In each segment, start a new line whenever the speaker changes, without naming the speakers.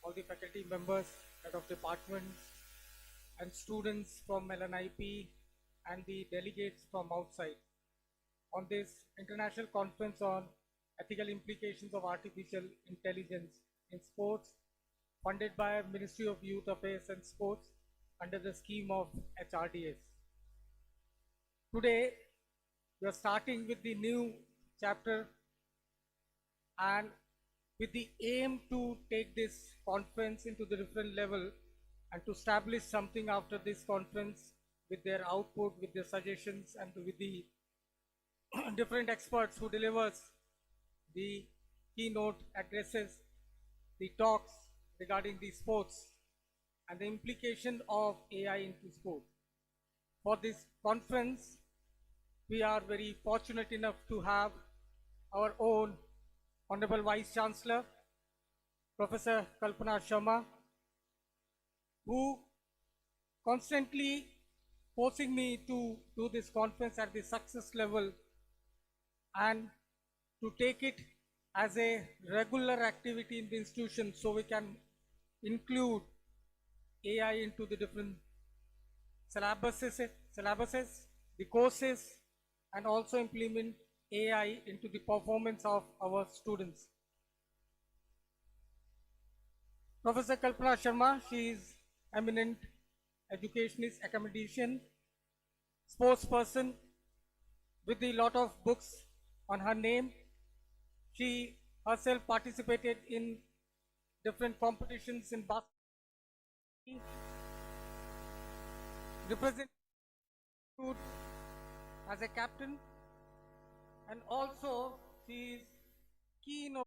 all the faculty members, head of departments, and students from LNIPE and the delegates from outside on this international conference on ethical implications of artificial intelligence in sports, funded by Ministry of Youth Affairs and Sports under the scheme of HRDS. Today, we are starting with the new chapter and with the aim to take this conference into the different level and to establish something after this conference with their output, with their suggestions, and with the different experts who delivers the keynote addresses, the talks regarding the sports and the implication of AI into sport. For this conference, we are very fortunate enough to have our own Honorable Vice Chancellor, Professor Kalpana Sharma, who constantly forcing me to do this conference at the success level and to take it as a regular activity in the institution so we can include AI into the different syllabuses, the courses, and also implement AI into the performance of our students. Professor Kalpana Sharma, she is eminent educationist, academician, sports person with a lot of books on her name. She herself participated in different competitions in basketball, represented as a captain, and also she is keen of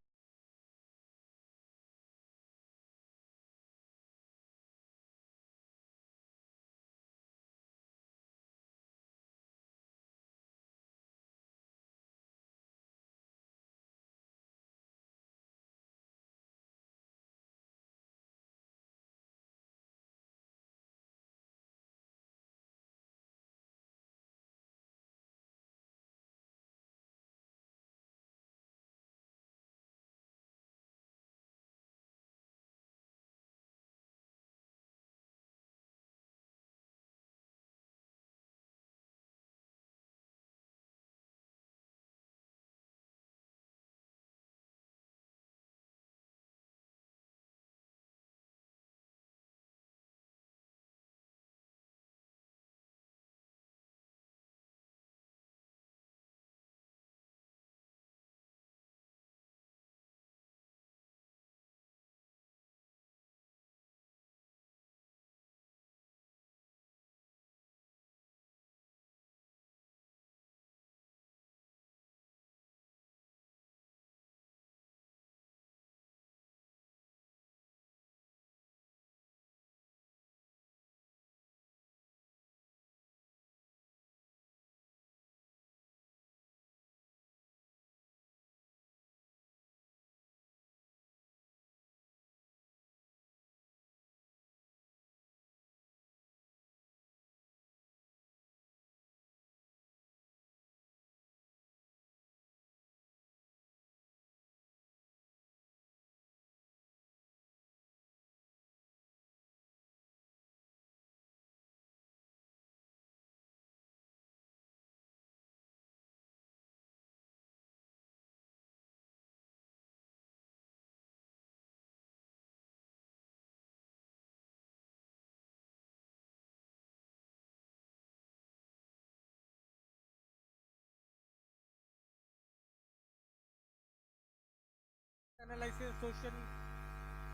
Analysis Association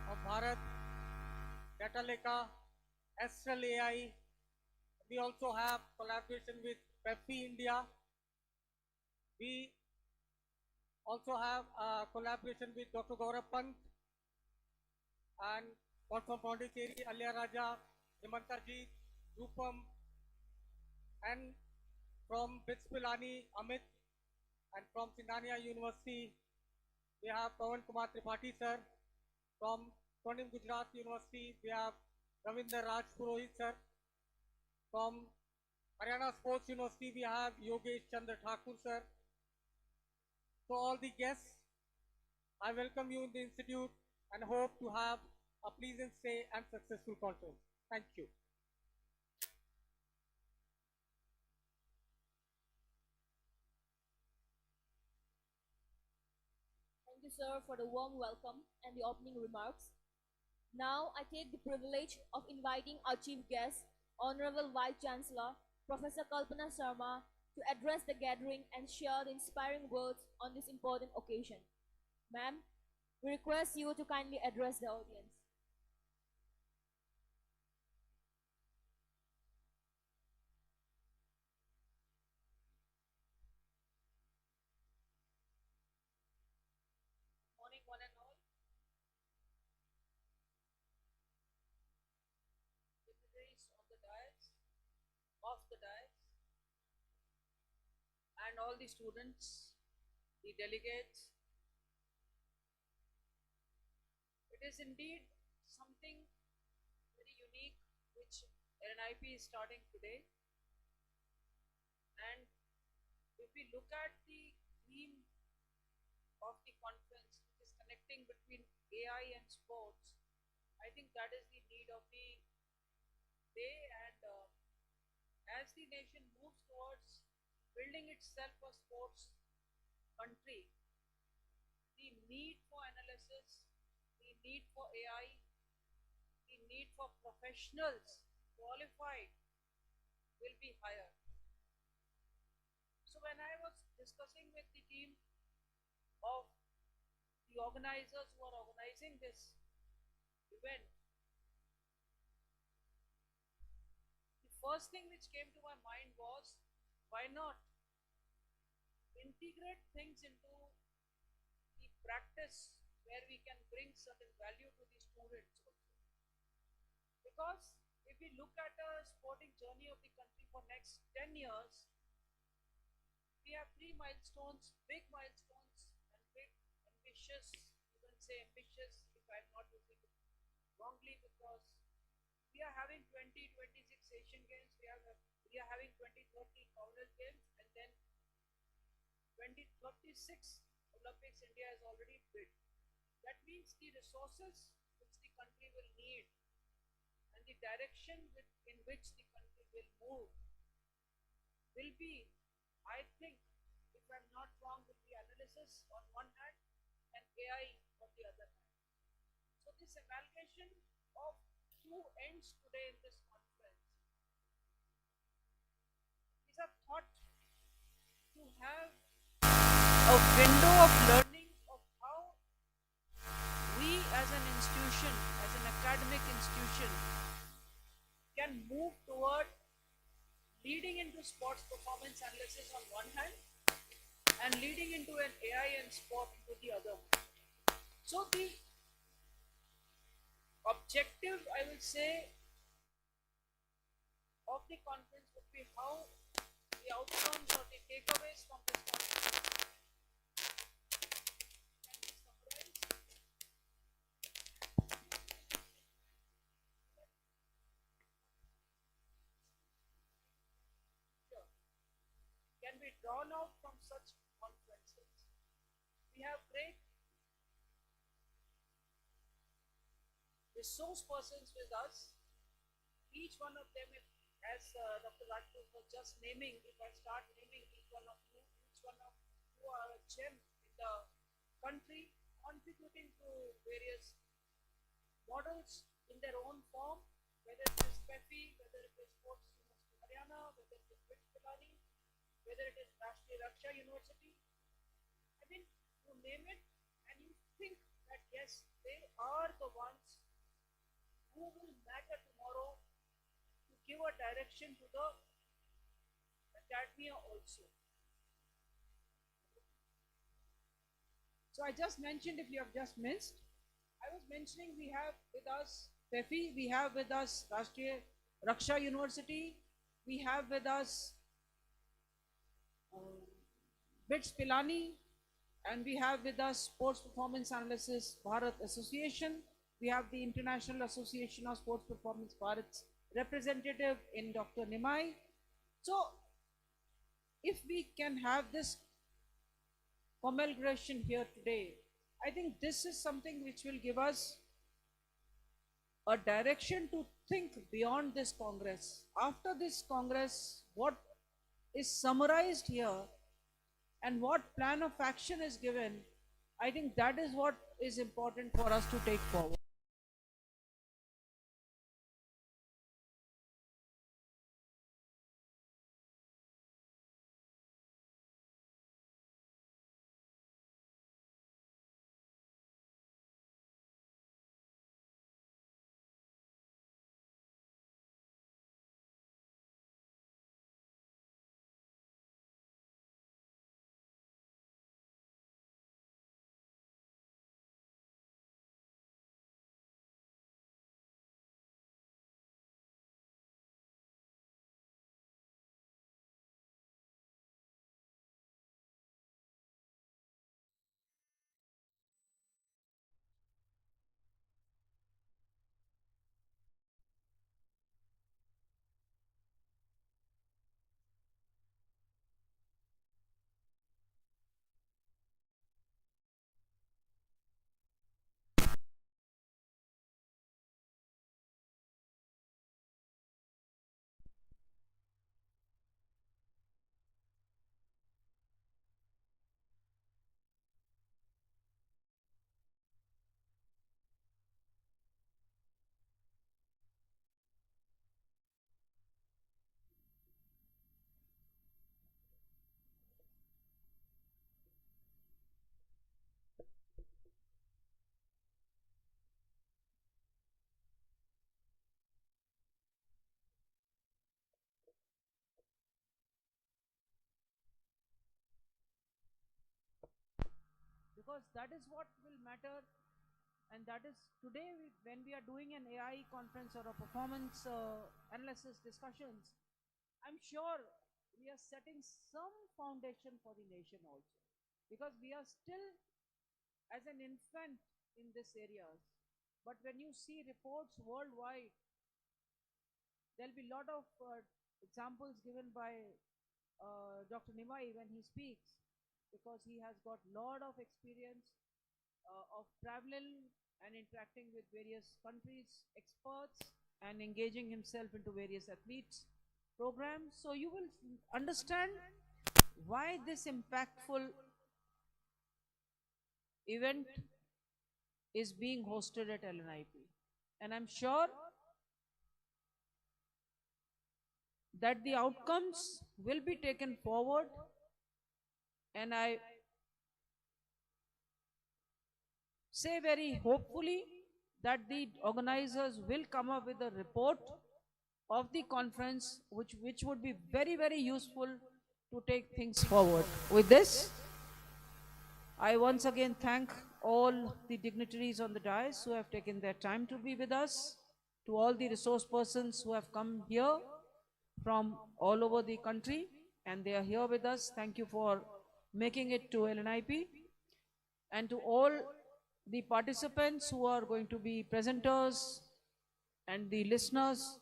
of Bharat, Data Leka, Astral AI. We also have collaboration with Pepsi India. We also have a collaboration with Dr. Gaurav Pant and from Pondicherry, Alia Raja, Himantaji, Rupam, and from BITS Pilani, Amit, and from Sinania University, we have Pawan Kumar Tripathi sir. From Swarnim Gujarat University, we have Ravinder Raj Purohit sir. From Haryana Sports University, we have Yogesh Chandra Thakur sir. So all the guests, I welcome you in the institute and hope to have a pleasant stay and successful conference. Thank you.
Thank you, sir, for the warm welcome and the opening remarks. Now, I take the privilege of inviting our chief guest, Honorable Vice Chancellor, Professor Kalpana Sharma, to address the gathering and share the inspiring words on this important occasion. Ma'am, we request you to kindly address the audience.
Morning, one and all. Dignitaries on the dais, off the dais, and all the students, the delegates. It is indeed something very unique which LNIPE is starting today. And if we look at the theme of the conference, which is connecting between AI and sports, I think that is the need of the day. And as the nation moves towards building itself a sports country, the need for analysis, the need for AI, the need for professionals qualified will be higher. So when I was discussing with the team of the organizers who are organizing this event, the first thing which came to my mind was, why not integrate things into the practice where we can bring certain value to the students also. Because if we look at a sporting journey of the country for next 10 years, we have three milestones, big milestones, and big ambitious, you can say ambitious if I'm not using it wrongly, because we are having 2026 Asian Games, we are having 2030 Commonwealth Games, and then 2036 Olympics India has already bid. That means the resources which the country will need and the direction in which the country will move will be, I think, if I'm not wrong, will be analysis on one hand and AI on the other hand. So this amalgamation of two ends today in this conference is a thought to have a window of learning of how we as an institution, as an academic institution, can move toward leading into sports performance analysis on one hand and leading into an AI and sport into the other. So the objective, I will say, of the conference would be how the outcomes or the takeaways from this conference can be summarized. Sure. Can be drawn out from such conferences. We have great resource persons with us. Each one of them, as Dr. Rajput was just naming, if I start naming each one of you, each one of you are a gem in the country, contributing to various models in their own form, whether it is PEFI, whether it is Sports University of Haryana, whether it is BITS Pilani, whether it is Raksha University. I mean, you name it, and you think that yes, they are the ones who will matter tomorrow to give a direction to the academia also. So I just mentioned, if you have just missed, I was mentioning we have with us PEFI, we have with us Raksha University, we have with us BITS Pilani, and we have with us Sports Performance Analysis Bharat Association. We have the International Association of Sports Performance Bharat's representative in Dr. Nimai. So if we can have this commemoration here today, I think this is something which will give us a direction to think beyond this Congress. After this Congress, what is summarized here and what plan of action is given, I think that is what is important for us to take forward. Because that is what will matter, and that is today when we are doing an AI conference or a performance analysis discussions, I'm sure we are setting some foundation for the nation also, because we are still as an infant in this areas. But when you see reports worldwide, there'll be a lot of examples given by Dr. Nimai when he speaks, because he has got a lot of experience of traveling and interacting with various countries, experts, and engaging himself into various athletes programs. So you will understand why this impactful event is being hosted at LNIPE. And I'm sure that the outcomes will be taken forward, and I say very hopefully that the organizers will come up with a report of the conference which would be very, very useful to take things forward. With this, I once again thank all the dignitaries on the dais who have taken their time to be with us, to all the resource persons who have come here from all over the country and they are here with us. Thank you for making it to LNIPE, and to all the participants who are going to be presenters and the listeners.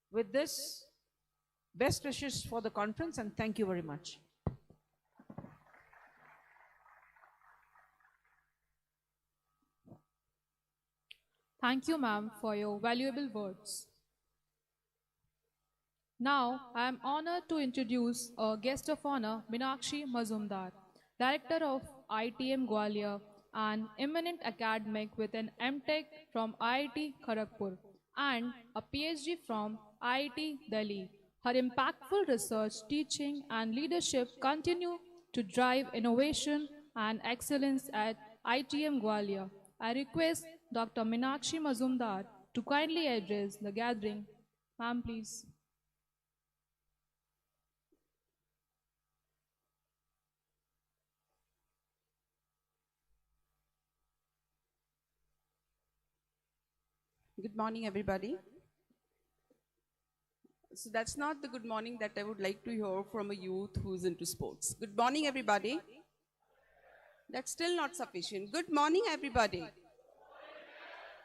With this, best wishes for the conference, and thank you very much.
Thank you, ma'am, for your valuable words. Now, I am honored to introduce our guest of honor, Meenakshi Mazumdar, Director of ITM Gwalior, an eminent academic with an MTech from IIT Kharagpur and a PhD from IIT Delhi. Her impactful research, teaching, and leadership continue to drive innovation and excellence at ITM Gwalior. I request Dr. Meenakshi Mazumdar to kindly address the gathering. Ma'am, please.
Good morning, everybody. So that's not the good morning that I would like to hear from a youth who's into sports. Good morning, everybody. That's still not sufficient. Good morning, everybody.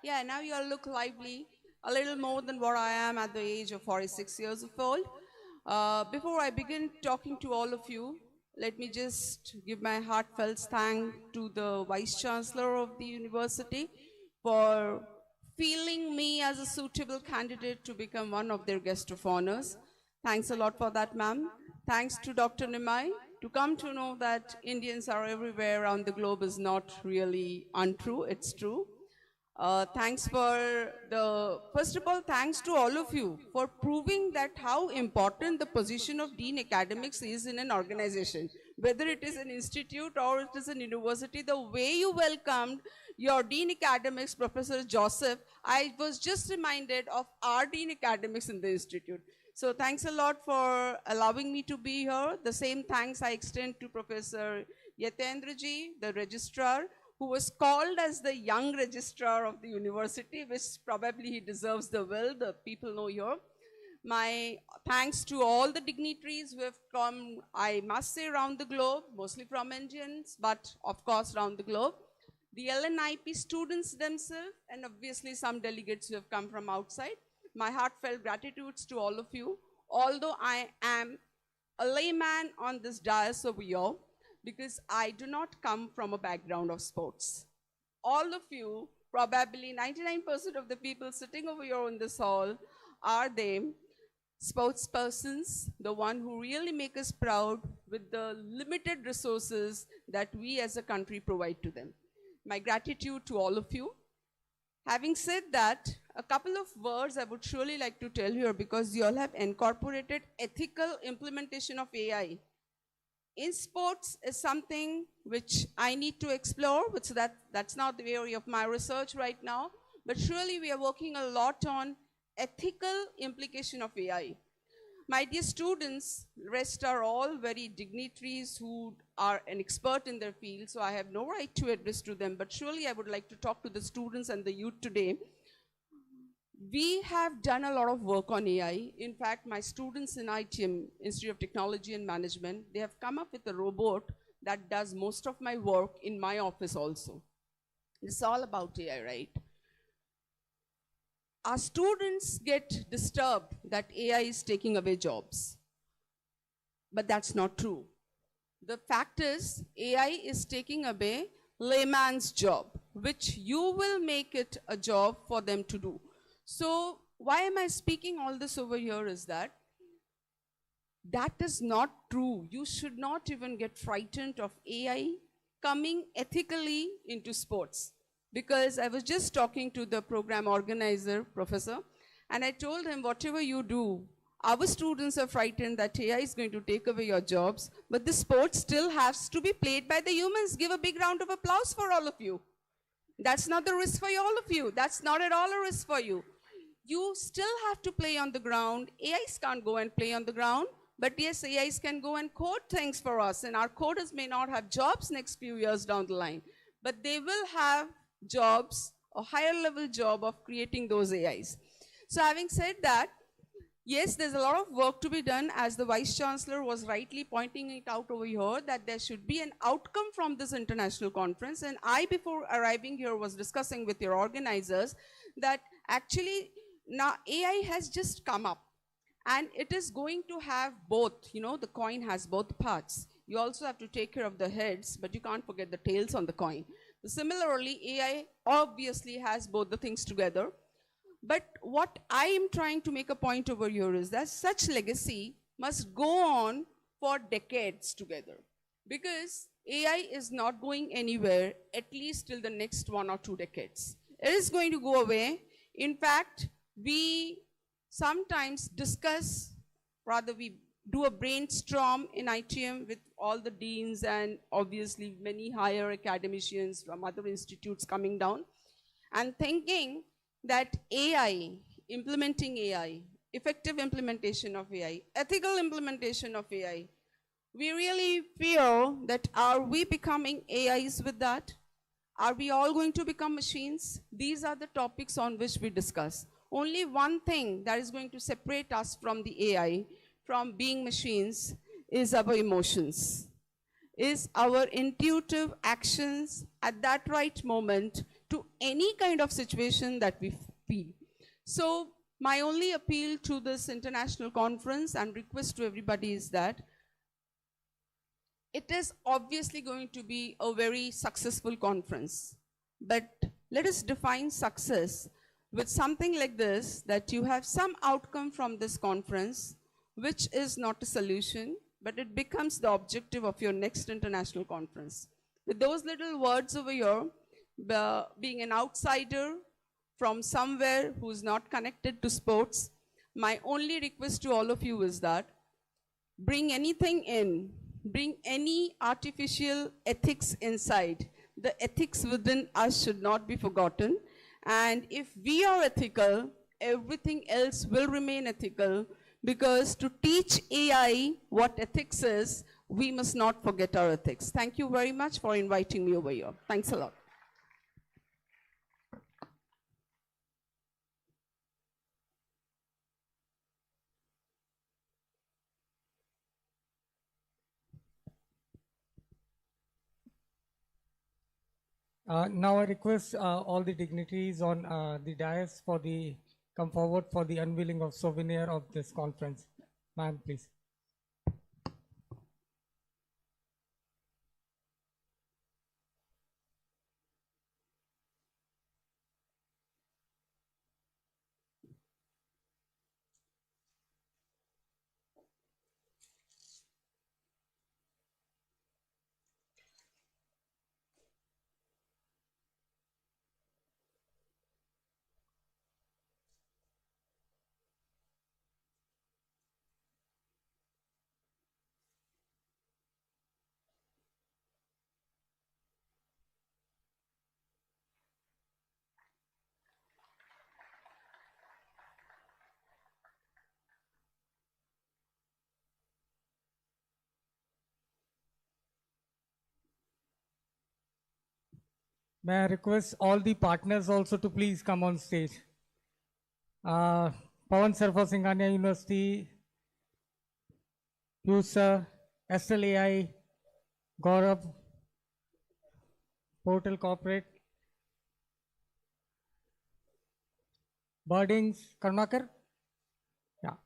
Yeah, now you all look lively, a little more than what I am at the age of 46 years of old. Before I begin talking to all of you, let me just give my heartfelt thanks to the Vice Chancellor of the university for feeling me as a suitable candidate to become one of their guest of honors. Thanks a lot for that, ma'am. Thanks to Dr. Nimai. To come to know that Indians are everywhere around the globe is not really untrue, it's true. Thanks for first of all, thanks to all of you for proving that how important the position of Dean Academics is in an organization. Whether it is an institute or it is an university, the way you welcomed your Dean Academics, Professor Joseph, I was just reminded of our Dean Academics in the institute. So thanks a lot for allowing me to be here. The same thanks I extend to Professor Yatendraji, the registrar, who was called as the young registrar of the university, which probably he deserves the will, the people know here. My thanks to all the dignitaries who have come, I must say, around the globe, mostly from Indians, but of course around the globe. The LNIPE students themselves, and obviously some delegates who have come from outside. My heartfelt gratitudes to all of you. Although I am a layman on this dais over here, because I do not come from a background of sports. All of you, probably 99% of the people sitting over here in this hall, are they sports persons, the one who really make us proud with the limited resources that we as a country provide to them. My gratitude to all of you. Having said that, a couple of words I would surely like to tell here, because you all have incorporated ethical implementation of AI in sports is something which I need to explore, which that's not the area of my research right now, but surely we are working a lot on ethical implication of AI. My dear students, rest are all very dignitaries who are an expert in their field, so I have no right to address to them, but surely I would like to talk to the students and the youth today. We have done a lot of work on AI. In fact, my students in ITM, Institute of Technology and Management, they have come up with a robot that does most of my work in my office also. It's all about AI, right? Our students get disturbed that AI is taking away jobs. But that's not true. The fact is, AI is taking away layman's job, which you will make it a job for them to do. So why am I speaking all this over here is that is not true. You should not even get frightened of AI coming ethically into sports. Because I was just talking to the program organizer, professor, and I told him, whatever you do, our students are frightened that AI is going to take away your jobs, but the sport still has to be played by the humans. Give a big round of applause for all of you. That's not the risk for all of you. That's not at all a risk for you. You still have to play on the ground. AIs can't go and play on the ground, but yes, AIs can go and code things for us, and our coders may not have jobs next few years down the line, but they will have jobs, a higher level job of creating those AIs. So having said that, yes, there's a lot of work to be done, as the Vice Chancellor was rightly pointing it out over here, that there should be an outcome from this international conference. And I, before arriving here, was discussing with your organizers that actually now AI has just come up and it is going to have both, you know, the coin has both parts. You also have to take care of the heads, but you can't forget the tails on the coin. Similarly, AI obviously has both the things together. But what I am trying to make a point over here is that such legacy must go on for decades together, because AI is not going anywhere, at least till the next 1 or 2 decades. It is going to go away. In fact, we sometimes discuss, rather we do a brainstorm in ITM with all the deans and obviously many higher academicians from other institutes coming down, and thinking that AI, implementing AI, effective implementation of AI, ethical implementation of AI, we really fear that are we becoming AIs with that? Are we all going to become machines? These are the topics on which we discuss. Only one thing that is going to separate us from the AI, from being machines, is our emotions, is our intuitive actions at that right moment to any kind of situation that we feel. So my only appeal to this international conference and request to everybody is that it is obviously going to be a very successful conference, but let us define success with something like this, that you have some outcome from this conference, which is not a solution, but it becomes the objective of your next international conference. With those little words over here, being an outsider from somewhere who's not connected to sports, my only request to all of you is that bring anything in, bring any artificial ethics inside. The ethics within us should not be forgotten. And if we are ethical, everything else will remain ethical, because to teach AI what ethics is, we must not forget our ethics. Thank you very much for inviting me over here. Thanks a lot.
Now I request all the dignitaries on the dais for the come forward for the unveiling of souvenir of this conference. Ma'am, please. May I request all the partners also to please come on stage. Pawan sir for Singhania University, you sir, SLAI, Gaurav, Portal Corporate, Birdings, Karnakar. Yeah.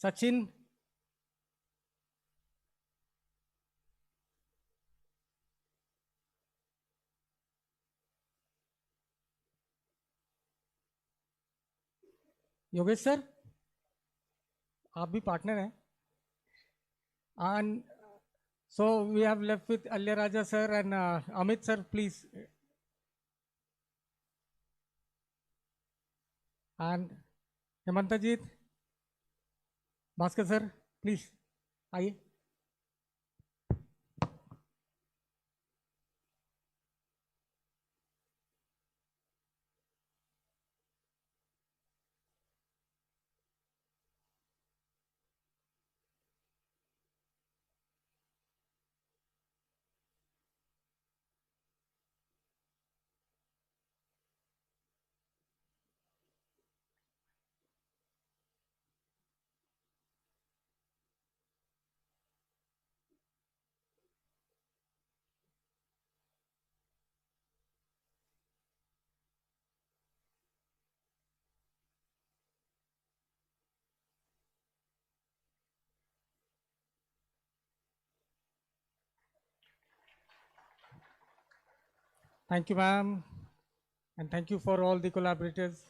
Sachin. Yogesh sir, आप भी partner हैं. And so we have left with Alyaraja sir and Amit sir, please. And Hemantajit, Bhaskar sir, please. आइए. Thank you, ma'am. And thank you for all the collaborators.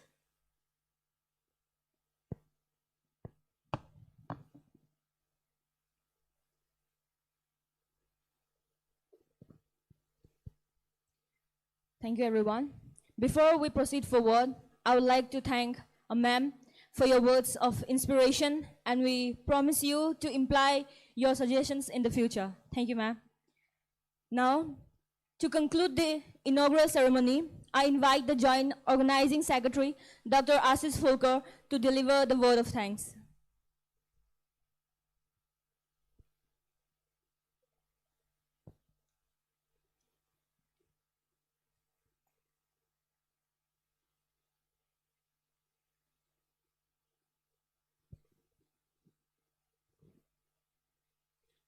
Thank you, everyone. Before we proceed forward, I would like to thank ma'am for your words of inspiration, and we promise you to imply your suggestions in the future. Thank you, ma'am. Now, to conclude the inaugural ceremony, I invite the Joint Organizing Secretary, Dr. Ashish Fulkar, to deliver the word of thanks.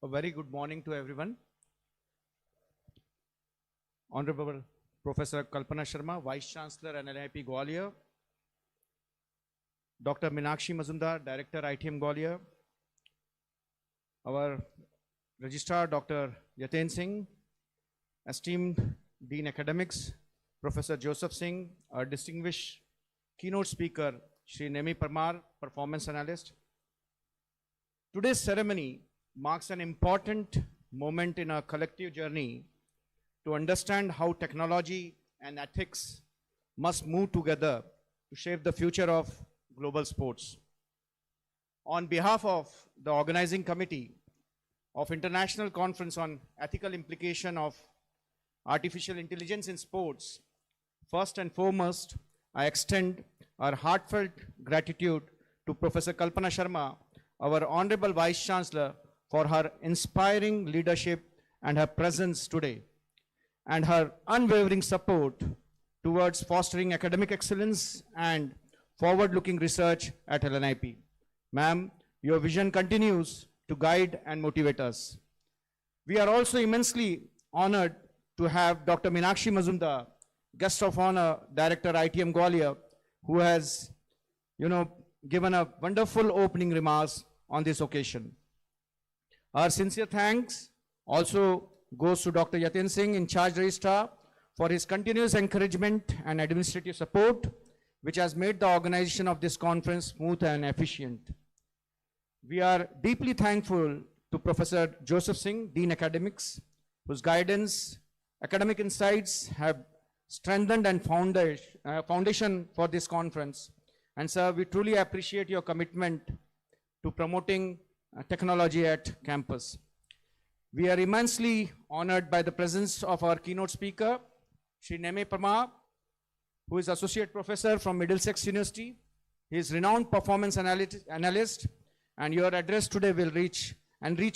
A very good morning to everyone. Honorable Professor Kalpana Sharma, Vice Chancellor and LNIPE Gwalior, Dr. Meenakshi Mazumdar, Director ITM Gwalior, our Registrar Dr. Yaten Singh, esteemed Dean Academics, Professor Joseph Singh, our distinguished keynote speaker, Shri Nemi Parmar, Performance Analyst. Today's ceremony marks an important moment in our collective journey to understand how technology and ethics must move together to shape the future of global sports. On behalf of the organizing committee of International Conference on Ethical Implication of Artificial Intelligence in Sports, first and foremost, I extend our heartfelt gratitude to Professor Kalpana Sharma, our Honorable Vice Chancellor, for her inspiring leadership and her presence today, and her unwavering support towards fostering academic excellence and forward-looking research at LNIPE. Ma'am, your vision continues to guide and motivate us. We are also immensely honored to have Dr. Meenakshi Mazumdar, Guest of Honor, Director ITM Gwalior, who has, given a wonderful opening remarks on this occasion. Our sincere thanks also goes to Dr. Yatin Singh, in charge registrar, for his continuous encouragement and administrative support, which has made the organization of this conference smooth and efficient. We are deeply thankful to Professor Joseph Singh, Dean Academics, whose guidance, academic insights have strengthened and foundation for this conference. And sir, we truly appreciate your commitment to promoting technology at campus. We are immensely honored by the presence of our keynote speaker, Shri Nemi Parmar, who is Associate Professor from Middlesex University. He is renowned performance analyst, and your address today will reach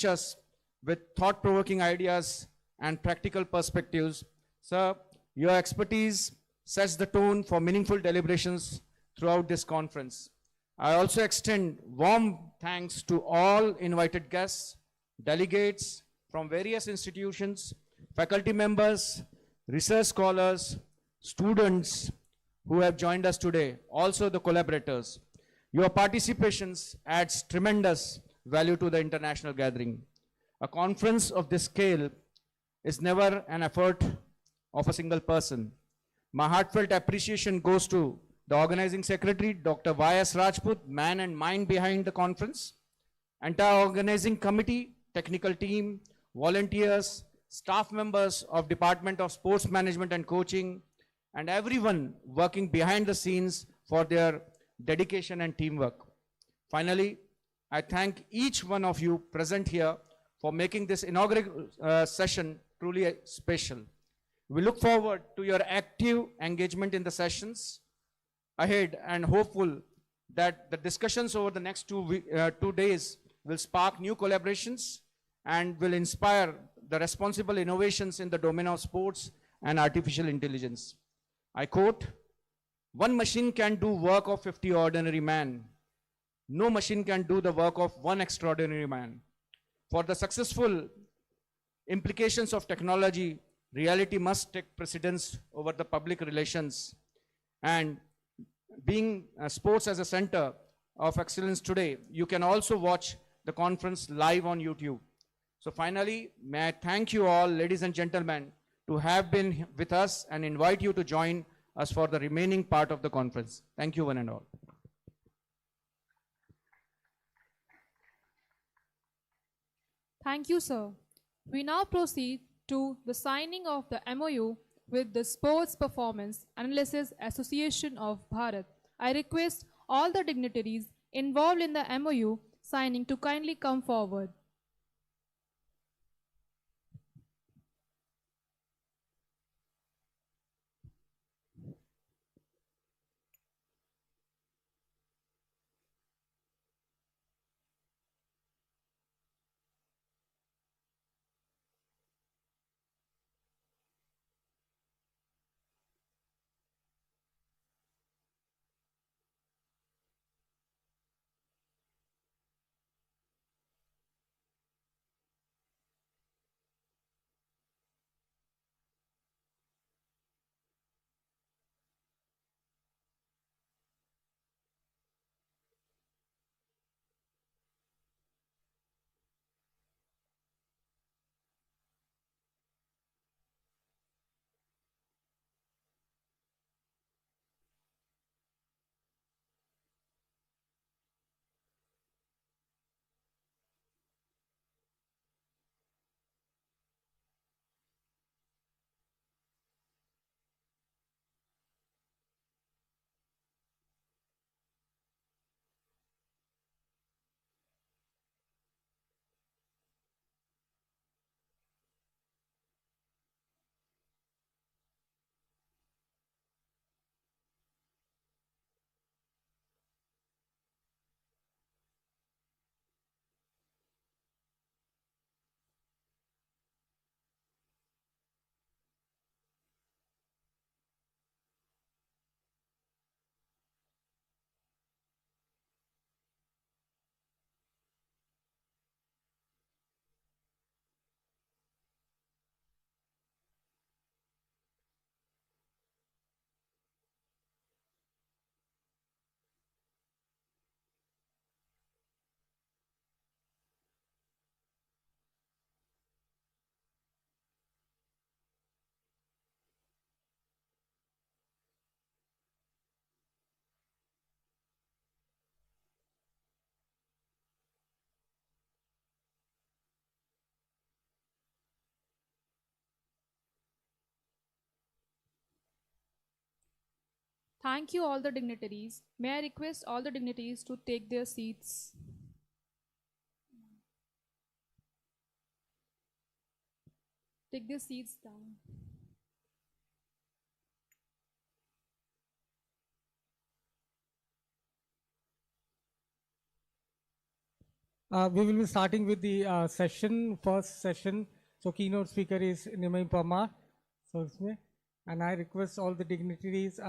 us with thought-provoking ideas and practical perspectives. Sir, your expertise sets the tone for meaningful deliberations throughout this conference. I also extend warm thanks to all invited guests, delegates from various institutions, faculty members, research scholars, students who have joined us today, also the collaborators. Your participation adds tremendous value to the international gathering. A conference of this scale is never an effort of a single person. My heartfelt appreciation goes to the organizing secretary, Dr. Y.S. Rajput, man and mind behind the conference, entire organizing committee, technical team, volunteers, staff members of Department of Sports Management and Coaching, and everyone working behind the scenes for their dedication and teamwork. Finally, I thank each one of you present here for making this inaugural session truly special. We look forward to your active engagement in the sessions ahead and hopeful that the discussions over the next 2 days will spark new collaborations and will inspire the responsible innovations in the domain of sports and artificial intelligence. I quote, "One machine can do work of 50 ordinary men. No machine can do the work of one extraordinary man." For the successful implications of technology, reality must take precedence over the public relations. And being sports as a center of excellence today, you can also watch the conference live on YouTube. So finally, may I thank you all, ladies and gentlemen, to have been with us and invite you to join us for the remaining part of the conference. Thank you one and all.
Thank you, sir. We now proceed to the signing of the MOU with the Sports Performance Analysis Association of Bharat. I request all the dignitaries involved in the MOU signing to kindly come forward. Thank you, all the dignitaries. May I request all the dignitaries to take their seats? Take their seats down.
We will be starting with the first session. So keynote speaker is Nimai Parmar. So and I request all the dignitaries.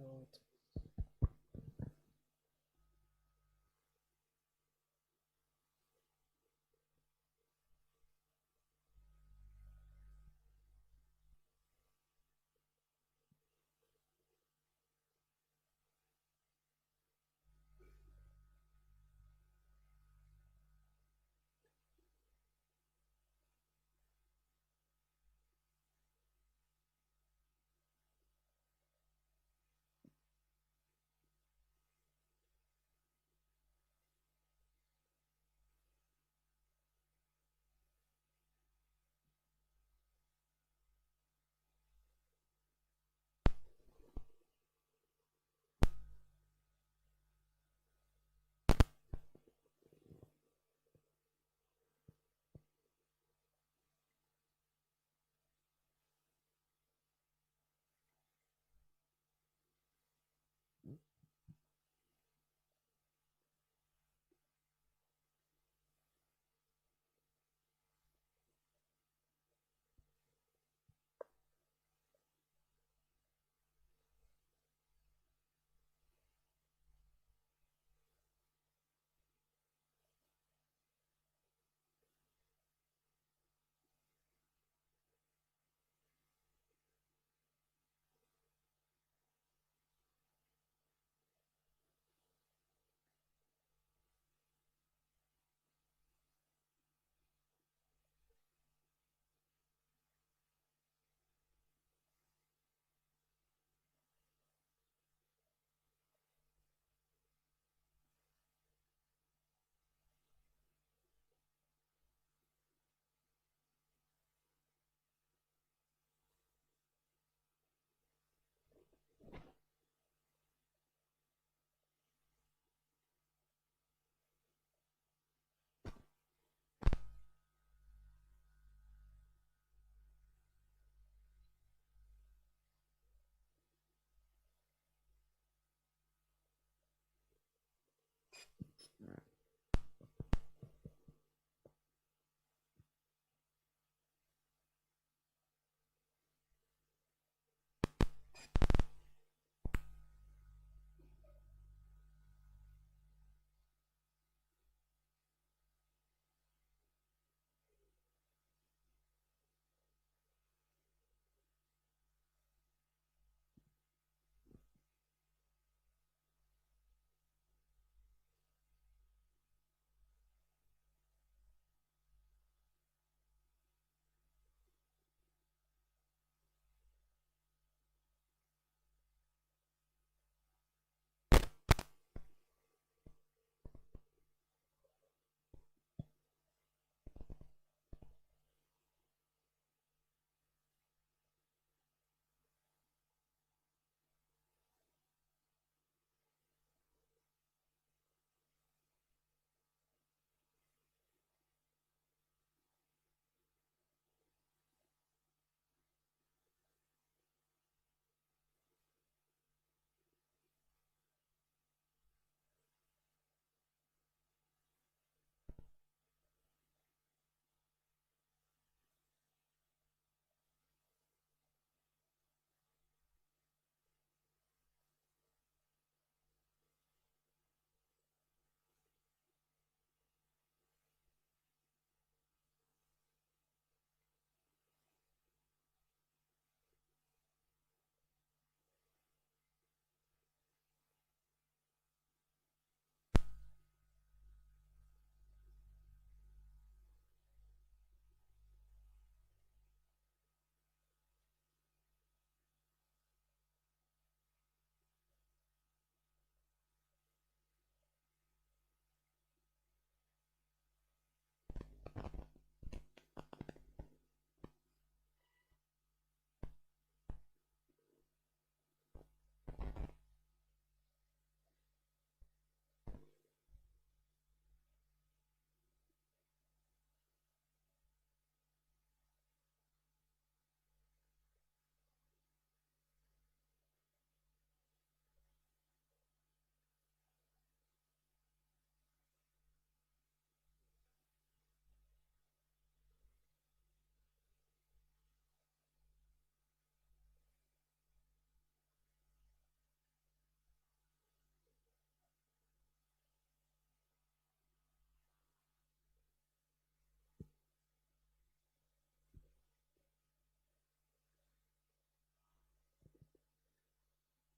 Keynote.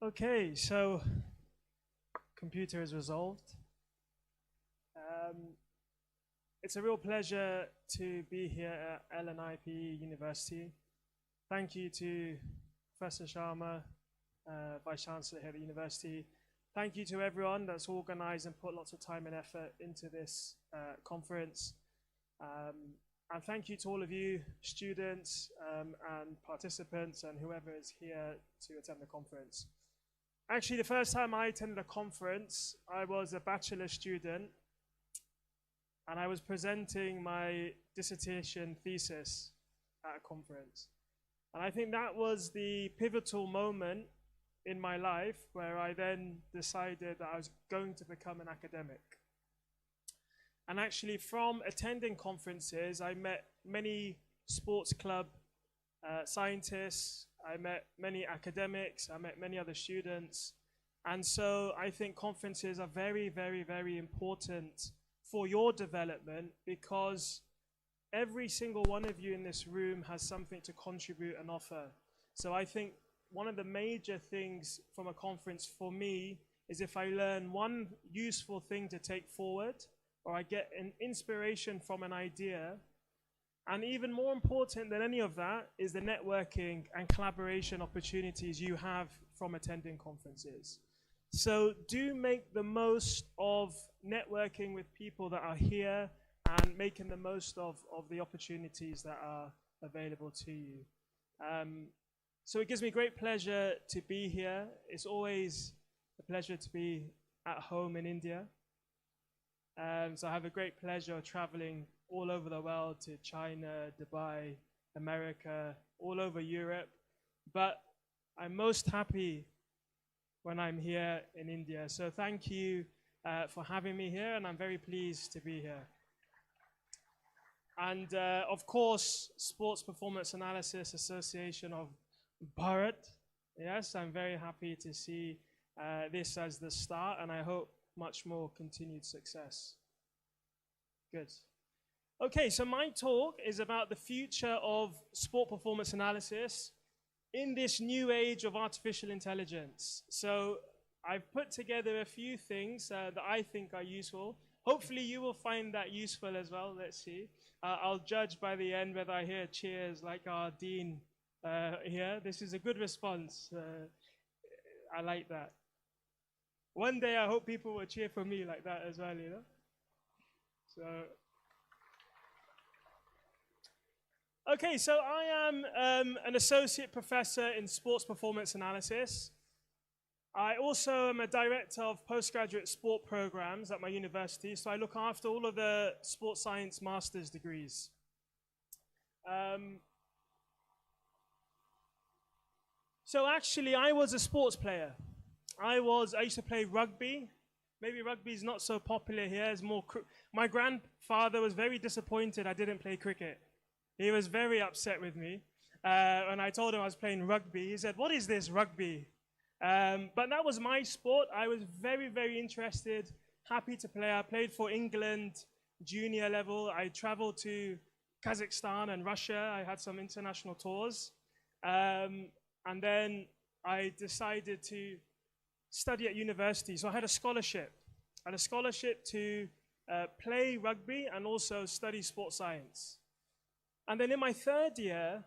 Okay, so computer is resolved. It's a real pleasure to be here at LNIPE University. Thank you to Professor Sharma, Vice Chancellor here at the university. Thank you to everyone that's organized and put lots of time and effort into this conference. And thank you to all of you, students and participants and whoever is here to attend the conference. Actually, the first time I attended a conference, I was a bachelor student and I was presenting my dissertation thesis at a conference. And I think that was the pivotal moment in my life where I then decided that I was going to become an academic. And actually, from attending conferences, I met many sports club scientists, I met many academics, I met many other students. And so I think conferences are very, very, very important for your development because every single one of you in this room has something to contribute and offer. So I think one of the major things from a conference for me is if I learn one useful thing to take forward, or I get an inspiration from an idea. And even more important than any of that is the networking and collaboration opportunities you have from attending conferences. So do make the most of networking with people that are here and making the most of the opportunities that are available to you. So it gives me great pleasure to be here. It's always a pleasure to be at home in India. So I have a great pleasure traveling all over the world to China, Dubai, America, all over Europe. But I'm most happy when I'm here in India. So thank you for having me here, and I'm very pleased to be here. And of course, Sports Performance Analysis Association of Bharat. Yes, I'm very happy to see this as the start, and I hope much more continued success. Good. Okay, so my talk is about the future of sport performance analysis in this new age of artificial intelligence. So I've put together a few things that I think are useful. Hopefully you will find that useful as well. Let's see. I'll judge by the end whether I hear cheers like our dean here. This is a good response. I like that. One day I hope people will cheer for me like that as well, you know? So, okay, so I am an associate professor in sports performance analysis. I also am a director of postgraduate sport programs at my university, so I look after all of the sports science master's degrees. So actually, I was a sports player. I used to play rugby. Maybe rugby is not so popular here. It's more. My grandfather was very disappointed I didn't play cricket. He was very upset with me. When I told him I was playing rugby, he said, "What is this rugby?" But that was my sport. I was very, very interested, happy to play. I played for England, junior level. I traveled to Kazakhstan and Russia. I had some international tours. And then I decided to study at university. So I had a scholarship. I had a scholarship to play rugby and also study sports science. And then in my second year,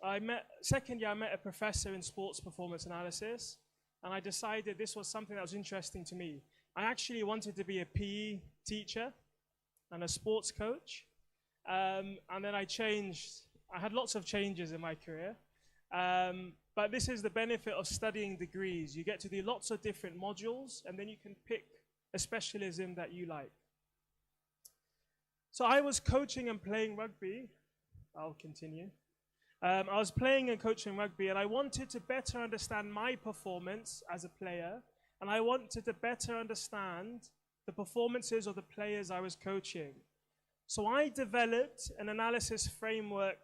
I met a professor in sports performance analysis. And I decided this was something that was interesting to me. I actually wanted to be a PE teacher and a sports coach. And then I changed. I had lots of changes in my career. But this is the benefit of studying degrees. You get to do lots of different modules, and then you can pick a specialism that you like. So I was coaching and playing rugby. I'll continue. I was playing and coaching rugby, and I wanted to better understand my performance as a player, and I wanted to better understand the performances of the players I was coaching. So I developed an analysis framework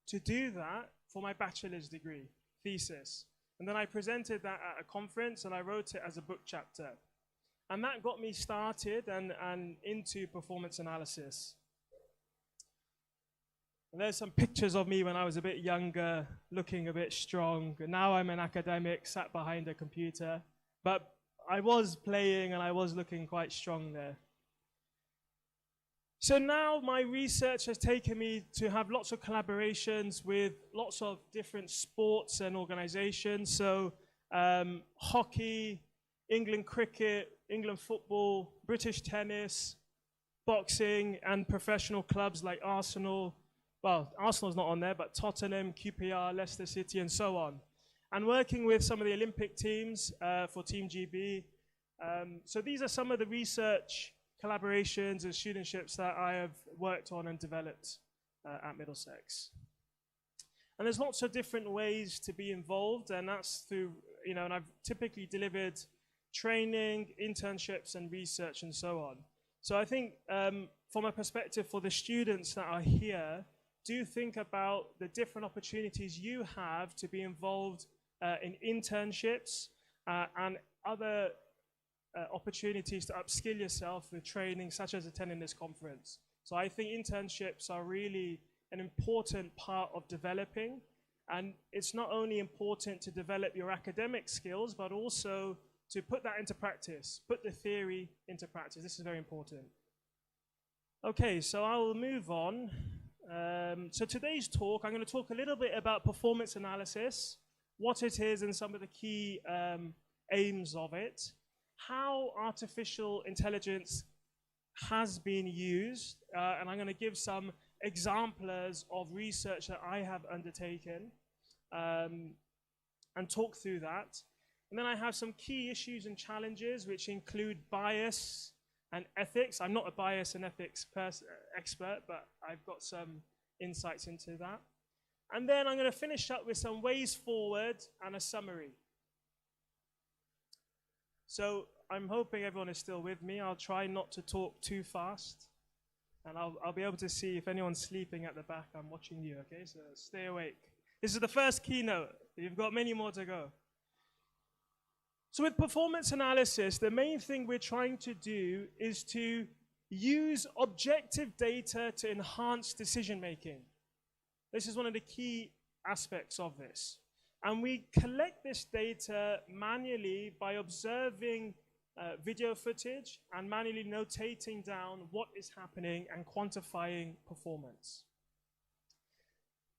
to do that for my bachelor's degree thesis. And then I presented that at a conference, and I wrote it as a book chapter. And that got me started and into performance analysis. And there's some pictures of me when I was a bit younger, looking a bit strong. And now I'm an academic, sat behind a computer. But I was playing and I was looking quite strong there. So now my research has taken me to have lots of collaborations with lots of different sports and organizations. So hockey, England cricket, England football, British tennis, boxing, and professional clubs like Arsenal. Well, Arsenal's not on there, but Tottenham, QPR, Leicester City, and so on. And working with some of the Olympic teams for Team GB. So these are some of the research collaborations and studentships that I have worked on and developed at Middlesex. And there's lots of different ways to be involved, and that's through, and I've typically delivered training, internships, and research, and so on. So I think from a perspective for the students that are here, do think about the different opportunities you have to be involved in internships and other opportunities to upskill yourself with training, such as attending this conference. So I think internships are really an important part of developing, and it's not only important to develop your academic skills, but also to put that into practice, put the theory into practice. This is very important. Okay, so I will move on. So today's talk, I'm going to talk a little bit about performance analysis, what it is and some of the key aims of it, how artificial intelligence has been used, and I'm going to give some examples of research that I have undertaken and talk through that. And then I have some key issues and challenges which include bias and ethics. I'm not a bias and ethics expert, but I've got some insights into that. And then I'm going to finish up with some ways forward and a summary. So I'm hoping everyone is still with me. I'll try not to talk too fast. And I'll be able to see if anyone's sleeping at the back. I'm watching you, okay? So stay awake. This is the first keynote. You've got many more to go. So with performance analysis, the main thing we're trying to do is to use objective data to enhance decision making. This is one of the key aspects of this. And we collect this data manually by observing video footage and manually notating down what is happening and quantifying performance.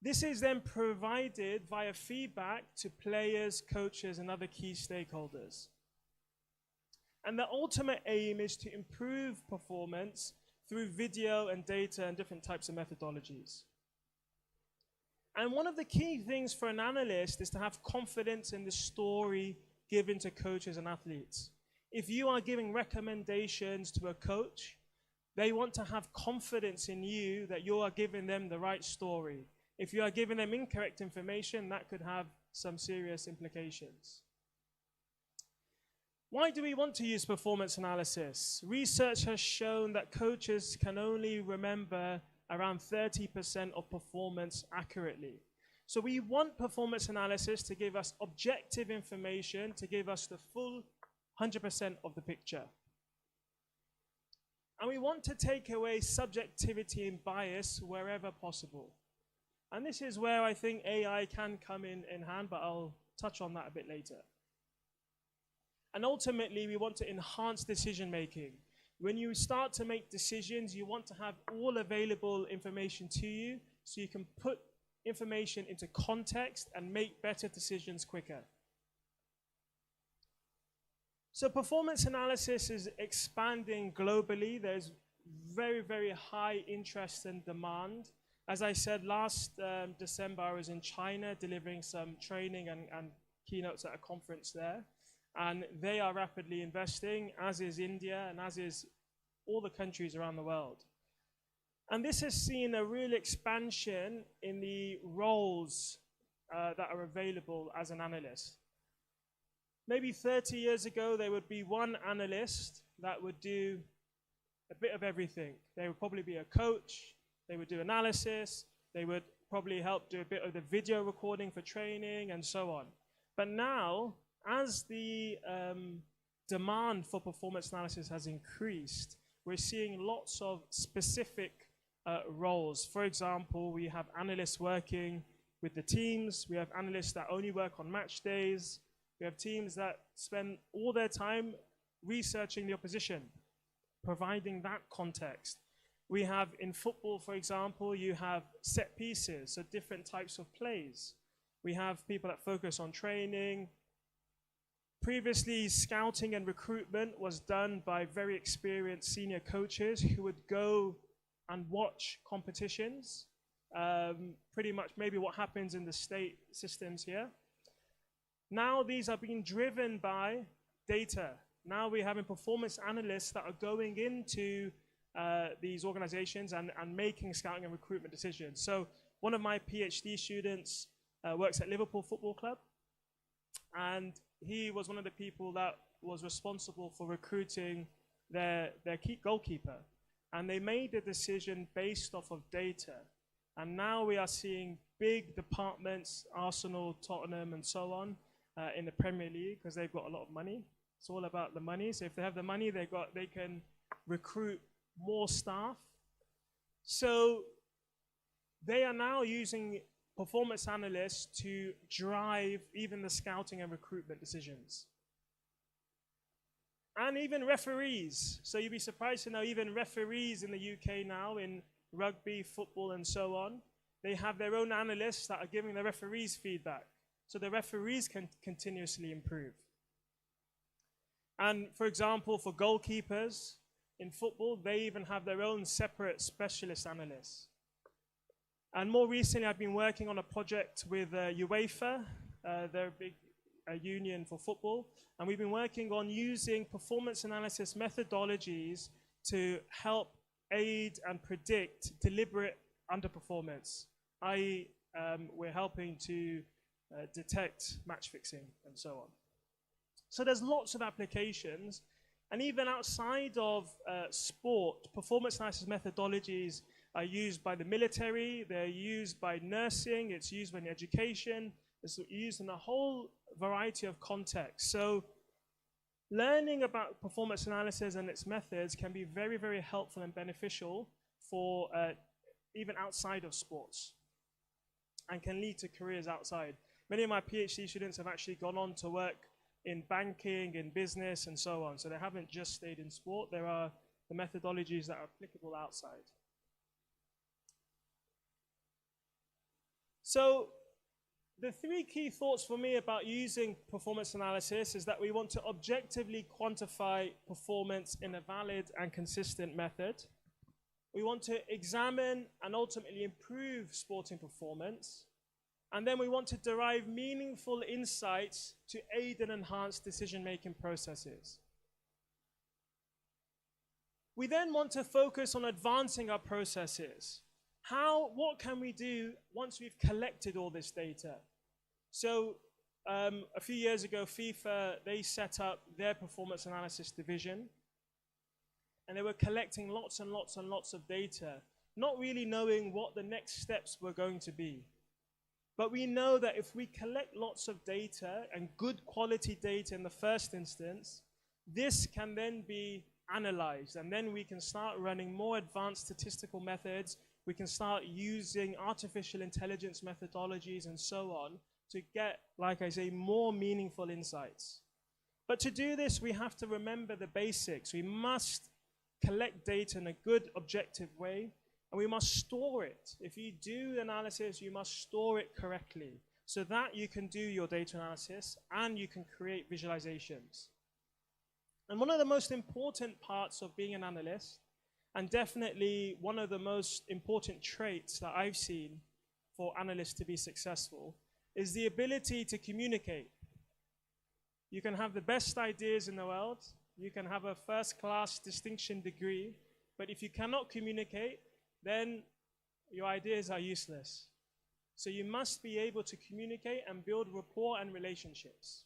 This is then provided via feedback to players, coaches, and other key stakeholders. And the ultimate aim is to improve performance through video and data and different types of methodologies. And one of the key things for an analyst is to have confidence in the story given to coaches and athletes. If you are giving recommendations to a coach, they want to have confidence in you that you are giving them the right story. If you are giving them incorrect information, that could have some serious implications. Why do we want to use performance analysis? Research has shown that coaches can only remember around 30% of performance accurately. So we want performance analysis to give us objective information, to give us the full 100% of the picture. And we want to take away subjectivity and bias wherever possible. And this is where I think AI can come in hand, but I'll touch on that a bit later. And ultimately, we want to enhance decision making. When you start to make decisions, you want to have all available information to you so you can put information into context and make better decisions quicker. So performance analysis is expanding globally. There's very, very high interest and demand. As I said, last December, I was in China delivering some training and keynotes at a conference there. And they are rapidly investing, as is India, and as is all the countries around the world. And this has seen a real expansion in the roles that are available as an analyst. Maybe 30 years ago, there would be one analyst that would do a bit of everything. They would probably be a coach, they would do analysis, they would probably help do a bit of the video recording for training, and so on. But now, as the demand for performance analysis has increased, we're seeing lots of specific roles. For example, we have analysts working with the teams. We have analysts that only work on match days. We have teams that spend all their time researching the opposition, providing that context. We have in football, for example, you have set pieces, so different types of plays. We have people that focus on training. Previously, scouting and recruitment was done by very experienced senior coaches who would go and watch competitions, pretty much maybe what happens in the state systems here. Now these are being driven by data. Now we're having performance analysts that are going into these organizations and making scouting and recruitment decisions. So one of my PhD students works at Liverpool Football Club, and he was one of the people that was responsible for recruiting their goalkeeper. And they made a decision based off of data. And now we are seeing big departments, Arsenal, Tottenham, and so on, in the Premier League, because they've got a lot of money. It's all about the money. So if they have the money, they can recruit more staff. So they are now using performance analysts to drive even the scouting and recruitment decisions. And even referees. So you'd be surprised to know even referees in the UK now in rugby, football, and so on, they have their own analysts that are giving the referees feedback. So the referees can continuously improve. And for example, for goalkeepers in football, they even have their own separate specialist analysts. And more recently, I've been working on a project with UEFA. They're a big union for football. And we've been working on using performance analysis methodologies to help aid and predict deliberate underperformance, i.e. we're helping to detect match fixing and so on. So there's lots of applications. And even outside of sport, performance analysis methodologies are used by the military, they're used by nursing, it's used in education, it's used in a whole variety of contexts. So learning about performance analysis and its methods can be very, very helpful and beneficial for even outside of sports, and can lead to careers outside. Many of my PhD students have actually gone on to work in banking, in business, and so on. So they haven't just stayed in sport. There are the methodologies that are applicable outside. So the three key thoughts for me about using performance analysis is that we want to objectively quantify performance in a valid and consistent method. We want to examine and ultimately improve sporting performance. And then we want to derive meaningful insights to aid and enhance decision-making processes. We then want to focus on advancing our processes. What can we do once we've collected all this data? So a few years ago, FIFA, they set up their performance analysis division. And they were collecting lots and lots and lots of data, not really knowing what the next steps were going to be. But we know that if we collect lots of data and good quality data in the first instance, this can then be analyzed, and then we can start running more advanced statistical methods. We can start using artificial intelligence methodologies and so on to get, like I say, more meaningful insights. But to do this, we have to remember the basics. We must collect data in a good, objective way, and we must store it. If you do analysis, you must store it correctly so that you can do your data analysis and you can create visualizations. And one of the most important parts of being an analyst, and definitely one of the most important traits that I've seen for analysts to be successful, is the ability to communicate. You can have the best ideas in the world, you can have a first-class distinction degree, but if you cannot communicate, then your ideas are useless. So you must be able to communicate and build rapport and relationships.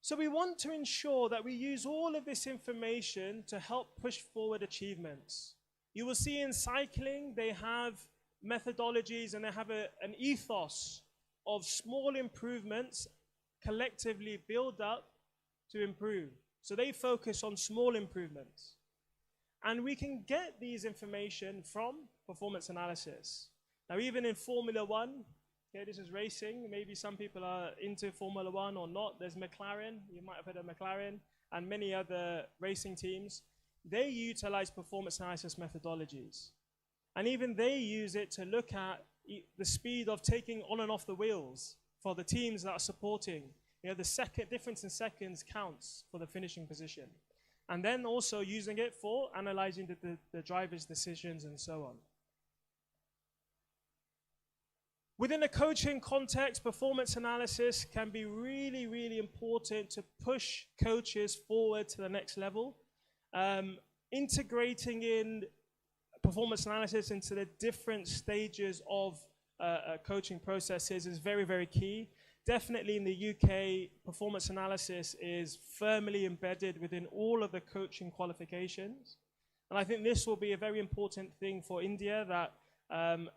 So we want to ensure that we use all of this information to help push forward achievements. You will see in cycling, they have methodologies and they have an ethos of small improvements collectively build up to improve. So they focus on small improvements. And we can get these information from performance analysis. Now, even in Formula One, okay, this is racing. Maybe some people are into Formula One or not. There's McLaren. You might have heard of McLaren and many other racing teams. They utilize performance analysis methodologies. And even they use it to look at the speed of taking on and off the wheels for the teams that are supporting. You know, the difference in seconds counts for the finishing position. And then also using it for analyzing the driver's decisions and so on. Within a coaching context, performance analysis can be really, really important to push coaches forward to the next level. Integrating in performance analysis into the different stages of coaching processes is very, very key. Definitely in the UK, performance analysis is firmly embedded within all of the coaching qualifications. And I think this will be a very important thing for India, that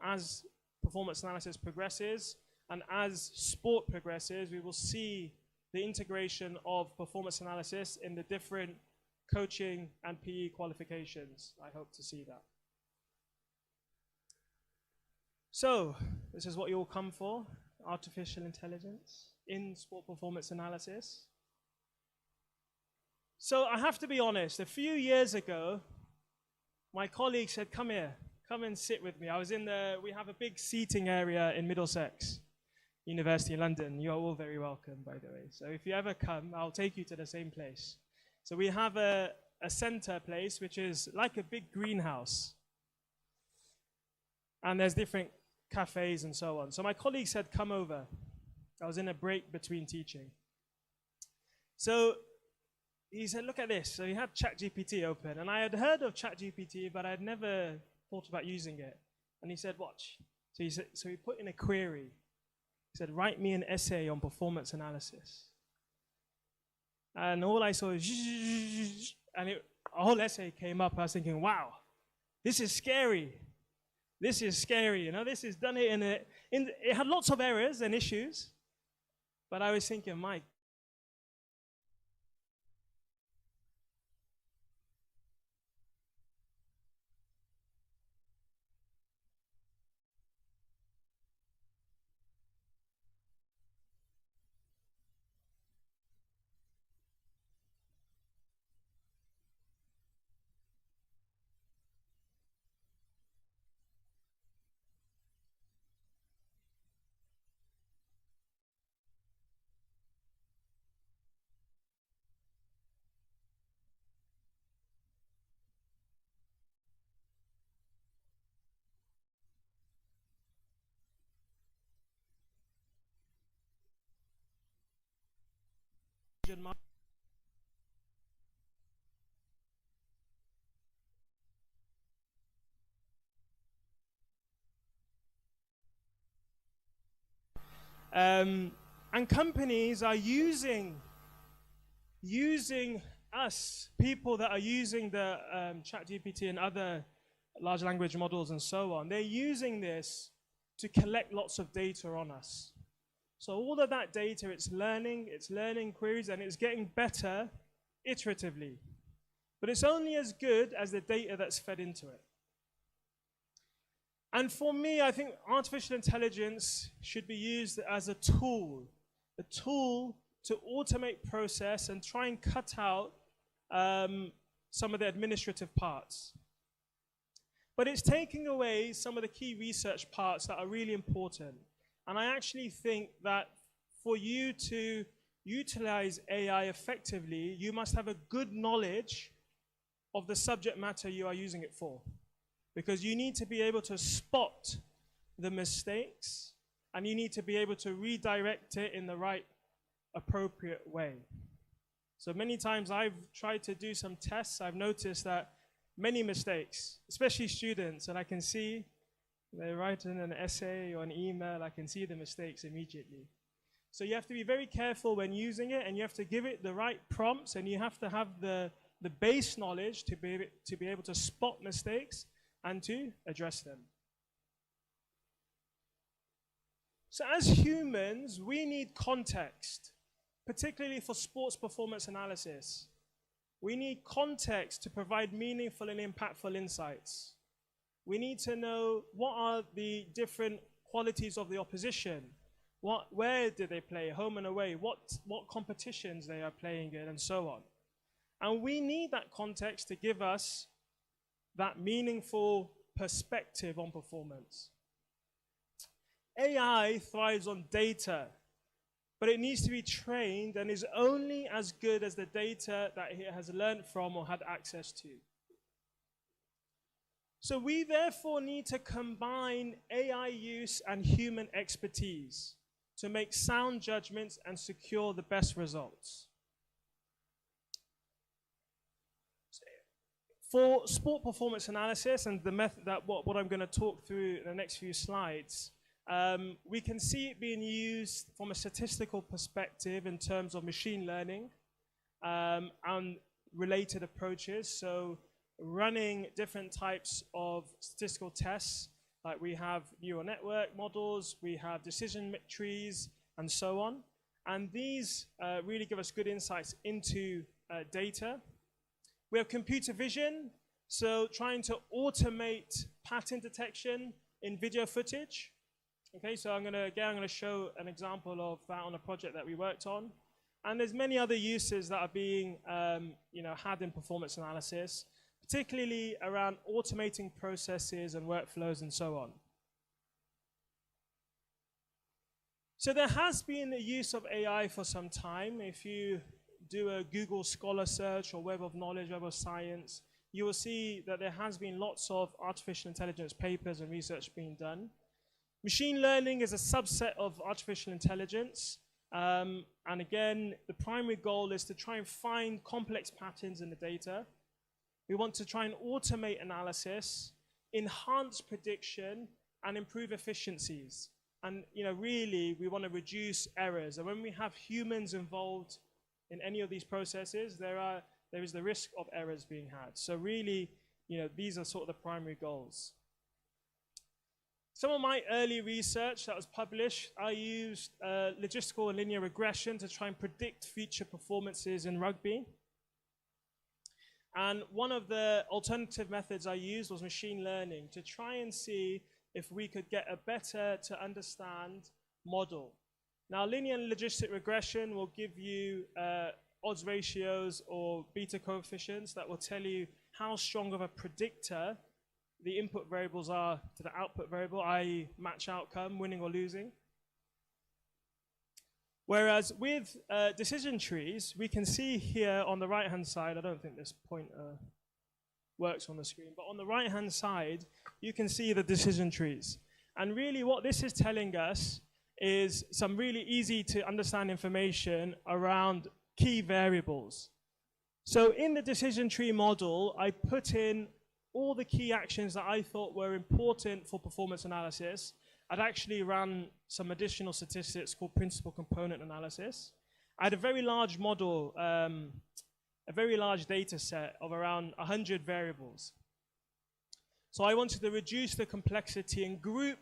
as performance analysis progresses and as sport progresses, we will see the integration of performance analysis in the different coaching and PE qualifications. I hope to see that. So, this is what you all come for. Artificial intelligence in sport performance analysis. So I have to be honest, a few years ago, my colleague said, come here, come and sit with me. We have a big seating area in Middlesex University in London. You are all very welcome, by the way. So if you ever come, I'll take you to the same place. So we have a center place, which is like a big greenhouse. And there's different cafes and so on. So my colleague said, come over. I was in a break between teaching. So he said, look at this. So he had ChatGPT open. And I had heard of ChatGPT, but I had never thought about using it. And he said, watch. So he put in a query. He said, write me an essay on performance analysis. And all I saw was, and a whole essay came up. I was thinking, wow, this is scary. This is scary, you know, this is done it it had lots of errors and issues, but I was thinking, Mike, and companies are using us, people that are using the ChatGPT and other large language models and so on, they're using this to collect lots of data on us. So all of that data, it's learning queries, and it's getting better iteratively. But it's only as good as the data that's fed into it. And for me, I think artificial intelligence should be used as a tool to automate process and try and cut out some of the administrative parts. But it's taking away some of the key research parts that are really important. And I actually think that for you to utilize AI effectively, you must have a good knowledge of the subject matter you are using it for. Because you need to be able to spot the mistakes, and you need to be able to redirect it in the right, appropriate way. So many times I've tried to do some tests, I've noticed that many mistakes, especially students, and I can see they're writing an essay or an email, I can see the mistakes immediately. So you have to be very careful when using it, and you have to give it the right prompts, and you have to have the base knowledge to be able to spot mistakes and to address them. So as humans, we need context, particularly for sports performance analysis. We need context to provide meaningful and impactful insights. We need to know what are the different qualities of the opposition. Where do they play, home and away? What competitions they are playing in, and so on. And we need that context to give us that meaningful perspective on performance. AI thrives on data, but it needs to be trained and is only as good as the data that it has learned from or had access to. So we therefore need to combine AI use and human expertise to make sound judgments and secure the best results. For sport performance analysis and the method that what I'm going to talk through in the next few slides, we can see it being used from a statistical perspective in terms of machine learning and related approaches. So running different types of statistical tests, like we have neural network models, we have decision trees, and so on. And these really give us good insights into data. We have computer vision, so trying to automate pattern detection in video footage. Okay, so I'm gonna show an example of that on a project that we worked on. And there's many other uses that are being had in performance analysis, particularly around automating processes and workflows and so on. So there has been a use of AI for some time. If you do a Google Scholar search or Web of Knowledge, Web of Science, you will see that there has been lots of artificial intelligence papers and research being done. Machine learning is a subset of artificial intelligence. And again, the primary goal is to try and find complex patterns in the data. We want to try and automate analysis, enhance prediction, and improve efficiencies. And really, we want to reduce errors. And when we have humans involved in any of these processes, there is the risk of errors being had. So really, these are sort of the primary goals. Some of my early research that was published, I used logistical and linear regression to try and predict future performances in rugby. And one of the alternative methods I used was machine learning to try and see if we could get a better to understand model. Now, linear and logistic regression will give you odds ratios or beta coefficients that will tell you how strong of a predictor the input variables are to the output variable, i.e. match outcome, winning or losing. Whereas with decision trees, we can see here on the right-hand side, I don't think this pointer works on the screen, but on the right-hand side, you can see the decision trees. And really what this is telling us is some really easy to understand information around key variables. So in the decision tree model, I put in all the key actions that I thought were important for performance analysis. I'd actually run some additional statistics called principal component analysis. I had a very large model, a very large data set of around 100 variables. So I wanted to reduce the complexity and group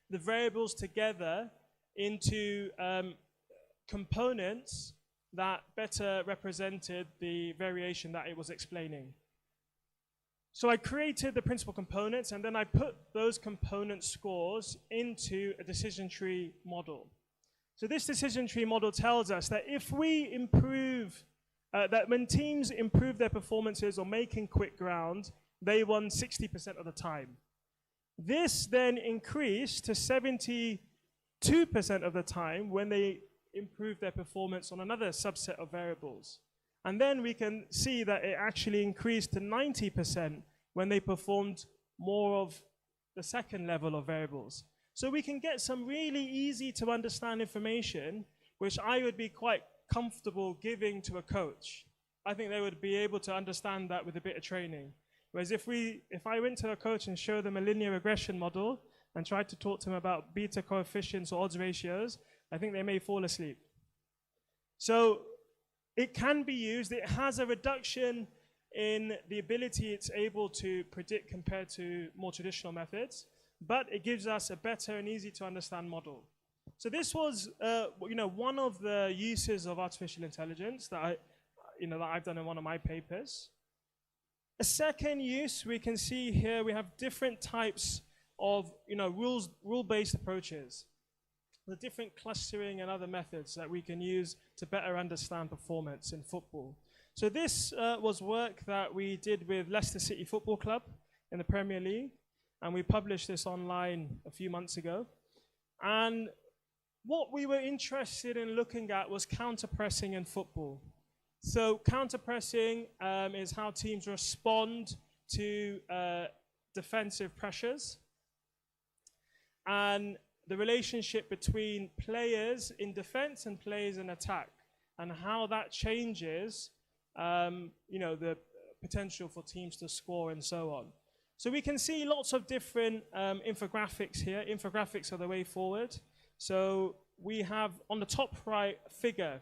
the variables together into components that better represented the variation that it was explaining. So I created the principal components, and then I put those component scores into a decision tree model. So this decision tree model tells us that if we improve, that when teams improve their performances or making quick ground, they won 60% of the time. This then increased to 72% of the time when they improved their performance on another subset of variables. And then we can see that it actually increased to 90% when they performed more of the second level of variables. So we can get some really easy to understand information, which I would be quite comfortable giving to a coach. I think they would be able to understand that with a bit of training. Whereas if I went to a coach and showed them a linear regression model and tried to talk to them about beta coefficients or odds ratios, I think they may fall asleep. So it can be used. It has a reduction in the ability it's able to predict compared to more traditional methods, but it gives us a better and easy to understand model. So this was one of the uses of artificial intelligence that that I've done in one of my papers. A second use, we can see here we have different types of rule-based approaches. The different clustering and other methods that we can use to better understand performance in football. So this was work that we did with Leicester City Football Club in the Premier League, and we published this online a few months ago. And what we were interested in looking at was counter-pressing in football. So counter-pressing is how teams respond to defensive pressures, and the relationship between players in defense and players in attack, and how that changes the potential for teams to score and so on. So we can see lots of different infographics here. Infographics are the way forward. So we have on the top right a figure,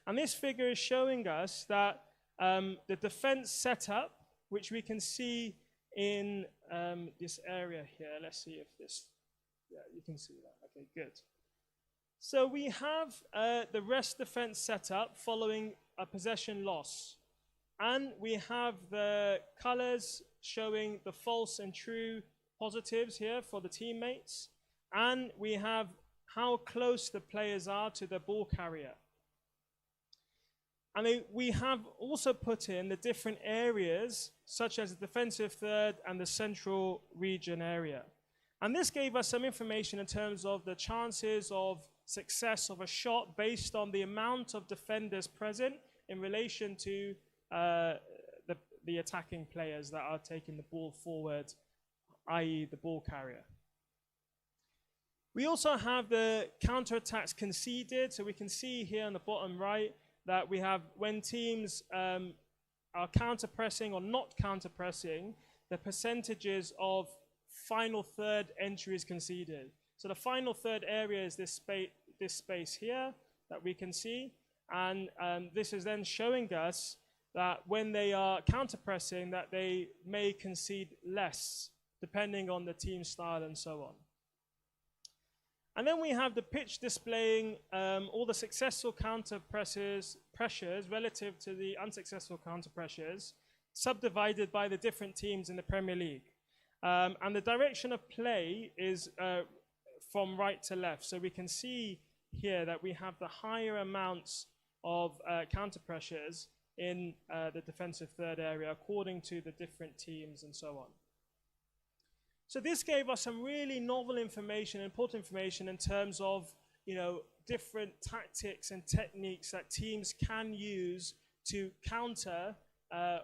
and this figure is showing us that the defense setup, which we can see in this area here. Let's see if this, yeah, you can see that. Okay, good. So we have the rest defense setup following a possession loss. And we have the colors showing the false and true positives here for the teammates. And we have how close the players are to the ball carrier. And we have also put in the different areas, such as the defensive third and the central region area. And this gave us some information in terms of the chances of success of a shot based on the amount of defenders present in relation to the attacking players that are taking the ball forward, i.e. the ball carrier. We also have the counterattacks conceded. So we can see here on the bottom right that we have when teams are counter-pressing or not counter-pressing, the percentages of final third entries conceded. So the final third area is this space here that we can see. And this is then showing us that when they are counter-pressing, that they may concede less, depending on the team style and so on. And then we have the pitch displaying all the successful pressures relative to the unsuccessful counter pressures, subdivided by the different teams in the Premier League. And the direction of play is from right to left. So we can see here that we have the higher amounts of counter pressures in the defensive third area according to the different teams and so on. So this gave us some really novel information, important information in terms of different tactics and techniques that teams can use to counter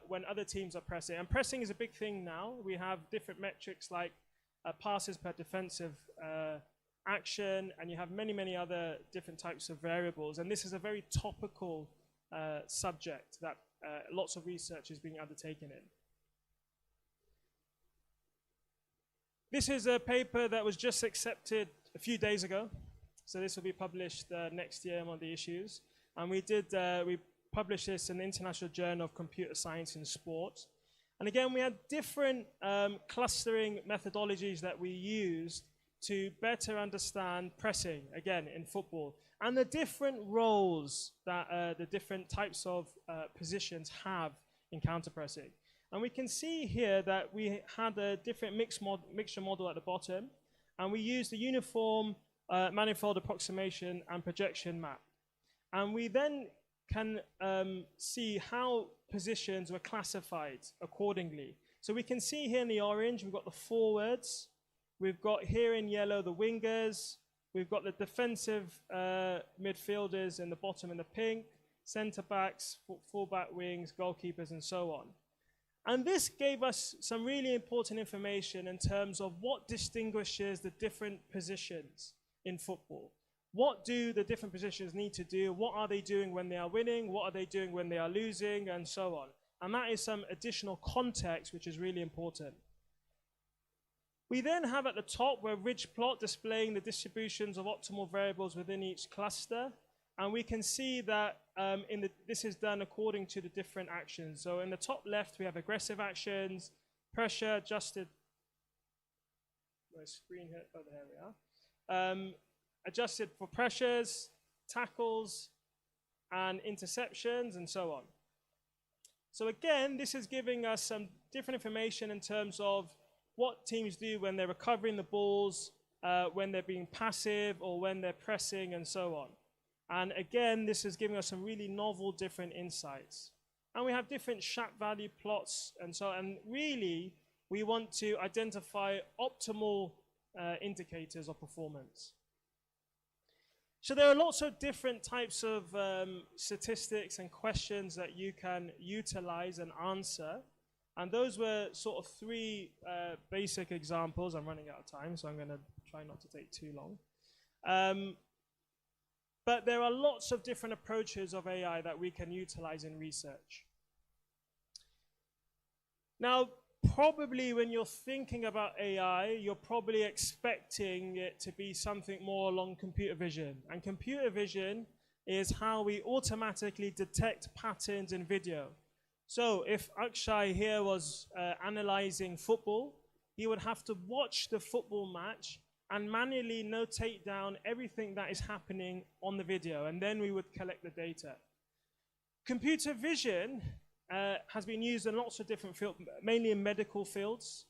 when other teams are pressing. And pressing is a big thing now. We have different metrics like passes per defensive action, and you have many, many other different types of variables. And this is a very topical subject that lots of research is being undertaken in. This is a paper that was just accepted a few days ago. So this will be published next year on the issues. And we published this in the International Journal of Computer Science in Sport. And again, we had different clustering methodologies that we used to better understand pressing, again, in football, and the different roles that the different types of positions have in counter-pressing. And we can see here that we had a different mixture model at the bottom, and we used the uniform manifold approximation and projection map. And we then can see how positions were classified accordingly. So we can see here in the orange, we've got the forwards, we've got here in yellow the wingers, we've got the defensive midfielders in the bottom in the pink, center backs, fullback wings, goalkeepers, and so on. And this gave us some really important information in terms of what distinguishes the different positions in football. What do the different positions need to do? What are they doing when they are winning? What are they doing when they are losing? And so on. And that is some additional context, which is really important. We then have at the top a ridge plot displaying the distributions of optimal variables within each cluster. And we can see that this is done according to the different actions. So in the top left, we have aggressive actions, pressure, adjusted. My screen here, oh, there we are. Adjusted for pressures, tackles, and interceptions, and so on. So again, this is giving us some different information in terms of what teams do when they're recovering the balls, when they're being passive, or when they're pressing, and so on. And again, this is giving us some really novel, different insights. And we have different Sharp value plots, and so, and really, we want to identify optimal indicators of performance. So there are lots of different types of statistics and questions that you can utilize and answer. And those were sort of three basic examples. I'm running out of time, so I'm going to try not to take too long. But there are lots of different approaches of AI that we can utilize in research. Now, probably when you're thinking about AI, you're probably expecting it to be something more along computer vision. And computer vision is how we automatically detect patterns in video. So if Akshay here was analyzing football, he would have to watch the football match and manually notate down everything that is happening on the video, and then we would collect the data. Computer vision has been used in lots of different fields, mainly in medical fields,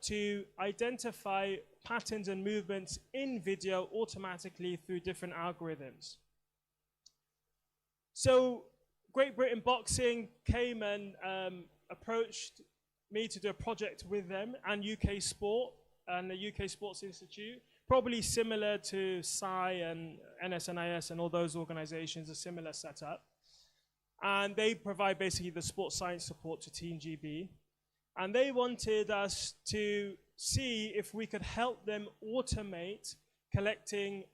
to identify patterns and movements in video automatically through different algorithms. So Great Britain Boxing came and approached me to do a project with them, and UK Sport and the UK Sports Institute, probably similar to SCI and NSNIS and all those organizations, a similar setup. And they provide basically the sports science support to Team GB. And they wanted us to see if we could help them automate collecting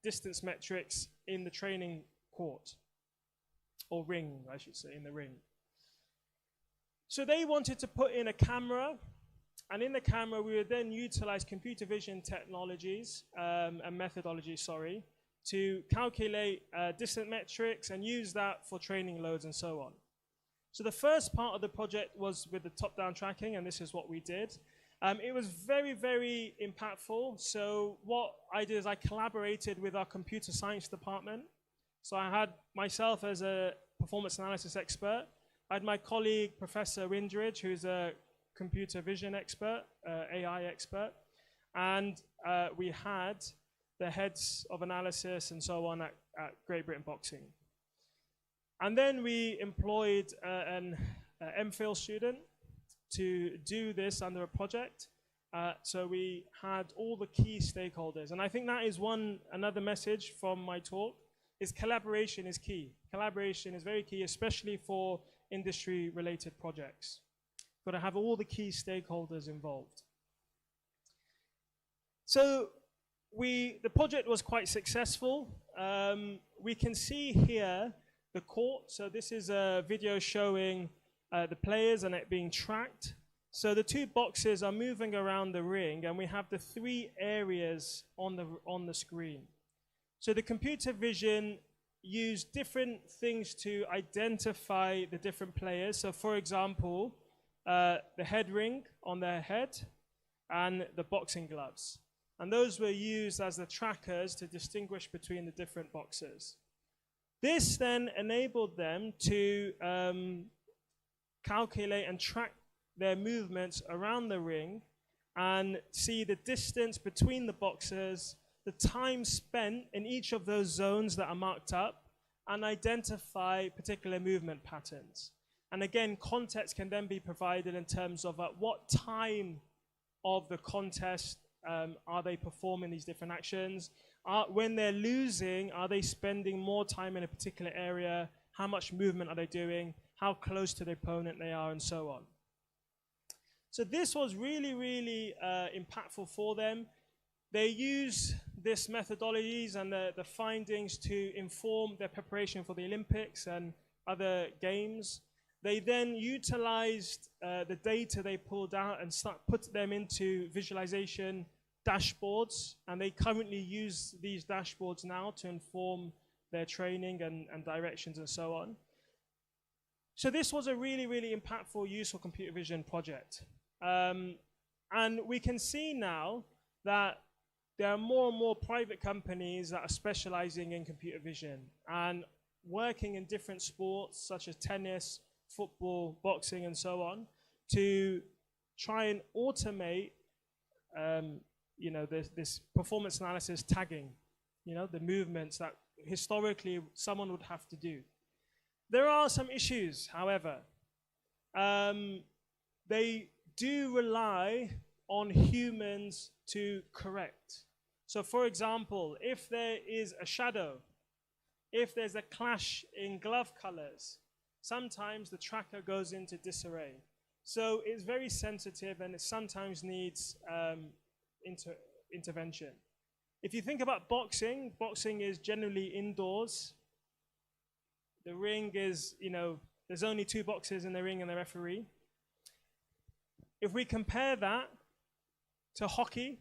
distance metrics in the training court, or ring, I should say, in the ring. So they wanted to put in a camera, and in the camera we would then utilize computer vision technologies and methodology, sorry, to calculate distance metrics and use that for training loads and so on. So the first part of the project was with the top-down tracking, and this is what we did. It was very, very impactful. So what I did is I collaborated with our computer science department. So I had myself as a performance analysis expert. I had my colleague, Professor Windridge, who's a computer vision expert, AI expert. And we had the heads of analysis and so on at Great Britain Boxing. And then we employed an MPhil student to do this under a project. So we had all the key stakeholders. And I think that is another message from my talk, is collaboration is key. Collaboration is very key, especially for industry-related projects. Got to have all the key stakeholders involved. So the project was quite successful. We can see here the court. So this is a video showing the players and it being tracked. So the two boxes are moving around the ring, and we have the three areas on the screen. So the computer vision used different things to identify the different players. So for example, the head ring on their head and the boxing gloves. And those were used as the trackers to distinguish between the different boxers. This then enabled them to calculate and track their movements around the ring and see the distance between the boxers, the time spent in each of those zones that are marked up, and identify particular movement patterns. And again, context can then be provided in terms of at what time of the contest are they performing these different actions? When they're losing, are they spending more time in a particular area? How much movement are they doing? How close to the opponent they are, and so on. So this was really, really impactful for them. They use these methodologies and the findings to inform their preparation for the Olympics and other games. They then utilized the data they pulled out and put them into visualization dashboards, and they currently use these dashboards now to inform their training and directions and so on. So this was a really, really impactful use of computer vision project. And we can see now that there are more and more private companies that are specializing in computer vision and working in different sports such as tennis, football, boxing, and so on, to try and automate, this performance analysis tagging, the movements that historically someone would have to do. There are some issues, however. They do rely on humans to correct. So for example, if there is a shadow, if there's a clash in glove colors, sometimes the tracker goes into disarray. So it's very sensitive and it sometimes needs intervention. If you think about boxing, boxing is generally indoors. The ring is, there's only 2 boxes in the ring and the referee. If we compare that to hockey,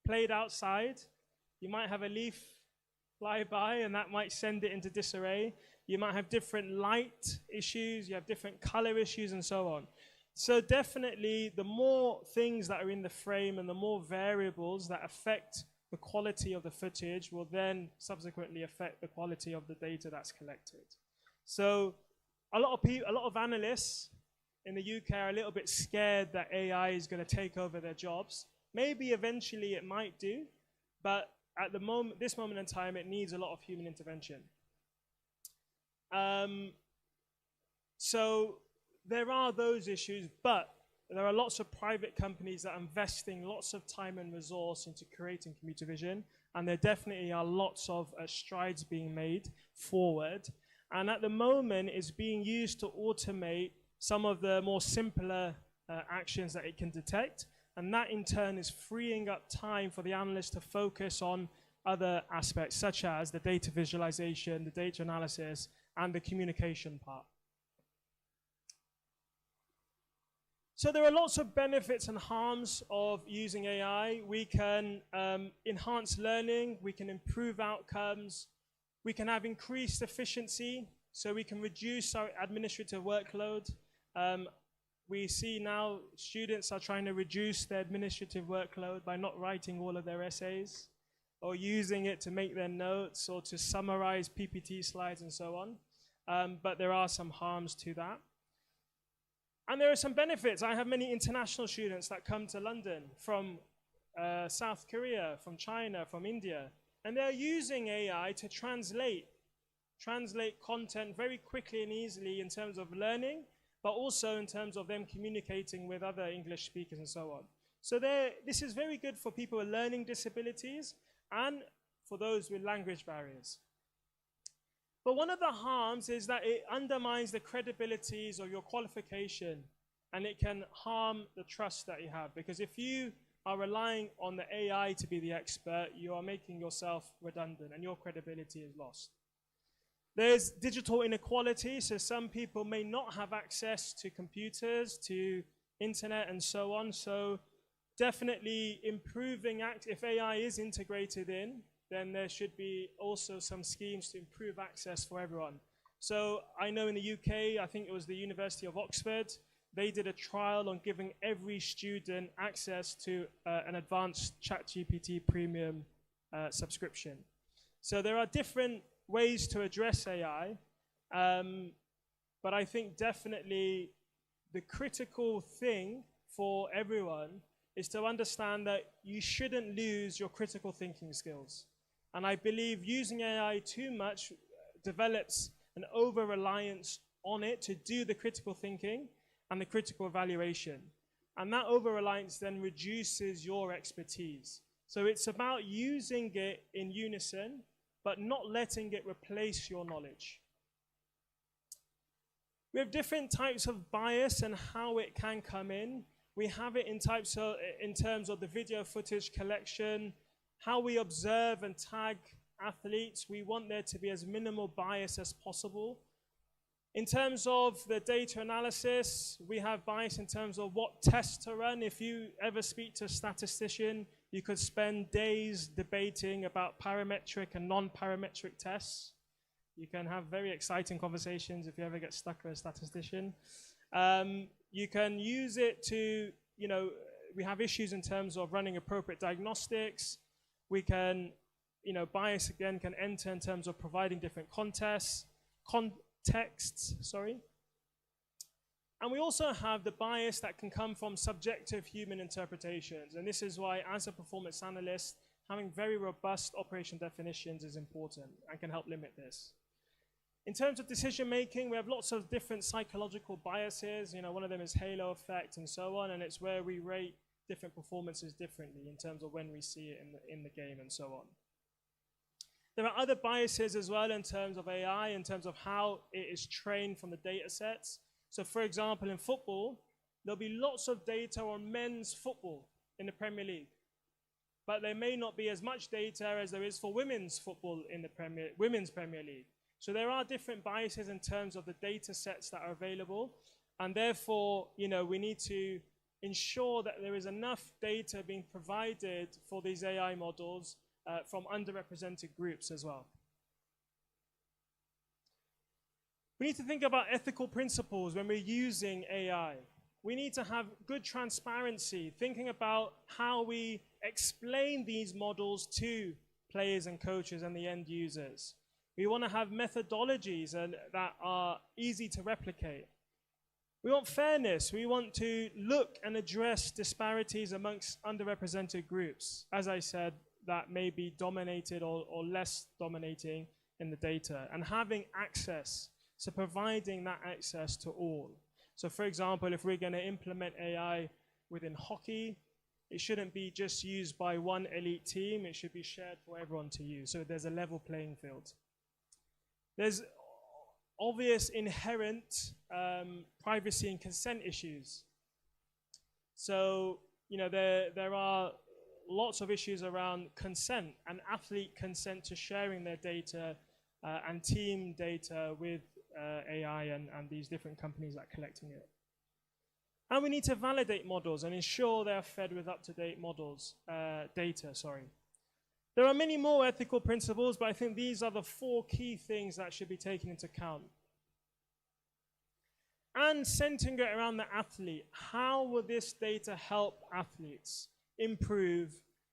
played outside, you might have a leaf fly by and that might send it into disarray. You might have different light issues, you have different color issues and so on. So definitely the more things that are in the frame and the more variables that affect the quality of the footage will then subsequently affect the quality of the data that's collected. So a lot of analysts in the UK are a little bit scared that AI is going to take over their jobs. Maybe eventually it might do, but at this moment in time, it needs a lot of human intervention. So there are those issues, but there are lots of private companies that are investing lots of time and resource into creating computer vision, and there definitely are lots of strides being made forward. And at the moment, it's being used to automate some of the more simpler actions that it can detect, and that in turn is freeing up time for the analyst to focus on other aspects, such as the data visualization, the data analysis, and the communication part. So there are lots of benefits and harms of using AI. We can enhance learning, we can improve outcomes, we can have increased efficiency, so we can reduce our administrative workload. We see now students are trying to reduce their administrative workload by not writing all of their essays or using it to make their notes or to summarize PPT slides and so on. But there are some harms to that. And there are some benefits. I have many international students that come to London from South Korea, from China, from India, and they're using AI to translate content very quickly and easily in terms of learning, but also in terms of them communicating with other English speakers and so on. So this is very good for people with learning disabilities and for those with language barriers. But one of the harms is that it undermines the credibilities of your qualification, and it can harm the trust that you have, because if you are relying on the AI to be the expert, you are making yourself redundant and your credibility is lost. There's digital inequality, so some people may not have access to computers, to internet and so on. So definitely improving, if AI is integrated in, then there should be also some schemes to improve access for everyone. So I know in the UK, I think it was the University of Oxford, they did a trial on giving every student access to an advanced ChatGPT premium subscription. So there are different ways to address AI, but I think definitely the critical thing for everyone is to understand that you shouldn't lose your critical thinking skills. And I believe using AI too much develops an over-reliance on it to do the critical thinking and the critical evaluation. And that over-reliance then reduces your expertise. So it's about using it in unison, but not letting it replace your knowledge. We have different types of bias and how it can come in. We have it in terms of the video footage collection, how we observe and tag athletes. We want there to be as minimal bias as possible. In terms of the data analysis, we have bias in terms of what tests to run. If you ever speak to a statistician, you could spend days debating about parametric and non-parametric tests. You can have very exciting conversations if you ever get stuck with a statistician. You can use it to, we have issues in terms of running appropriate diagnostics. We can, bias again can enter in terms of providing different contexts, And we also have the bias that can come from subjective human interpretations. And this is why, as a performance analyst, having very robust operation definitions is important and can help limit this. In terms of decision making, we have lots of different psychological biases. You know, one of them is halo effect and so on, and it's where we rate different performances differently in terms of when we see it in the game and so on. There are other biases as well in terms of AI, in terms of how it is trained from the data sets. So for example, in football, there'll be lots of data on men's football in the Premier League, but there may not be as much data as there is for women's football in the women's Premier League. So there are different biases in terms of the data sets that are available, and therefore, you know, we need to ensure that there is enough data being provided for these AI models from underrepresented groups as well. We need to think about ethical principles when we're using AI. We need to have good transparency, thinking about how we explain these models to players and coaches and the end users. We want to have methodologies that are easy to replicate. We want fairness. We want to look and address disparities amongst underrepresented groups, as I said, that may be dominated or less dominating in the data, and having access, so providing that access to all. So for example, if we're going to implement AI within hockey, it shouldn't be just used by one elite team, it should be shared for everyone to use, so there's a level playing field. There's obvious inherent privacy and consent issues. So, you know, there are lots of issues around consent and athlete consent to sharing their data and team data with AI and these different companies that are collecting it. And we need to validate models and ensure they are fed with up-to-date data. There are many more ethical principles, but I think these are the 4 key things that should be taken into account. And centering it around the athlete, how will this data help athletes improve?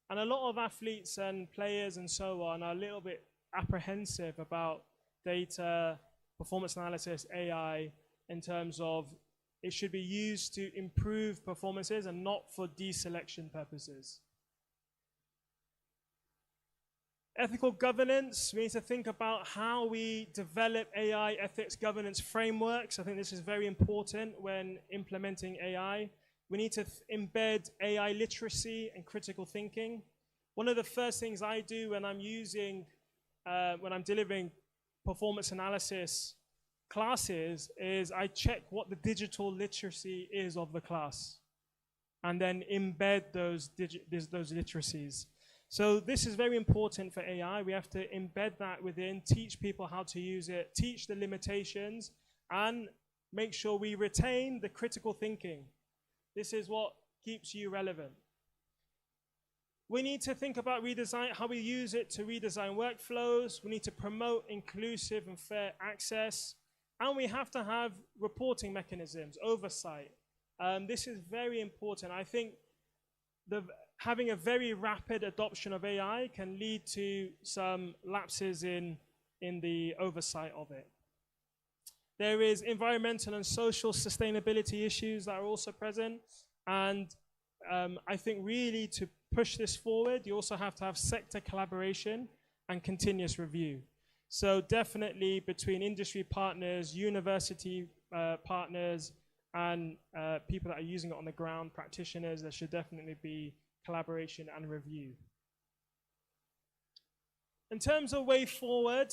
And a lot of athletes and players and so on are a little bit apprehensive about data, performance analysis, AI, in terms of it should be used to improve performances and not for deselection purposes. Ethical governance, we need to think about how we develop AI ethics governance frameworks. I think this is very important when implementing AI. We need to embed AI literacy and critical thinking. One of the first things I do when I'm delivering performance analysis classes is I check what the digital literacy is of the class and then embed those literacies. So this is very important for AI. We have to embed that within, teach people how to use it, teach the limitations, and make sure we retain the critical thinking. This is what keeps you relevant. We need to think about how we use it to redesign workflows. We need to promote inclusive and fair access. And we have to have reporting mechanisms, oversight. This is very important. I think having a very rapid adoption of AI can lead to some lapses in the oversight of it. There is environmental and social sustainability issues that are also present. And I think really to push this forward, you also have to have sector collaboration and continuous review. So definitely between industry partners, university partners, and people that are using it on the ground, practitioners, there should definitely be collaboration and review. In terms of way forward,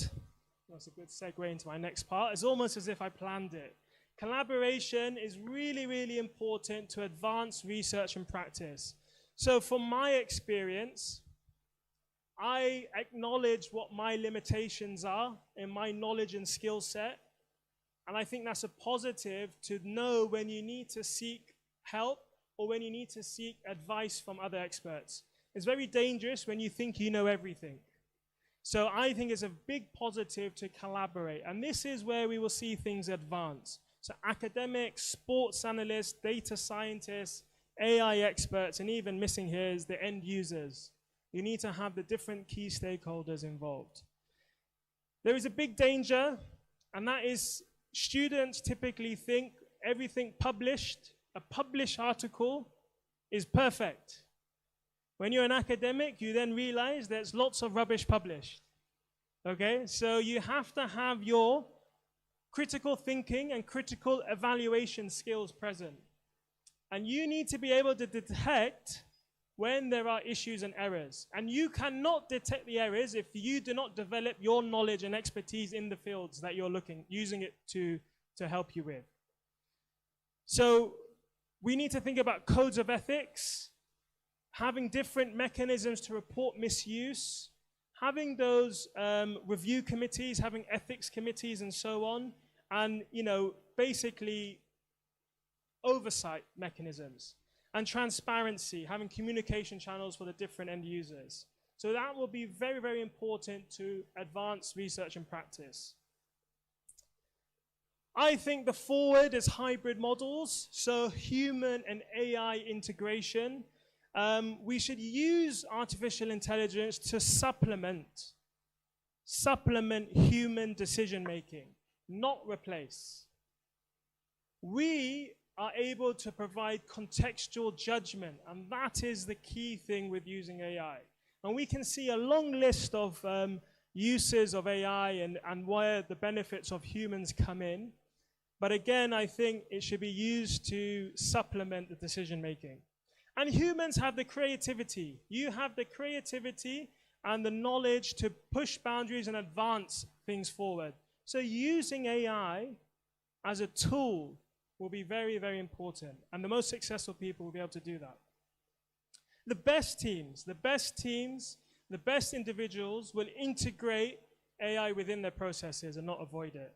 that's a good segue into my next part. It's almost as if I planned it. Collaboration is really, really important to advance research and practice. So from my experience, I acknowledge what my limitations are in my knowledge and skill set. And I think that's a positive to know when you need to seek help or when you need to seek advice from other experts. It's very dangerous when you think you know everything. So I think it's a big positive to collaborate. And this is where we will see things advance. So academics, sports analysts, data scientists, AI experts, and even missing here is the end users. You need to have the different key stakeholders involved. There is a big danger, and that is students typically think everything published, a published article is perfect. When you're an academic, you then realize there's lots of rubbish published. Okay, so you have to have your critical thinking and critical evaluation skills present. And you need to be able to detect when there are issues and errors. And you cannot detect the errors if you do not develop your knowledge and expertise in the fields that you're using it to help you with. So we need to think about codes of ethics, having different mechanisms to report misuse, having those review committees, having ethics committees and so on, and basically oversight mechanisms, and transparency, having communication channels for the different end users. So that will be very, very important to advance research and practice. I think the forward is hybrid models, so human and AI integration. We should use artificial intelligence to supplement human decision making, not replace. We are able to provide contextual judgment, and that is the key thing with using AI. And we can see a long list of uses of AI and where the benefits of humans come in. But again, I think it should be used to supplement the decision making. And humans have the creativity. You have the creativity and the knowledge to push boundaries and advance things forward. So using AI as a tool will be very, very important. And the most successful people will be able to do that. The best teams, the best individuals will integrate AI within their processes and not avoid it.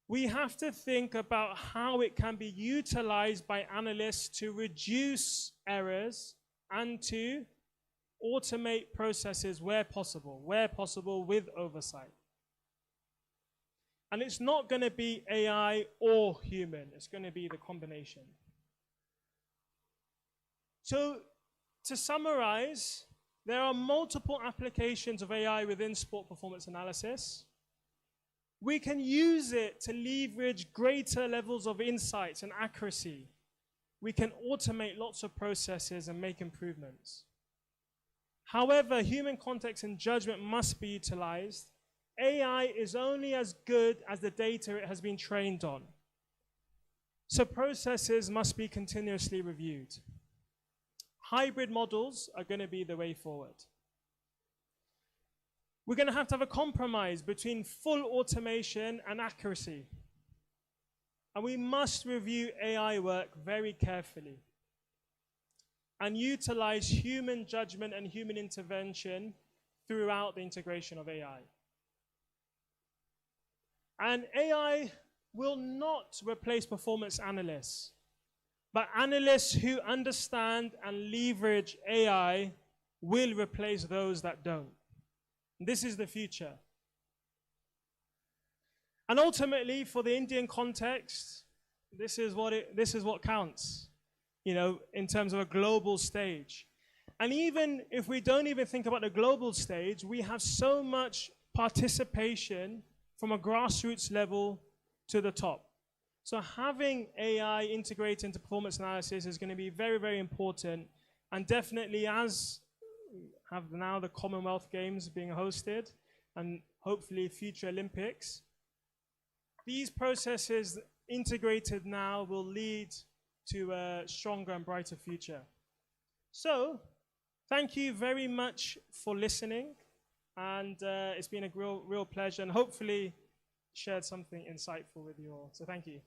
We have to think about how it can be utilized by analysts to reduce errors and to automate processes where possible with oversight. And it's not going to be AI or human. It's going to be the combination. So to summarize, there are multiple applications of AI within sport performance analysis. We can use it to leverage greater levels of insights and accuracy. We can automate lots of processes and make improvements. However, human context and judgment must be utilized. AI is only as good as the data it has been trained on. So processes must be continuously reviewed. Hybrid models are going to be the way forward. We're going to have a compromise between full automation and accuracy. And we must review AI work very carefully and utilize human judgment and human intervention throughout the integration of AI. And AI will not replace performance analysts, but analysts who understand and leverage AI will replace those that don't. This is the future. And ultimately, for the Indian context, this is what counts, in terms of a global stage. And even if we don't even think about the global stage, we have so much participation from a grassroots level to the top. So having AI integrated into performance analysis is going to be very, very important. And definitely, as have now the Commonwealth Games being hosted and hopefully future Olympics, these processes integrated now will lead to a stronger and brighter future. So thank you very much for listening. And it's been a real pleasure, and hopefully shared something insightful with you all. So thank you.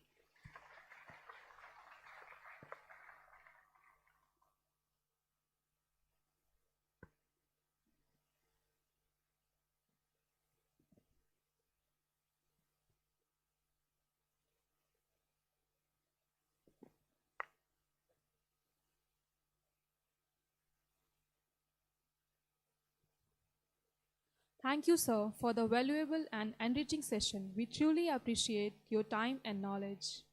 Thank you, sir, for the valuable and enriching session. We truly appreciate your time and knowledge.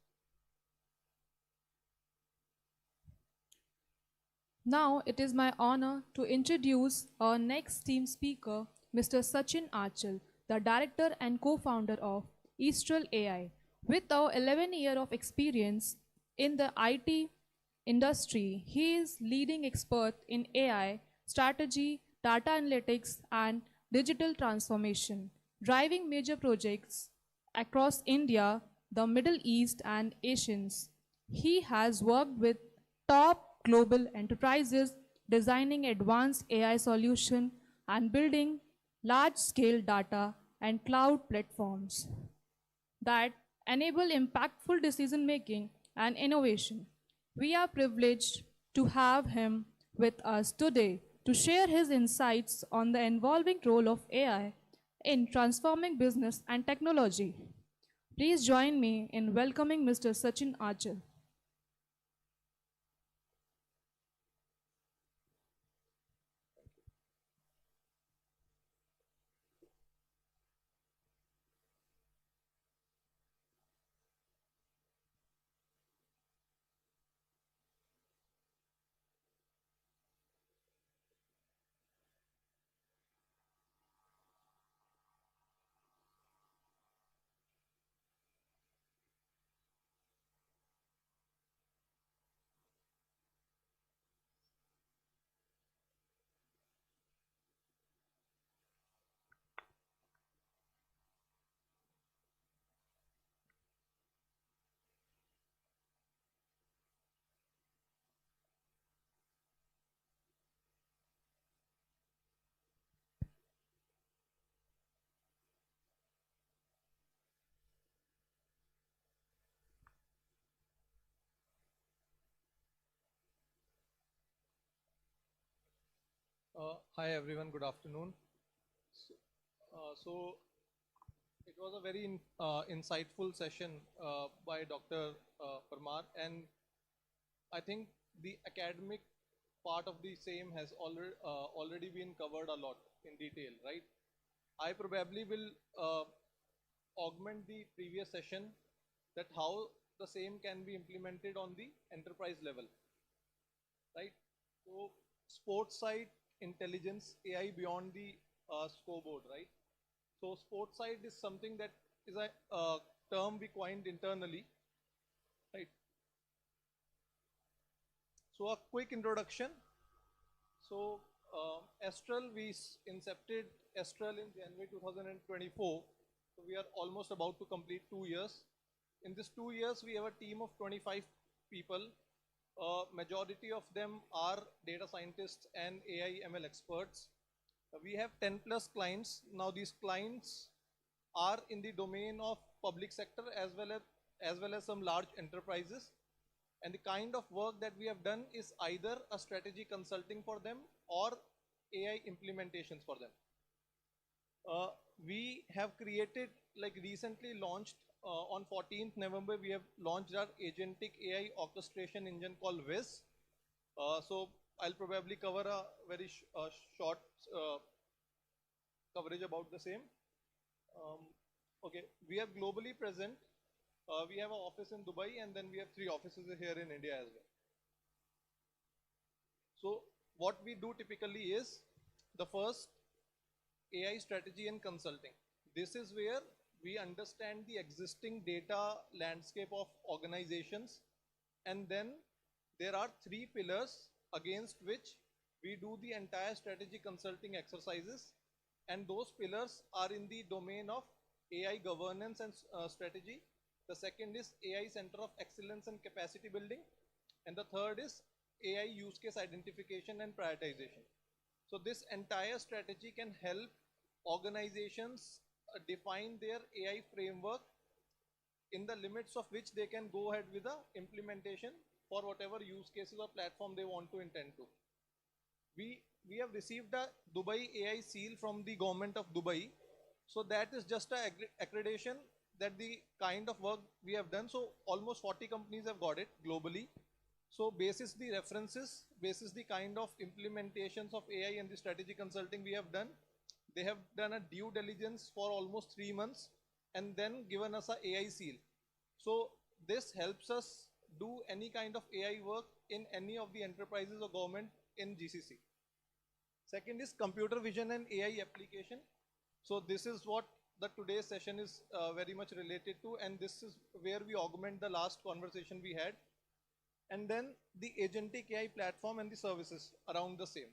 Now it is my honor to introduce our next team speaker, Mr. Sachin Achal, the director and co-founder of Eastral AI, With our 11 year of experience in the IT industry, he is leading expert in AI, strategy, data analytics, and digital transformation, driving major projects across India, the Middle East, and Asians. He has worked with top global enterprises designing advanced AI solutions and building large-scale data and cloud platforms that enable impactful decision making and innovation. We are privileged to have him with us today to share his insights on the evolving role of AI in transforming business and technology. Please join me in welcoming Mr. Sachin Achal.
Hi everyone, good afternoon. So it was a very insightful session by Dr. Parmar, and I think the academic part of the same has already been covered a lot in detail, right? I probably will augment the previous session that how the same can be implemented on the enterprise level, right? So sports side intelligence, AI beyond the scoreboard, right? So sports side is something that is a term we coined internally, right? So a quick introduction. So Astral, we incepted Astral in January 2024. So we are almost about to complete 2 years. In this 2 years, we have a team of 25 people. Majority of them are data scientists and AI ML experts. We have 10 plus clients. Now these clients are in the domain of public sector as well as some large enterprises. And the kind of work that we have done is either a strategy consulting for them or AI implementations for them. We have created, like recently launched on 14th November, we have launched our agentic AI orchestration engine called VC. So I'll probably cover a very short coverage about the same. Okay, we are globally present. We have an office in Dubai, and then we have 3 offices here in India as well. So what we do typically is the first AI strategy and consulting. This is where we understand the existing data landscape of organizations, and then there are 3 pillars against which we do the entire strategy consulting exercises, and those pillars are in the domain of AI governance and strategy. The second is AI center of excellence and capacity building, and the third is AI use case identification and prioritization. So this entire strategy can help organizations define their AI framework in the limits of which they can go ahead with the implementation for whatever use cases or platform they want to intend to. We have received a Dubai AI seal from the government of Dubai. So that is just a accreditation that the kind of work we have done. So almost 40 companies have got it globally. So basis the references, basis the kind of implementations of AI and the strategy consulting we have done, they have done a due diligence for almost 3 months and then given us a AI seal. So this helps us do any kind of AI work in any of the enterprises or government in GCC. Second is computer vision and AI application. So this is what the today's session is very much related to, and this is where we augment the last conversation we had, and then the agentic AI platform and the services around the same.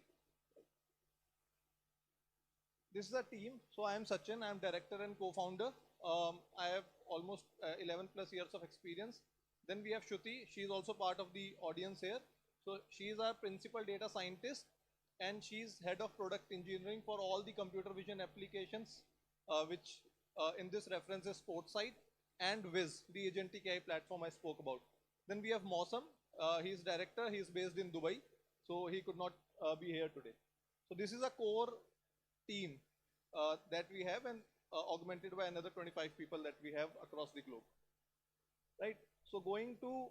This is a team. So I am Sachin, I am director and co-founder. I have almost 11 plus years of experience. Then we have Shruti, she is also part of the audience here. So she is our principal data scientist and she is head of product engineering for all the computer vision applications, which in this reference is SportsSite and Viz, the agentic AI platform I spoke about. Then we have Mausam, he is director, he is based in Dubai, so he could not be here today. So this is a core team that we have, and augmented by another 25 people that we have across the globe, right? So going to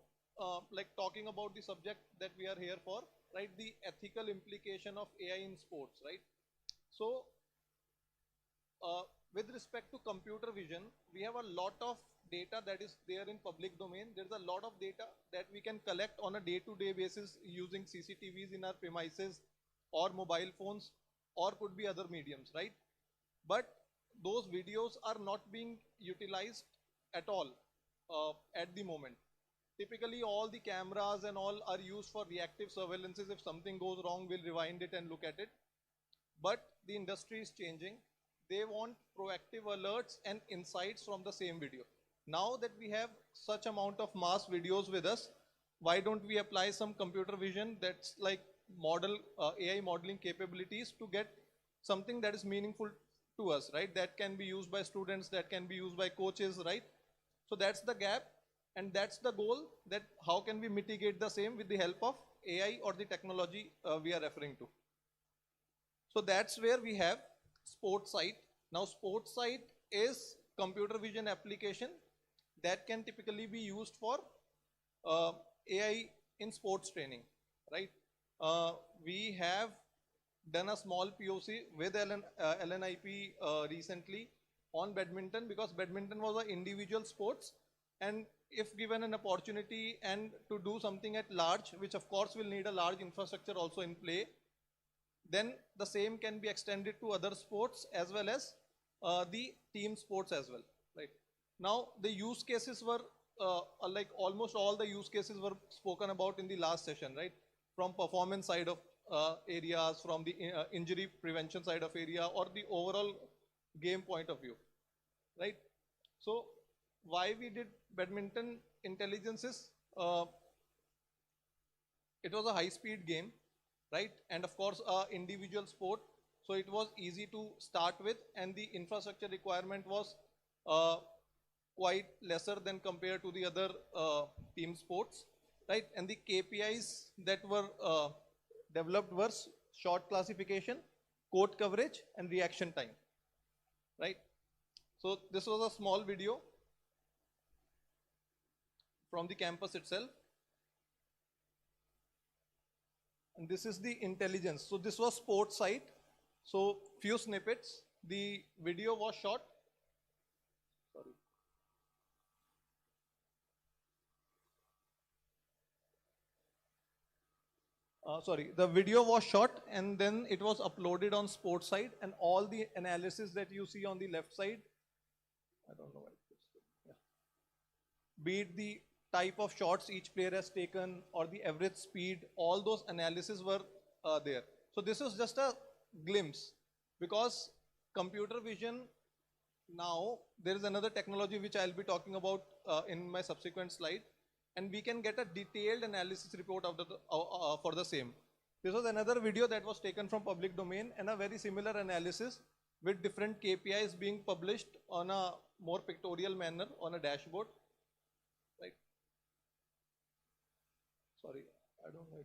like talking about the subject that we are here for, right? The ethical implication of AI in sports, right? So with respect to computer vision, we have a lot of data that is there in public domain. There's a lot of data that we can collect on a day-to-day basis using CCTVs in our premises or mobile phones, or could be other mediums, right? But those videos are not being utilized at all at the moment. Typically all the cameras and all are used for reactive surveillances. If something goes wrong, we'll rewind it and look at it. But the industry is changing. They want proactive alerts and insights from the same video. Now that we have such amount of mass videos with us, why don't we apply some computer vision that's like model AI modeling capabilities to get something that is meaningful to us, right? That can be used by students, that can be used by coaches, right? So that's the gap, and that's the goal, that how can we mitigate the same with the help of AI or the technology we are referring to. So that's where we have SportsSite. Now SportsSite is computer vision application that can typically be used for AI in sports training, right? We have done a small POC with LNIPE recently on badminton, because badminton was an individual sports, and if given an opportunity and to do something at large, which of course will need a large infrastructure also in play, then the same can be extended to other sports as well as the team sports as well, right? Now the use cases were like almost all the use cases were spoken about in the last session, right? From performance side of areas, from the injury prevention side of area, or the overall game point of view, right? So why we did badminton intelligence is it was a high speed game, right? And of course individual sport, so it was easy to start with, and the infrastructure requirement was quite lesser than compared to the other team sports, right? And the KPIs that were developed were shot classification, court coverage, and reaction time, right? So this was a small video from the campus itself, and this is the intelligence. So this was SportsSite. So few snippets. The video was shot. Sorry. The video was shot and then it was uploaded on SportsSite, and all the analysis that you see on the left side, I don't know why yeah. Be it the type of shots each player has taken or the average speed, all those analysis were there. So this was just a glimpse, because computer vision, now there is another technology which I'll be talking about in my subsequent slide, and we can get a detailed analysis report of the, for the same. This was another video that was taken from public domain, and a very similar analysis with different KPIs being published on a more pictorial manner on a dashboard, right? Sorry, I don't know.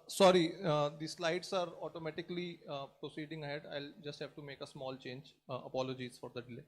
Sorry, the slides are automatically proceeding ahead. I'll just have to make a small change. Apologies for the delay.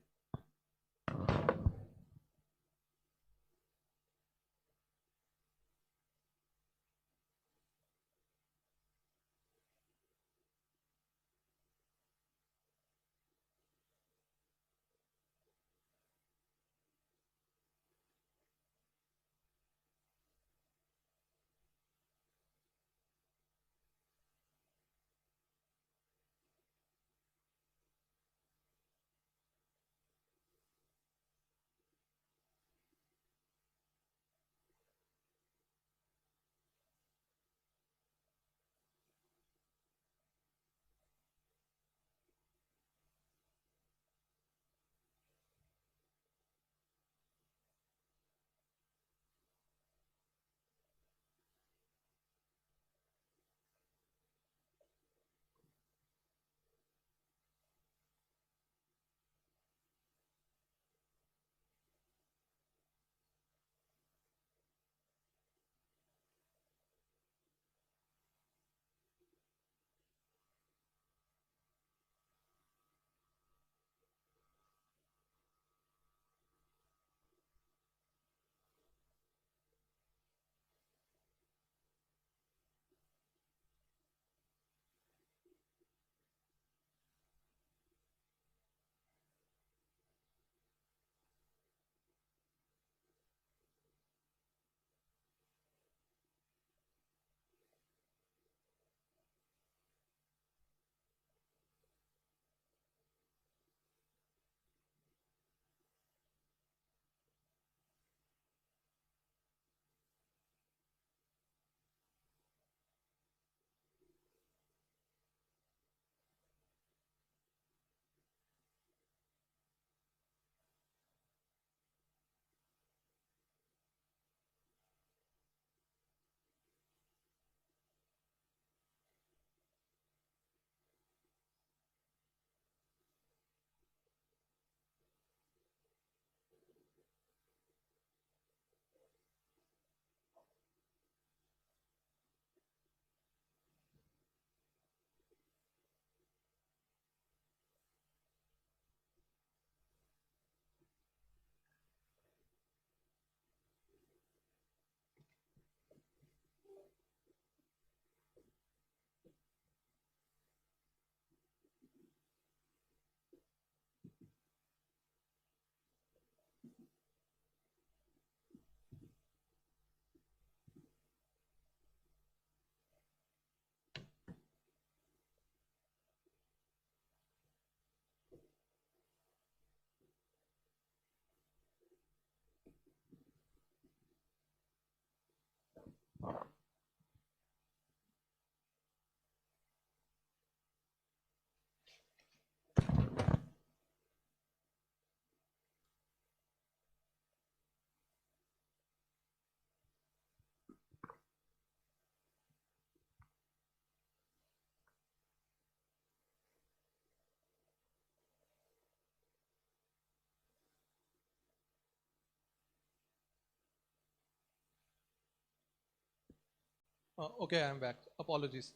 Okay, I'm back. Apologies.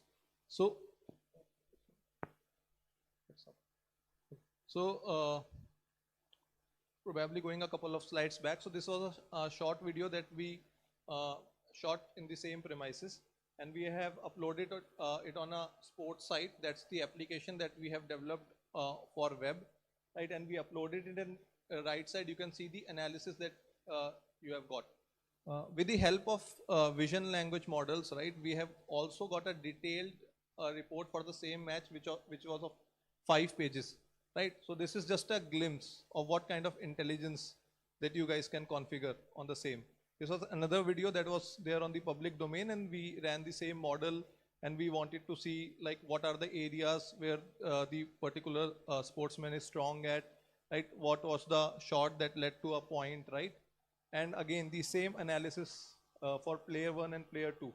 So, so probably going a couple of slides back. So this was a short video that we uh, shot in the same premises, and we have uploaded it on a sports site. That's the application that we have developed for web, right? And we uploaded it in right side. You can see the analysis that you have got. With the help of vision language models, right, we have also got a detailed report for the same match, which was of 5 pages, right? So this is just a glimpse of what kind of intelligence that you guys can configure on the same. This was another video that was there on the public domain, and we ran the same model, and we wanted to see like what are the areas where the particular sportsman is strong at, right? What was the shot that led to a point, right? And again, the same analysis for player 1 and player 2,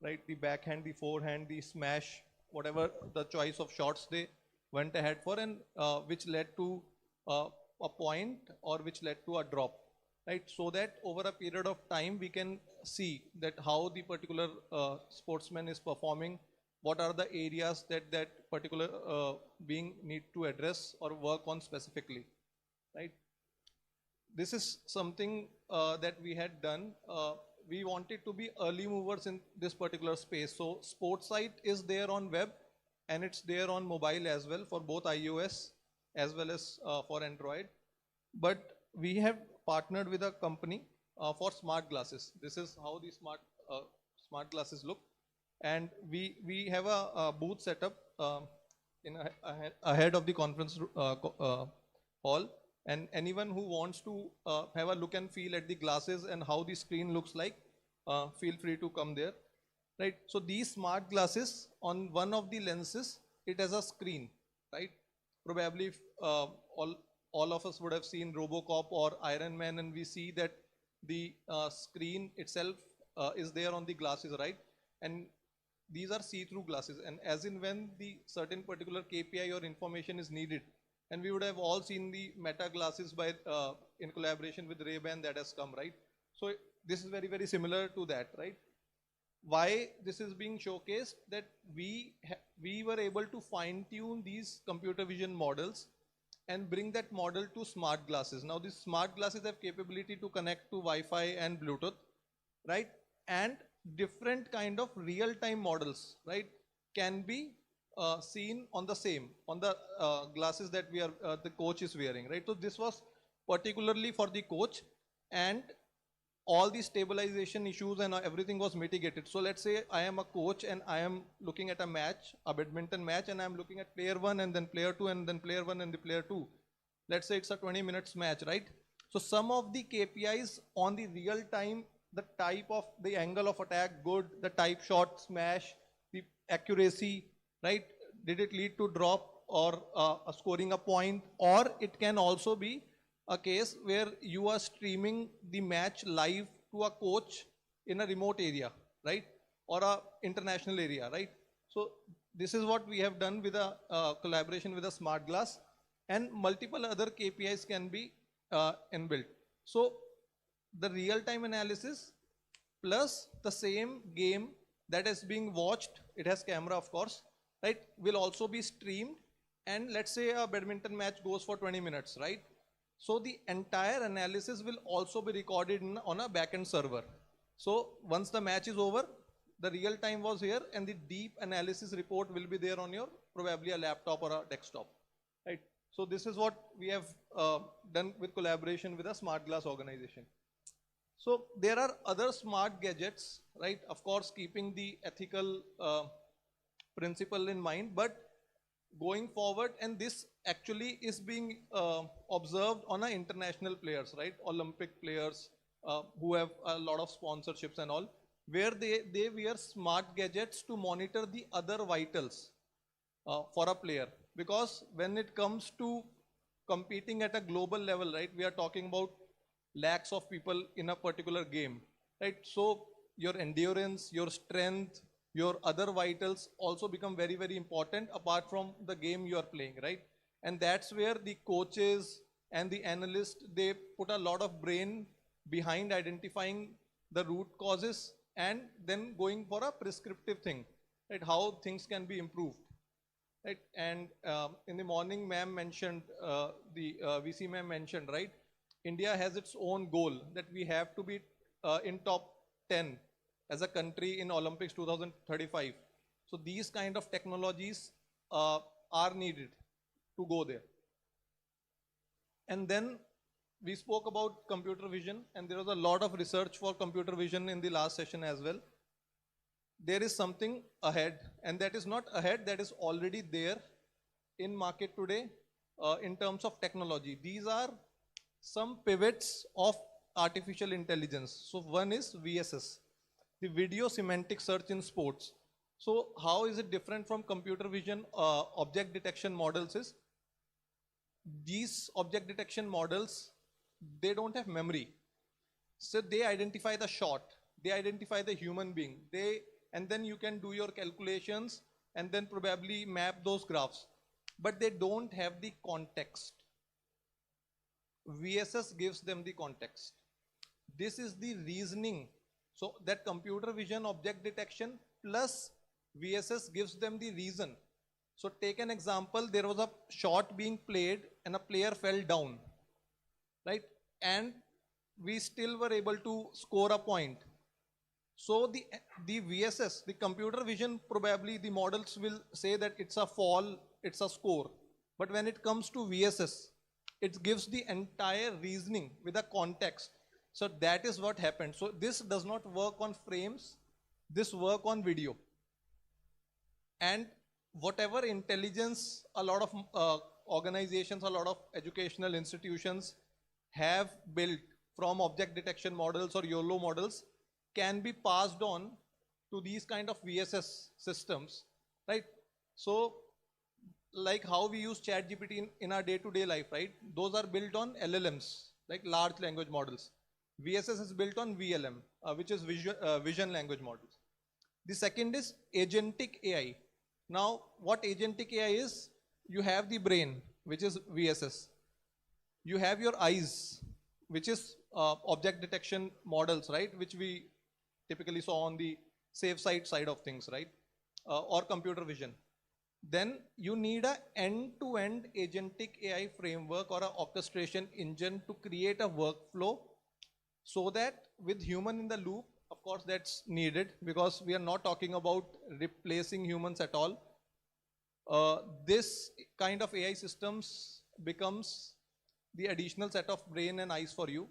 right? The backhand, the forehand, the smash, whatever the choice of shots they went ahead for, and which led to a point or which led to a drop, right? So that over a period of time, we can see that how the particular sportsman is performing, what are the areas that that particular being need to address or work on specifically, right? This is something that we had done. We wanted to be early movers in this particular space. So sports site is there on web and it's there on mobile as well for both iOS as well as for Android. But we have partnered with a company for smart glasses. This is how the smart glasses look. And we have a booth set up in ahead of the conference hall, and anyone who wants to have a look and feel at the glasses and how the screen looks like, feel free to come there, right? So these smart glasses, on one of the lenses, it has a screen, right? Probably if, all of us would have seen Robocop or Iron Man, and we see that the screen itself is there on the glasses, right? And these are see-through glasses, and as in when the certain particular KPI or information is needed, and we would have all seen the Meta glasses by in collaboration with Ray-Ban that has come, right? So this is very, very similar to that, right? Why this is being showcased, that we were able to fine-tune these computer vision models and bring that model to smart glasses. Now these smart glasses have capability to connect to Wi-Fi and Bluetooth, right? And different kind of real-time models, right, can be seen on the glasses that we are the coach is wearing, right? So this was particularly for the coach, and all the stabilization issues and everything was mitigated. So let's say I am a coach and I am looking at a match, a badminton match, and I'm looking at player 1 and then player 2 and then player 1 and the player 2. Let's say it's a 20 minutes match, right? So some of the KPIs on the real time, the type of the angle of attack, good, the type shot, smash, the accuracy, right? Did it lead to drop or scoring a point? Or it can also be a case where you are streaming the match live to a coach in a remote area, right? Or a international area, right? So this is what we have done with a collaboration with a smart glass, and multiple other KPIs can be inbuilt. So the real-time analysis plus the same game that is being watched, it has camera of course, right, will also be streamed. And let's say a badminton match goes for 20 minutes, right? So the entire analysis will also be recorded on a backend server. So once the match is over, the real time was here and the deep analysis report will be there on your probably a laptop or a desktop, right? So this is what we have done with collaboration with a smart glass organization. So there are other smart gadgets, right? Of course, keeping the ethical principle in mind, but going forward, and this actually is being observed on our international players, right? Olympic players who have a lot of sponsorships and all, where they wear smart gadgets to monitor the other vitals for a player. Because when it comes to competing at a global level, right, we are talking about lakhs of people in a particular game, right? So your endurance, your strength, your other vitals also become very, very important apart from the game you are playing, right? And that's where the coaches and the analysts, they put a lot of brain behind identifying the root causes and then going for a prescriptive thing, right? How things can be improved, right? And in the morning, ma'am mentioned, the VC ma'am mentioned, right? India has its own goal that we have to be in top 10 as a country in Olympics 2035. So these kind of technologies are needed to go there. And then we spoke about computer vision, and there was a lot of research for computer vision in the last session as well. There is something ahead, and that is not ahead, that is already there in market today in terms of technology. These are some pivots of artificial intelligence. So one is VSS, the video semantic search in sports. So how is it different from computer vision object detection models is, these object detection models, they don't have memory. So they identify the shot, they identify the human being, and then you can do your calculations and then probably map those graphs, but they don't have the context. VSS gives them the context, This is the reasoning. So that computer vision object detection plus VSS gives them the reason. So take an example, there was a shot being played and a player fell down, right? And we still were able to score a point. So the VSS, the computer vision, probably the models will say that it's a fall, it's a score. But when it comes to VSS, it gives the entire reasoning with a context. So that is what happened. So this does not work on frames, this work on video. And whatever intelligence a lot of organizations, a lot of educational institutions have built from object detection models or YOLO models can be passed on to these kind of VSS systems, right? So like how we use ChatGPT in our day-to-day life, right? Those are built on LLMs, like large language models. VSS is built on VLM, which is vision language models. The second is agentic AI. Now, what agentic AI is? You have the brain, which is VSS. You have your eyes, which is object detection models, right? Which we typically saw on the safe side of things, right? Or computer vision. Then you need a end-to-end agentic AI framework or an orchestration engine to create a workflow so that with human in the loop, of course that's needed because we are not talking about replacing humans at all. This kind of AI systems becomes the additional set of brain and eyes for you,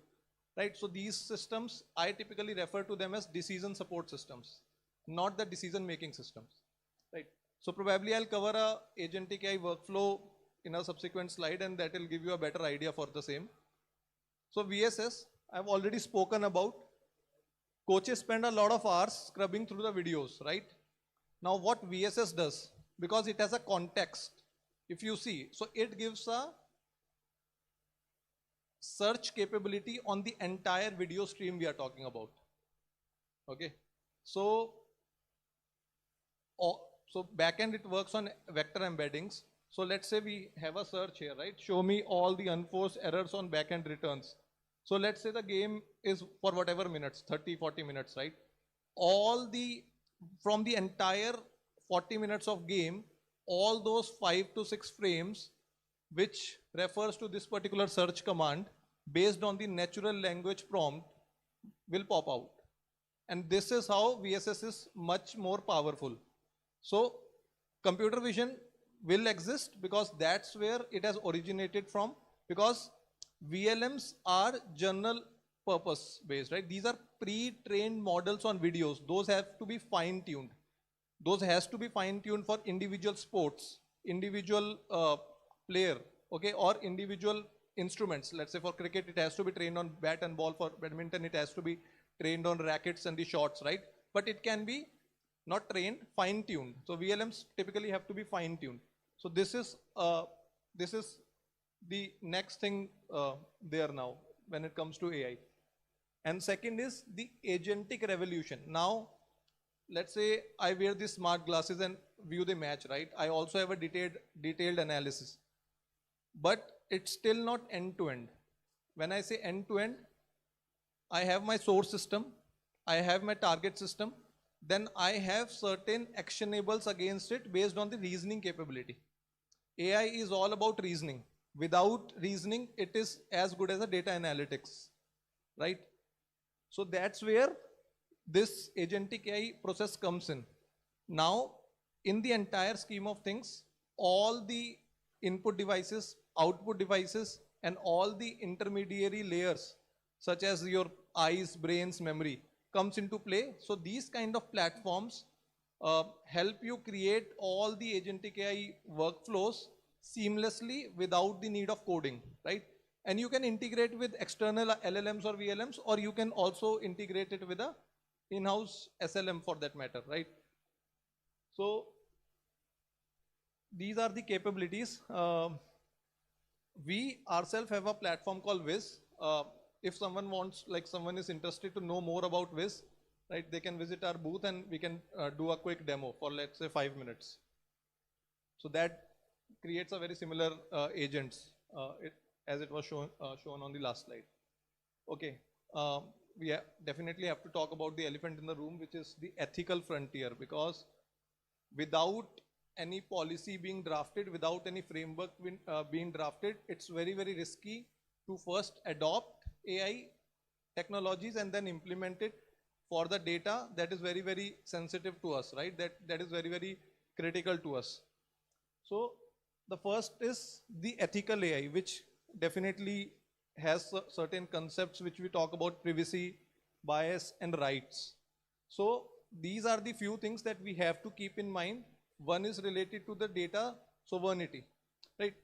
right? So these systems, I typically refer to them as decision support systems, not the decision making systems, right? So probably I'll cover a agentic AI workflow in a subsequent slide and that will give you a better idea for the same. So VSS, I've already spoken about. Coaches spend a lot of hours scrubbing through the videos, right? Now what VSS does, because it has a context, if you see, so it gives a search capability on the entire video stream we are talking about. Okay, so backend it works on vector embeddings. So let's say we have a search here, right? Show me all the unforced errors on backend returns. So let's say the game is for whatever minutes, 30, 40 minutes, right? From the entire 40 minutes of game, all those 5 to 6 frames, which refers to this particular search command based on the natural language prompt will pop out. And this is how VSS is much more powerful. So computer vision will exist because that's where it has originated from, because VLMs are general purpose based, right? These are pre-trained models on videos. Those have to be fine-tuned. Those has to be fine-tuned for individual sports, individual player, okay, or individual instruments. Let's say for cricket, it has to be trained on bat and ball. For badminton, it has to be trained on rackets and the shots, right? But it can be not trained, fine-tuned. So VLMs typically have to be fine-tuned. So this is the next thing there now when it comes to AI. And second is the agentic revolution. Now, let's say I wear these smart glasses and view the match, right? I also have a detailed analysis, but it's still not end-to-end. When I say end-to-end, I have my source system, I have my target system, then I have certain actionables against it based on the reasoning capability. AI is all about reasoning. Without reasoning, it is as good as a data analytics, right? So that's where this agentic AI process comes in. Now, in the entire scheme of things, all the input devices, output devices, and all the intermediary layers, such as your eyes, brains, memory, comes into play. So these kind of platforms help you create all the agentic AI workflows seamlessly without the need of coding, right? And you can integrate with external LLMs or VLMs, or you can also integrate it with a in-house SLM for that matter, right? So these are the capabilities. We ourselves have a platform called Viz. If someone wants, like someone is interested to know more about Viz, right, they can visit our booth and we can do a quick demo for, let's say, 5 minutes. So that creates a very similar agents as it was shown on the last slide. Okay, definitely have to talk about the elephant in the room, which is the ethical frontier, because without any policy being drafted, without any framework being drafted, it's very, very risky to first adopt AI technologies and then implement it for the data that is very, very sensitive to us, right? That is very, very critical to us. So the first is the ethical AI, which definitely has certain concepts which we talk about: privacy, bias, and rights. So these are the few things that we have to keep in mind. One is related to the data sovereignty, right?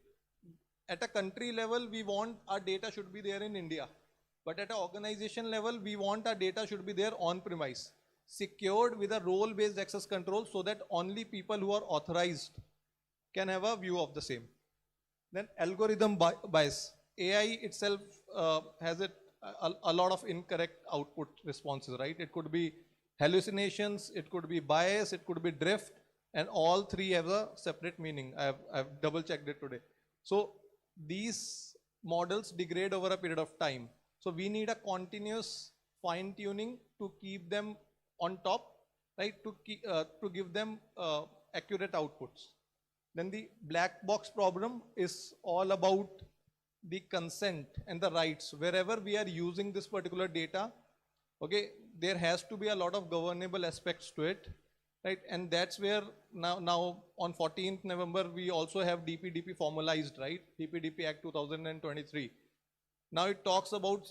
At a country level, we want our data should be there in India. But at an organization level, we want our data should be there on premise, secured with a role-based access control, so that only people who are authorized can have a view of the same. Then algorithm bias. AI itself has a lot of incorrect output responses, right? It could be hallucinations, it could be bias, it could be drift, and all three have a separate meaning. I've double checked it today. So these models degrade over a period of time. So we need a continuous fine tuning to keep them on top, right? To give them accurate outputs. Then the black box problem is all about the consent and the rights. Wherever we are using this particular data, okay, there has to be a lot of governable aspects to it, right? And that's where now on 14th November, we also have DPDP formalized, right? DPDP Act 2023. Now it talks about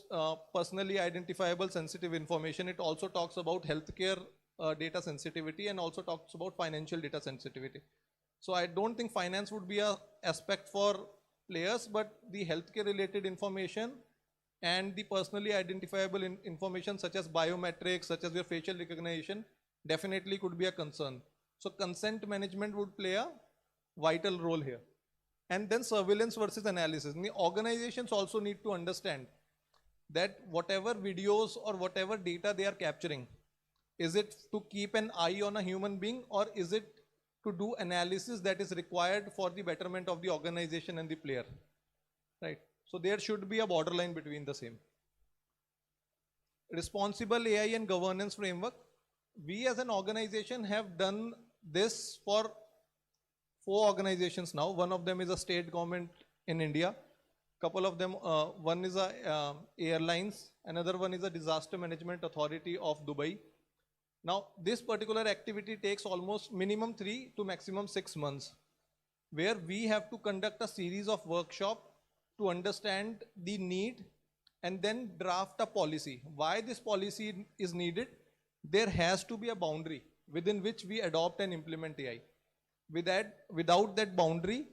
personally identifiable sensitive information. It also talks about healthcare data sensitivity, and also talks about financial data sensitivity. So I don't think finance would be an aspect for players, but the healthcare related information and the personally identifiable information such as biometrics, such as your facial recognition, definitely could be a concern. So consent management would play a vital role here. And then surveillance versus analysis. And the organizations also need to understand that whatever videos or whatever data they are capturing, is it to keep an eye on a human being, or is it to do analysis that is required for the betterment of the organization and the player, right? So there should be a borderline between the same. Responsible AI and governance framework. We as an organization have done this for 4 organizations now. One of them is a state government in India. Couple of them, one is a airlines, another one is a disaster management authority of Dubai. Now this particular activity takes almost minimum 3 to maximum 6 months, where we have to conduct a series of workshops to understand the need and then draft a policy. Why this policy is needed? There has to be a boundary within which we adopt and implement AI. Without that boundary,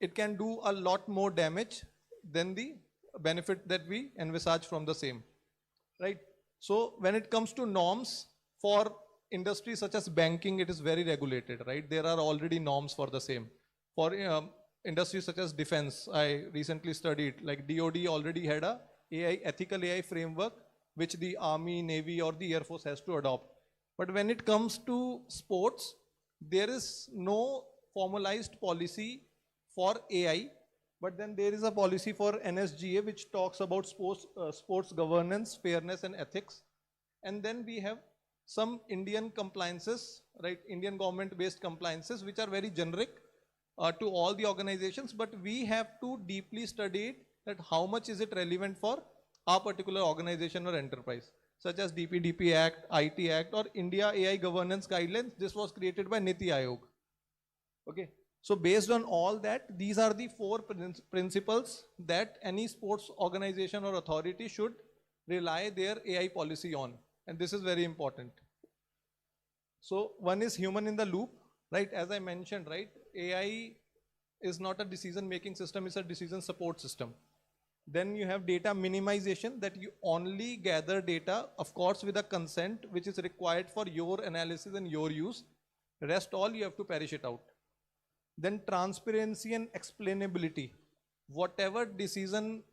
it can do a lot more damage than the benefit that we envisage from the same, right? So when it comes to norms for industries such as banking, it is very regulated, right? There are already norms for the same. For industries such as defense, I recently studied, like DOD already had a ethical AI framework, which the Army, Navy, or the Air Force has to adopt. But when it comes to sports, there is no formalized policy for AI, but then there is a policy for NSGA, which talks about sports governance, fairness, and ethics. And then we have some Indian compliances, right? Indian government-based compliances, which are very generic to all the organizations, but we have to deeply study it, that how much is it relevant for our particular organization or enterprise, such as DPDP Act, IT Act, or India AI Governance Guidelines. This was created by Niti Aayog. Okay. So based on all that, these are the 4 principles that any sports organization or authority should rely their AI policy on. And this is very important. So one is human in the loop, right? As I mentioned, right? AI is not a decision-making system, it's a decision support system. Then you have data minimization, that you only gather data, of course, with a consent, which is required for your analysis and your use. Rest all you have to perish it out. Then transparency and explainability. Whatever decision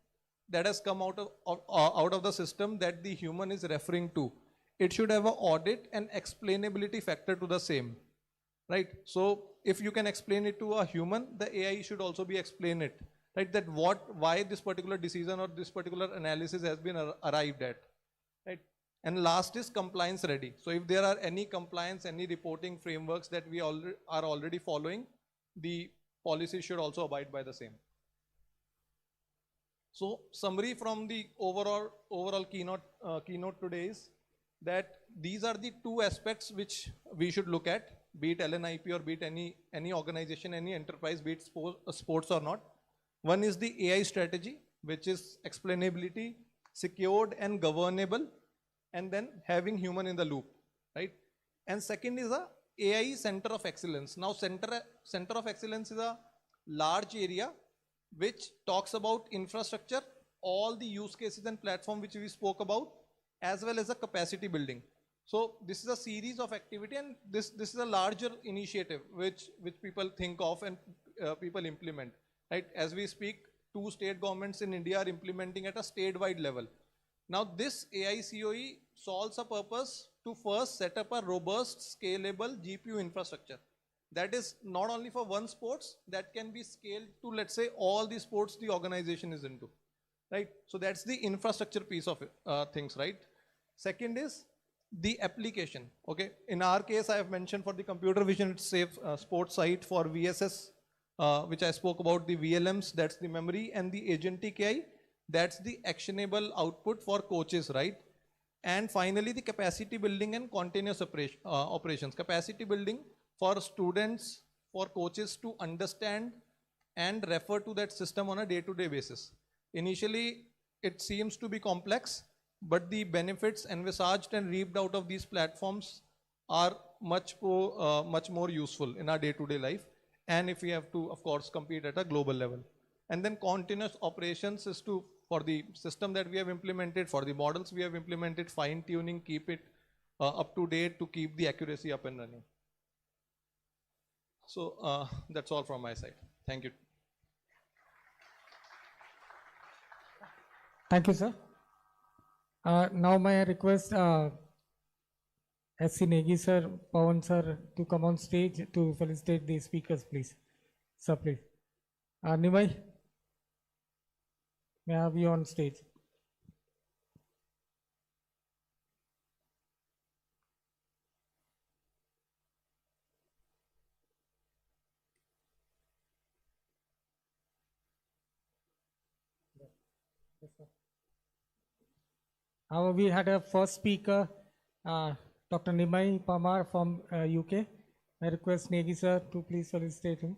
that has come out of the system that the human is referring to, it should have an audit and explainability factor to the same, right? So if you can explain it to a human, the AI should also be explained it. right? That why this particular decision or this particular analysis has been arrived at, right? And last is compliance ready. So if there are any compliance, any reporting frameworks that we are already following, the policy should also abide by the same. So summary from the overall keynote today is that these are the two aspects which we should look at, be it LNIP or be it any organization, any enterprise, be it sports or not. One is the AI strategy, which is explainability, secured and governable, and then having human in the loop, right? And second is a AI center of excellence. Now center of excellence is a large area which talks about infrastructure, all the use cases and platform which we spoke about, as well as a capacity building. So this is a series of activity, and this is a larger initiative which people think of and people implement, right? As we speak, 2 state governments in India are implementing at a statewide level. Now this AI COE solves a purpose to first set up a robust, scalable GPU infrastructure. That is not only for one sports, that can be scaled to, let's say, all the sports the organization is into, right? So that's the infrastructure piece of things, right? Second is the application, okay? In our case, I have mentioned for the computer vision, it's safe sports site. For VSS, which I spoke about, the VLMs, that's the memory, and the agentic AI, that's the actionable output for coaches, right? And finally, the capacity building and continuous operations. Capacity building for students, for coaches to understand and refer to that system on a day-to-day basis. Initially, it seems to be complex, but the benefits envisaged and reaped out of these platforms are much more useful in our day-to-day life. And if we have to, of course, compete at a global level. And then continuous operations is for the system that we have implemented, for the models we have implemented, fine-tuning, keep it up to date to keep the accuracy up and running. So that's all from my side. Thank you.
Thank you, sir. Now may I request SC Negi sir, Pawan sir to come on stage to felicitate the speakers, please. Sir, please. Nimai, may I have you on stage? We had a first speaker, Dr. Nimai Parmar from UK. I request Negi sir to please felicitate him.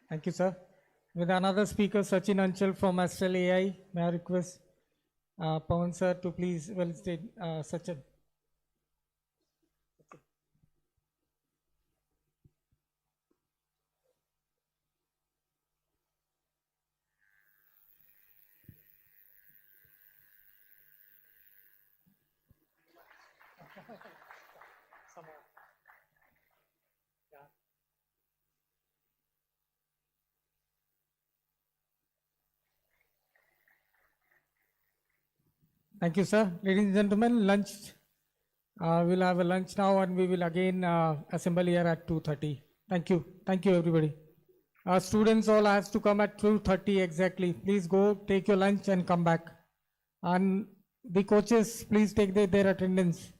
Thank you, sir. With another speaker, Sachin Anchal from Astral AI, may I request Pawan sir to please felicitate Sachin. Thank you, sir. Ladies and gentlemen, lunch. We'll have a lunch now, and we will again assemble here at 2:30. Thank you. Thank you, everybody. Students all have to come at 2:30 exactly. Please go take your lunch and come back. And the coaches, please take their attendance.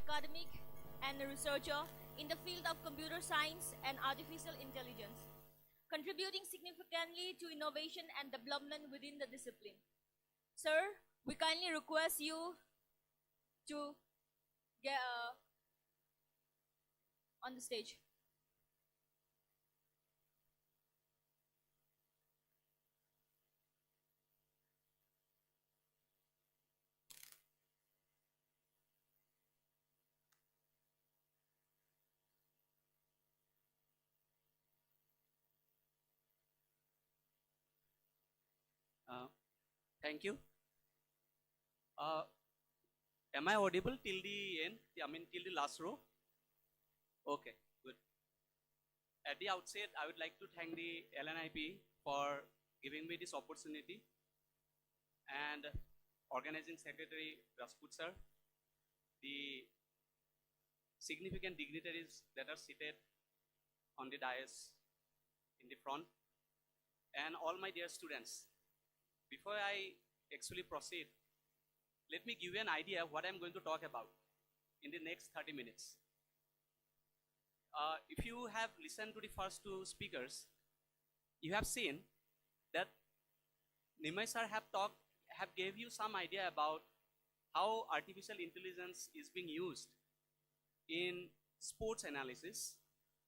academic and a researcher in the field of computer science and artificial intelligence, contributing significantly to innovation and development within the discipline. Sir, we kindly request you to get on the stage.
Thank you. Am I audible till the end? I mean, till the last row? Okay, good. At the outset, I would like to thank the LNIPE for giving me this opportunity, and organizing secretary Rajput sir, the significant dignitaries that are seated on the dais in the front, and all my dear students. Before I actually proceed, let me give you an idea of what I'm going to talk about in the next 30 minutes. If you have listened to the first two speakers, you have seen that Nimai sir have gave you some idea about how artificial intelligence is being used in sports analysis,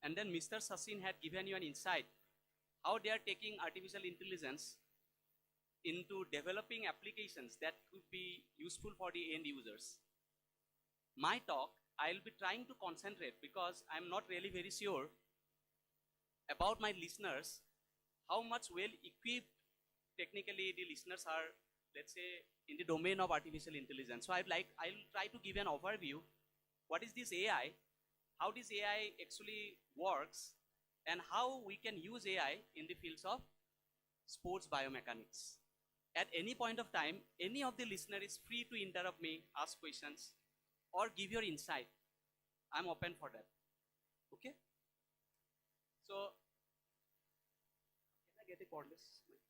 and then Mr. Sachin had given you an insight how they are taking artificial intelligence into developing applications that could be useful for the end users. My talk, I'll be trying to concentrate because I'm not really very sure about my listeners, how much well equipped technically the listeners are, let's say, in the domain of artificial intelligence. So I'll try to give an overview. What is this AI? How this AI actually works, and how we can use AI in the fields of sports biomechanics. At any point of time, any of the listener is free to interrupt me, ask questions, or give your insight. I'm open for that. Okay? So, can I get a cordless mic?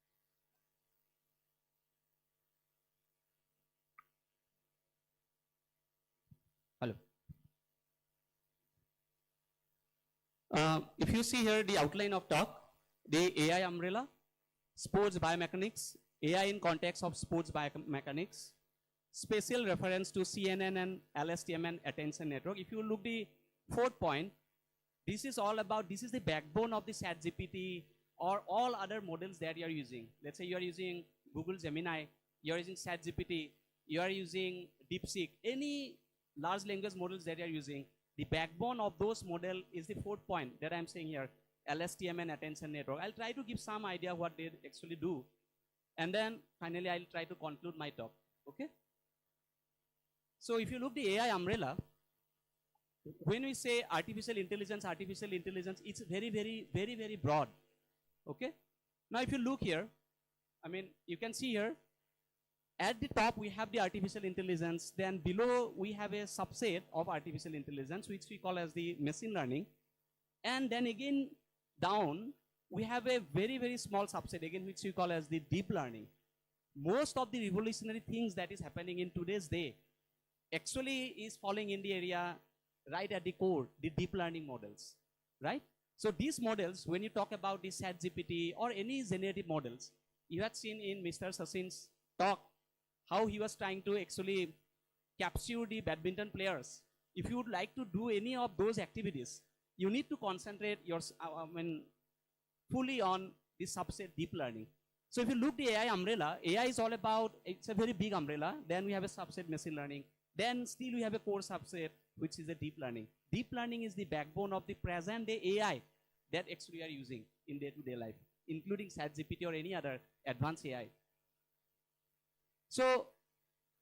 Hello. If you see here the outline of talk, the AI umbrella, sports biomechanics, AI in context of sports biomechanics, special reference to CNN and LSTM and attention network. If you look the fourth point, this is all about, this is the backbone of the ChatGPT or all other models that you are using. Let's say you are using Google Gemini, you are using ChatGPT, you are using DeepSeek, any large language models that you are using, the backbone of those model is the fourth point that I'm saying here, LSTM and attention network. I'll try to give some idea what they actually do. And then finally, I'll try to conclude my talk, okay? So if you look the AI umbrella, when we say artificial intelligence, it's very broad, okay? Now if you look here, I mean, you can see here, at the top we have the artificial intelligence, then below we have a subset of artificial intelligence, which we call as the machine learning. And then again, down, we have a very small subset again, which we call as the deep learning. Most of the revolutionary things that is happening in today's day actually is falling in the area right at the core, the deep learning models, right? So these models, when you talk about the ChatGPT or any generative models, you had seen in Mr. Sachin's talk how he was trying to actually capture the badminton players. If you would like to do any of those activities, you need to concentrate your, fully on the subset deep learning. So if you look the AI umbrella, AI is all about, it's a very big umbrella. Then we have a subset machine learning. Then still we have a core subset, which is a deep learning. Deep learning is the backbone of the present day AI that actually we are using in day-to-day life, including ChatGPT or any other advanced AI. So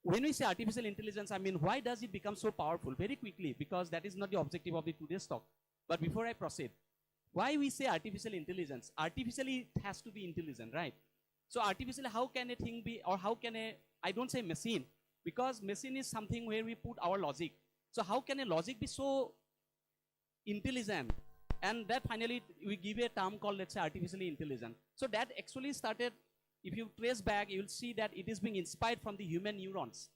when we say artificial intelligence, I mean, why does it become so powerful? Very quickly, because that is not the objective of the today's talk. But before I proceed, why we say artificial intelligence? Artificially, it has to be intelligent, right? So artificially, how can a thing be, or how can I don't say machine, because machine is something where we put our logic. So how can a logic be so intelligent? And that finally, we give a term called, let's say, artificially intelligent. So that actually started, if you trace back, you will see that it is being inspired from the human neurons.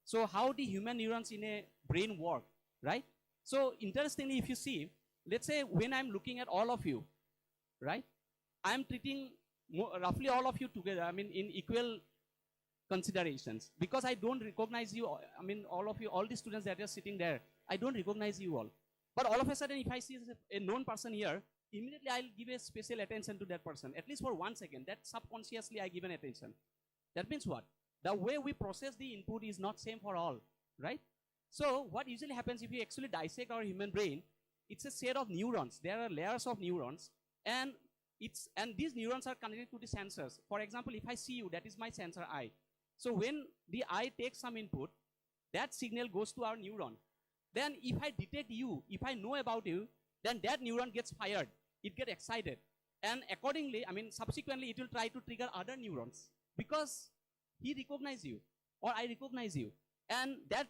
So how the human neurons in a brain work, right? So interestingly, if you see, let's say when I'm looking at all of you, right? I'm treating roughly all of you together, I mean, in equal considerations, because I don't recognize you, I mean, all of you, all the students that are sitting there, I don't recognize you all. But all of a sudden, if I see a known person here, immediately I'll give a special attention to that person, at least for 1 second. That subconsciously I give an attention. That means what? The way we process the input is not same for all, right? So what usually happens if you actually dissect our human brain, it's a set of neurons. There are layers of neurons, and these neurons are connected to the sensors. For example, if I see you, that is my sensor eye. So when the eye takes some input, that signal goes to our neuron. Then if I detect you, if I know about you, then that neuron gets fired. It gets excited. And accordingly, I mean, subsequently, it will try to trigger other neurons because he recognizes you or I recognize you. And that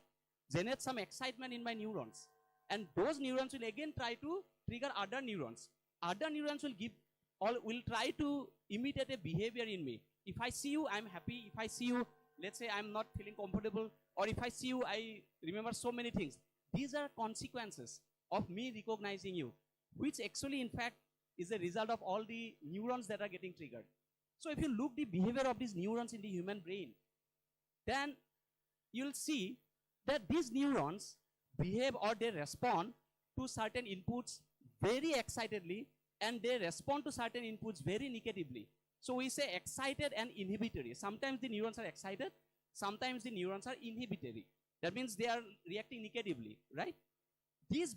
generates some excitement in my neurons. And those neurons will again try to trigger other neurons. Other neurons will try to imitate a behavior in me. If I see you, I'm happy. If I see you, let's say I'm not feeling comfortable. Or if I see you, I remember so many things. These are consequences of me recognizing you, which actually, in fact, is a result of all the neurons that are getting triggered. So if you look the behavior of these neurons in the human brain, then you'll see that these neurons behave or they respond to certain inputs very excitedly, and they respond to certain inputs very negatively. So we say excited and inhibitory. Sometimes the neurons are excited, sometimes the neurons are inhibitory. That means they are reacting negatively, right? This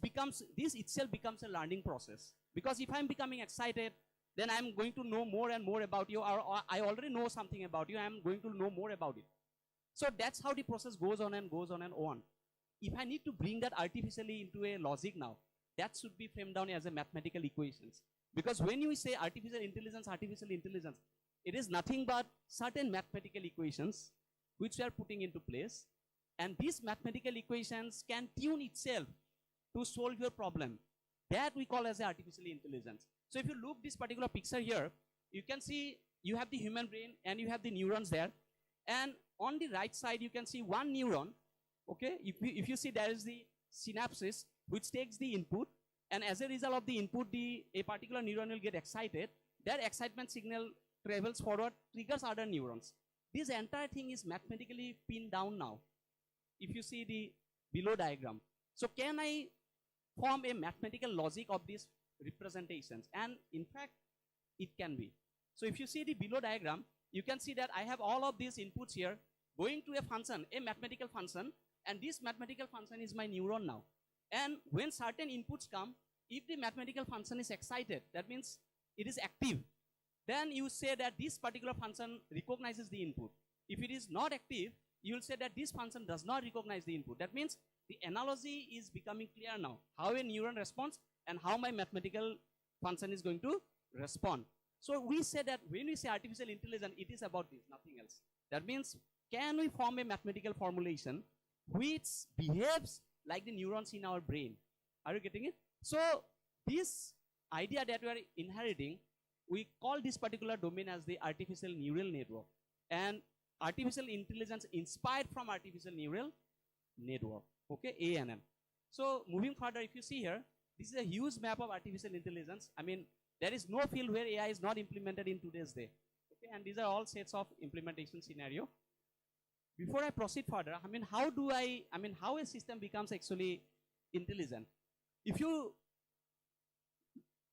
itself becomes a learning process. Because if I'm becoming excited, then I'm going to know more and more about you, or I already know something about you, I'm going to know more about it. So that's how the process goes on and goes on and on. If I need to bring that artificially into a logic now, that should be framed down as a mathematical equations. Because when you say artificial intelligence, it is nothing but certain mathematical equations which we are putting into place. And these mathematical equations can tune itself to solve your problem. That we call as artificial intelligence. So if you look this particular picture here, you can see you have the human brain and you have the neurons there. And on the right side, you can see one neuron. Okay, if you see there is the synapses which takes the input, and as a result of the input, a particular neuron will get excited. That excitement signal travels forward, triggers other neurons. This entire thing is mathematically pinned down now. If you see the below diagram. So can I form a mathematical logic of these representations? And in fact, it can be. So if you see the below diagram, you can see that I have all of these inputs here going to a function, a mathematical function, and this mathematical function is my neuron now. And when certain inputs come, if the mathematical function is excited, that means it is active, then you say that this particular function recognizes the input. If it is not active, you will say that this function does not recognize the input. That means the analogy is becoming clear now. How a neuron responds and how my mathematical function is going to respond. So we say that when we say artificial intelligence, it is about this, nothing else. That means, can we form a mathematical formulation which behaves like the neurons in our brain? Are you getting it? So this idea that we are inheriting, we call this particular domain as the artificial neural network. And artificial intelligence inspired from artificial neural network, okay, ANN. So moving further, if you see here, this is a huge map of artificial intelligence. I mean, there is no field where AI is not implemented in today's day, okay, and these are all sets of implementation scenario. Before I proceed further, I mean, how a system becomes actually intelligent? If you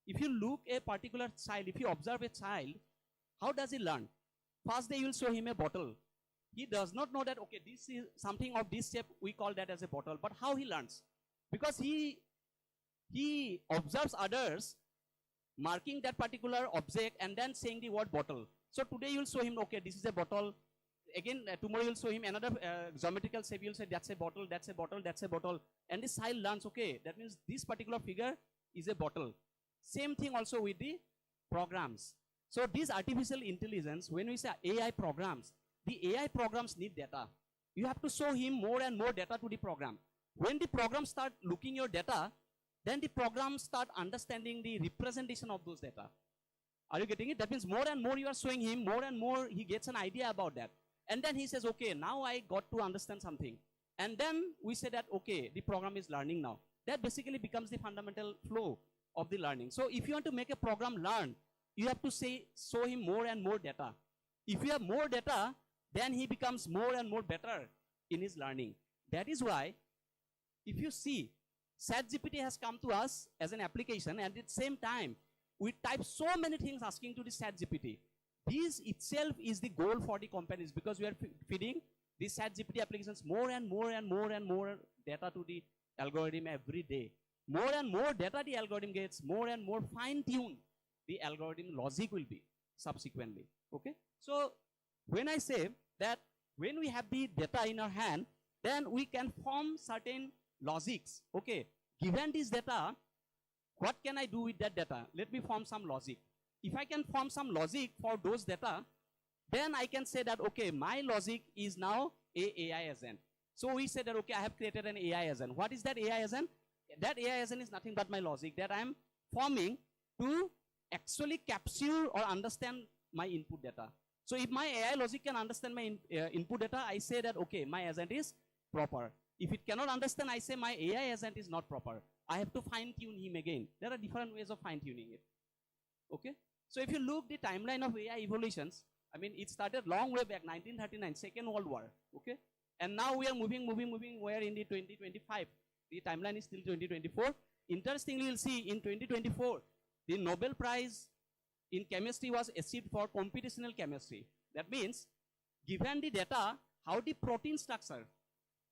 look a particular child, if you observe a child, how does he learn? First day you will show him a bottle. He does not know that, okay, this is something of this shape, we call that as a bottle. But how he learns? Because he observes others marking that particular object and then saying the word bottle. So today you will show him, okay, this is a bottle. Again, tomorrow you will show him another geometrical shape. You will say, that's a bottle, that's a bottle, that's a bottle. And this child learns, okay, that means this particular figure is a bottle. Same thing also with the programs. So these artificial intelligence, when we say AI programs, the AI programs need data. You have to show him more and more data to the program. When the program start looking your data, then the program start understanding the representation of those data. Are you getting it? That means more and more you are showing him, more and more he gets an idea about that. And then he says, okay, now I got to understand something. And then we say that, okay, the program is learning now. That basically becomes the fundamental flow of the learning. So if you want to make a program learn, you have to show him more and more data. If you have more data, then he becomes more and more better in his learning. That is why, if you see, ChatGPT has come to us as an application, and at the same time, we type so many things asking to the ChatGPT. This itself is the goal for the companies, because we are feeding these ChatGPT applications more and more and more and more data to the algorithm every day. More and more data the algorithm gets, more and more fine-tuned the algorithm logic will be subsequently. Okay? So when I say that when we have the data in our hand, then we can form certain logics. Okay, given this data, what can I do with that data? Let me form some logic. If I can form some logic for those data, then I can say that, okay, my logic is now a AI agent. So we say that, okay, I have created an AI agent. What is that AI agent? That AI agent is nothing but my logic that I am forming to actually capture or understand my input data. So if my AI logic can understand my input data, I say that, okay, my agent is proper. If it cannot understand, I say my AI agent is not proper. I have to fine-tune him again. There are different ways of fine-tuning it. Okay? So if you look the timeline of AI evolutions, I mean, it started long way back, 1939, Second World War. Okay? And now we are moving, we're in the 2025. The timeline is still 2024. Interestingly, you'll see in 2024, the Nobel Prize in chemistry was achieved for computational chemistry. That means, given the data, how the protein structure,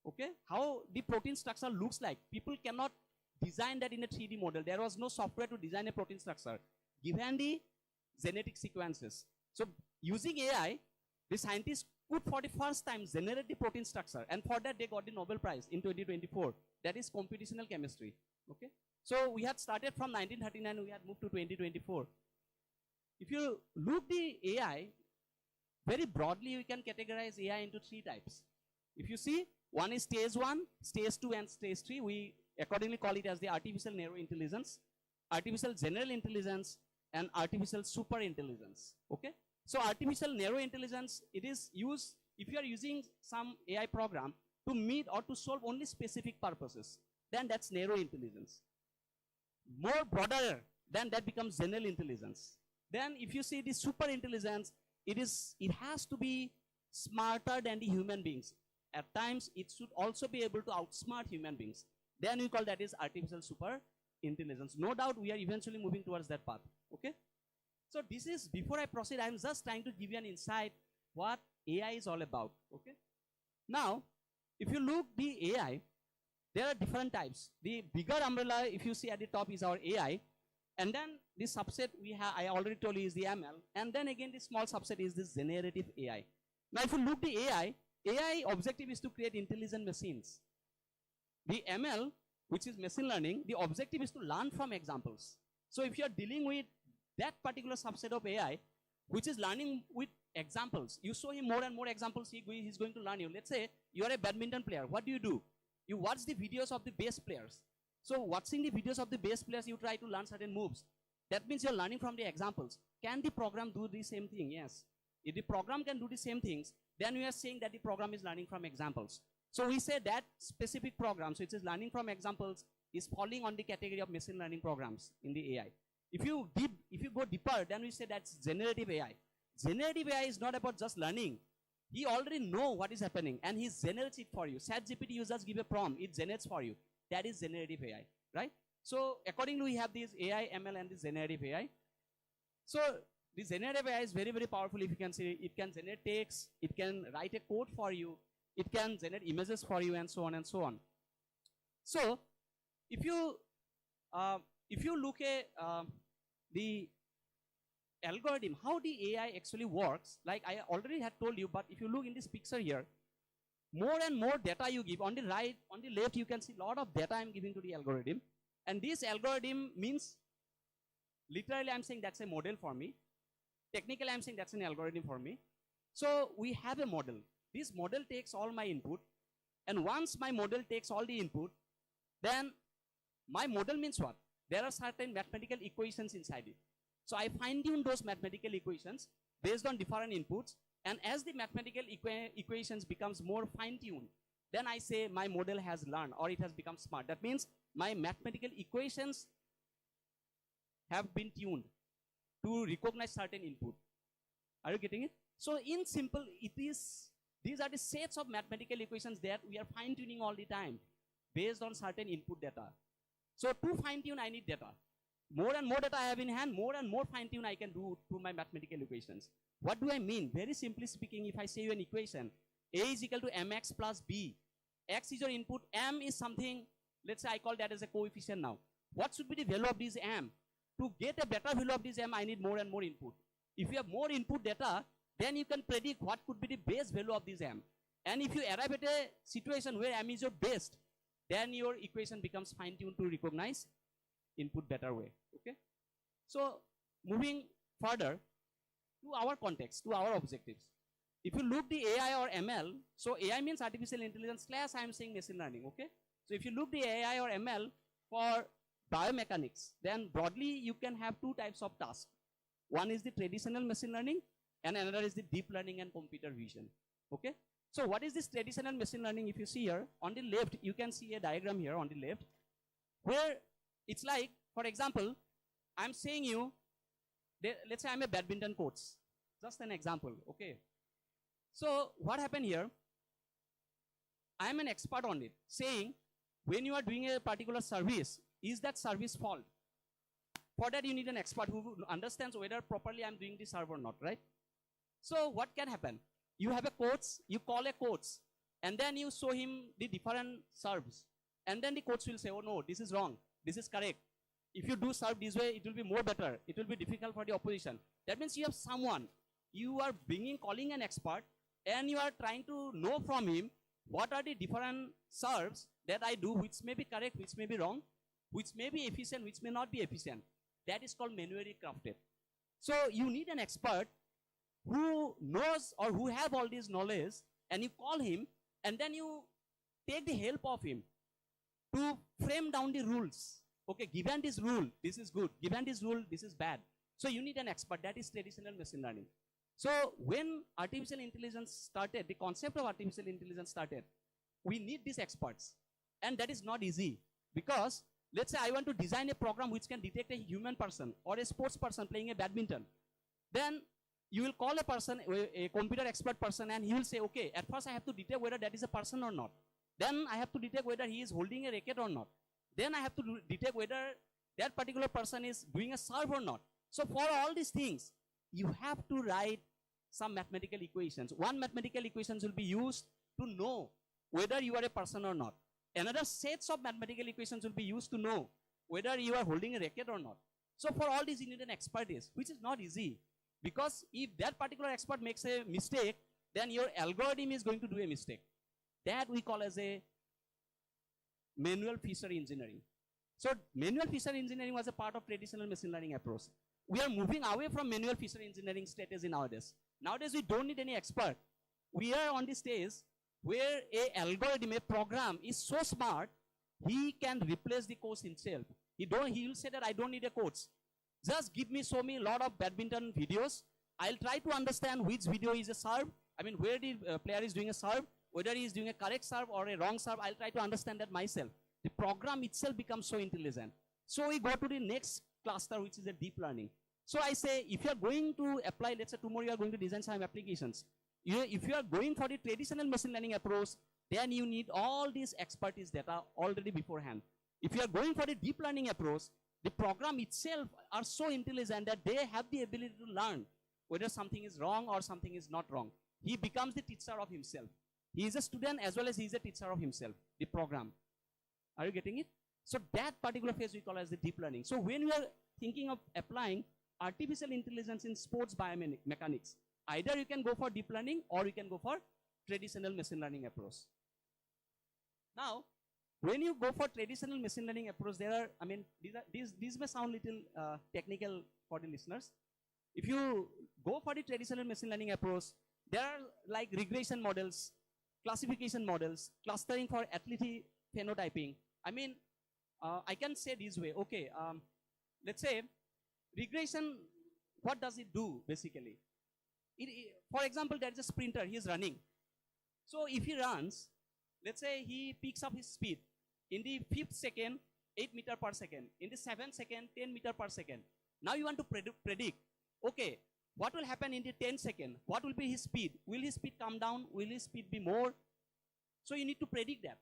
okay, how the protein structure looks like, people cannot design that in a 3D model. There was no software to design a protein structure, given the genetic sequences. So using AI, the scientists could for the first time generate the protein structure, and for that they got the Nobel Prize in 2024. That is computational chemistry. Okay? So we had started from 1939, we had moved to 2024. If you look the AI, very broadly we can categorize AI into 3 types. If you see, one is stage 1, stage 2, and stage 3. We accordingly call it as the artificial narrow intelligence, artificial general intelligence, and artificial super intelligence. Okay? So artificial narrow intelligence, it is used if you are using some AI program to meet or to solve only specific purposes, then that's narrow intelligence. More broader, then that becomes general intelligence. Then if you see the super intelligence, it has to be smarter than the human beings. At times, it should also be able to outsmart human beings. Then we call that is artificial super intelligence. No doubt we are eventually moving towards that path. Okay? So this is, before I proceed, I'm just trying to give you an insight what AI is all about. Okay? Now, if you look the AI, there are different types. The bigger umbrella, if you see at the top, is our AI. And then the subset we have, I already told you, is the ML. And then again, the small subset is this generative AI. Now, if you look the AI objective is to create intelligent machines. The ML, which is machine learning, the objective is to learn from examples. So if you are dealing with that particular subset of AI, which is learning with examples, you show him more and more examples, he's going to learn you. Let's say you are a badminton player. What do? You watch the videos of the best players. So watching the videos of the best players, you try to learn certain moves. That means you're learning from the examples. Can the program do the same thing? Yes. If the program can do the same things, then we are saying that the program is learning from examples. So we say that specific program, so it is learning from examples, is falling on the category of machine learning programs in the AI. If you go deeper, then we say that's generative AI. Generative AI is not about just learning. He already know what is happening and he generates it for you. ChatGPT, you just give a prompt, it generates for you. That is generative AI, right? So accordingly, we have these AI, ML, and this generative AI. So the generative AI is very, very powerful. If you can see, it can generate text, it can write a code for you, it can generate images for you, and so on and so on. So if you look at the algorithm, how the AI actually works, like I already had told you, but if you look in this picture here, more and more data you give, on the right, on the left, you can see a lot of data I'm giving to the algorithm. And this algorithm means, literally I'm saying that's a model for me. Technically I'm saying that's an algorithm for me. So we have a model. This model takes all my input. And once my model takes all the input, then my model means what? There are certain mathematical equations inside it. So I fine-tune those mathematical equations based on different inputs. And as the mathematical equations becomes more fine-tuned, then I say my model has learned or it has become smart. That means my mathematical equations have been tuned to recognize certain input. Are you getting it? So in simple, these are the sets of mathematical equations that we are fine tuning all the time based on certain input data. So to fine tune, I need data. More and more data I have in hand, more and more fine tune I can do to my mathematical equations. What do I mean? Very simply speaking, if I say you an equation, A is equal to mx plus b, x is your input, m is something, let's say I call that as a coefficient now. What should be the value of this m? To get a better value of this m, I need more and more input. If you have more input data, then you can predict what could be the base value of this m. And if you arrive at a situation where m is your best, then your equation becomes fine-tuned to recognize input better way. Okay? So moving further to our context, to our objectives. If you look the AI or ML, so AI means artificial intelligence / I am saying machine learning. Okay? So if you look the AI or ML for biomechanics, then broadly you can have two types of tasks. One is the traditional machine learning and another is the deep learning and computer vision. Okay? So what is this traditional machine learning? If you see here, on the left, you can see a diagram here on the left, where it's like, for example, I'm saying you, let's say I'm a badminton coach. Just an example, okay? So what happened here, I'm an expert on it, saying, when you are doing a particular service, is that service fault? For that, you need an expert who understands whether properly I'm doing the serve or not, right? So what can happen? You have a coach, you call a coach, and then you show him the different serves. And then the coach will say, oh no, this is wrong, this is correct. If you do serve this way, it will be more better. It will be difficult for the opposition. That means you have someone, you are calling an expert, and you are trying to know from him what are the different serves that I do, which may be correct, which may be wrong, which may be efficient, which may not be efficient. That is called manually crafted. So you need an expert who knows or who have all this knowledge, and you call him, and then you take the help of him to frame down the rules. Okay, given this rule, this is good. Given this rule, this is bad. So you need an expert. That is traditional machine learning. So when artificial intelligence started, the concept of artificial intelligence started, we need these experts. And that is not easy, because let's say I want to design a program which can detect a human person or a sports person playing a badminton. Then you will call a person, a computer expert person, and he will say, okay, at first I have to detect whether that is a person or not. Then I have to detect whether he is holding a racket or not. Then I have to detect whether that particular person is doing a serve or not. So for all these things, you have to write some mathematical equations. One mathematical equations will be used to know whether you are a person or not. Another sets of mathematical equations will be used to know whether you are holding a racket or not. So for all these, you need an expertise, which is not easy. Because if that particular expert makes a mistake, then your algorithm is going to do a mistake. That we call as a manual feature engineering. So manual feature engineering was a part of traditional machine learning approach. We are moving away from manual feature engineering strategy nowadays. Nowadays, we don't need any expert. We are on the stage where a algorithm, a program is so smart, he can replace the coach himself. He will say that I don't need a coach. Just show me a lot of badminton videos. I'll try to understand which video is a serve. I mean, where the player is doing a serve, whether he is doing a correct serve or a wrong serve. I'll try to understand that myself. The program itself becomes so intelligent. So we go to the next cluster, which is a deep learning. So I say, if you are going to apply, let's say tomorrow you are going to design some applications. If you are going for the traditional machine learning approach, then you need all these expertise data already beforehand. If you are going for the deep learning approach, the program itself are so intelligent that they have the ability to learn whether something is wrong or something is not wrong. He becomes the teacher of himself. He is a student as well as he is a teacher of himself, the program. Are you getting it? So that particular phase we call as the deep learning. So when we are thinking of applying artificial intelligence in sports biomechanics, either you can go for deep learning or you can go for traditional machine learning approach. Now, when you go for traditional machine learning approach, there are, I mean, these may sound little technical for the listeners. If you go for the traditional machine learning approach, there are like regression models, classification models, clustering for athletic phenotyping. I mean, I can say this way, okay, let's say regression, what does it do basically? For example, there is a sprinter, he is running. So if he runs, let's say he picks up his speed. In the 5th second, 8 meter per second. In the 7th second, 10 meter per second. Now you want to predict, okay, what will happen in the 10th second? What will be his speed? Will his speed come down? Will his speed be more? So you need to predict that.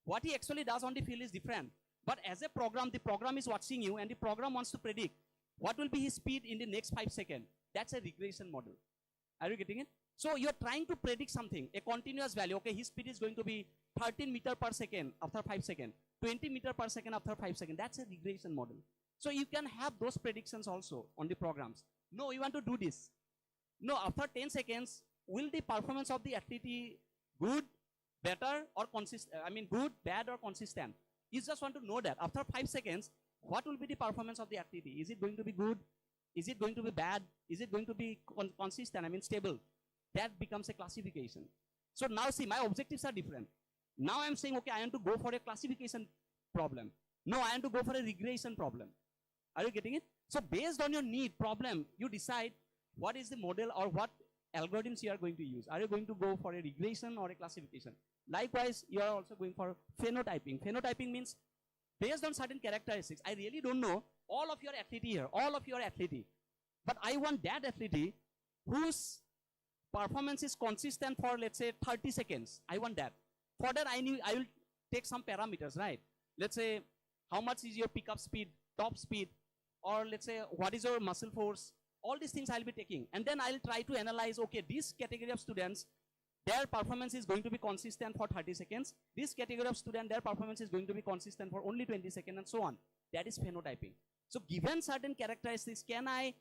What he actually does on the field is different. But as a program, the program is watching you and the program wants to predict what will be his speed in the next 5 seconds. That's a regression model. Are you getting it? So you're trying to predict something, a continuous value. Okay, his speed is going to be 13 meter per second after 5 seconds, 20 meter per second after 5 seconds. That's a regression model. So you can have those predictions also on the programs. No, you want to do this. No, after 10 seconds, will the performance of the athlete good, better, or consistent? I mean, good, bad, or consistent? You just want to know that. After 5 seconds, what will be the performance of the athlete? Is it going to be good? Is it going to be bad? Is it going to be consistent? I mean, stable. That becomes a classification. So now see, my objectives are different. Now I'm saying, okay, I want to go for a classification problem. No, I want to go for a regression problem. Are you getting it? So based on your need problem, you decide what is the model or what algorithms you are going to use. Are you going to go for a regression or a classification? Likewise, you are also going for phenotyping. Phenotyping means based on certain characteristics. I really don't know all of your athlete here, all of your athlete. But I want that athlete whose performance is consistent for, let's say, 30 seconds. I want that. For that, I will take some parameters, right? Let's say, how much is your pickup speed, top speed, or let's say, what is your muscle force? All these things I'll be taking. And then I'll try to analyze, okay, this category of students, their performance is going to be consistent for 30 seconds. This category of student, their performance is going to be consistent for only 20 seconds, and so on. That is phenotyping. So given certain characteristics, can I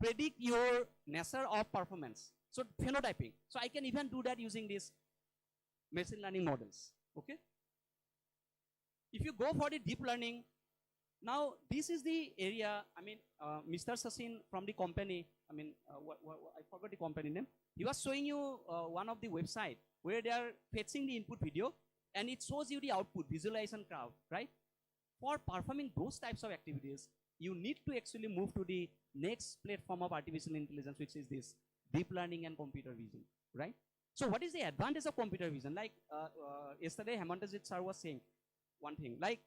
predict your nature of performance? So phenotyping. So I can even do that using these machine learning models. Okay. If you go for the deep learning, now this is the area. I mean, Mr. Sachin from the company. I mean, I forgot the company name. He was showing you one of the website where they are fetching the input video and it shows you the output visualization curve, right? For performing those types of activities, you need to actually move to the next platform of artificial intelligence, which is this deep learning and computer vision, right? So what is the advantage of computer vision? Like yesterday, Hemantajit sir was saying one thing, like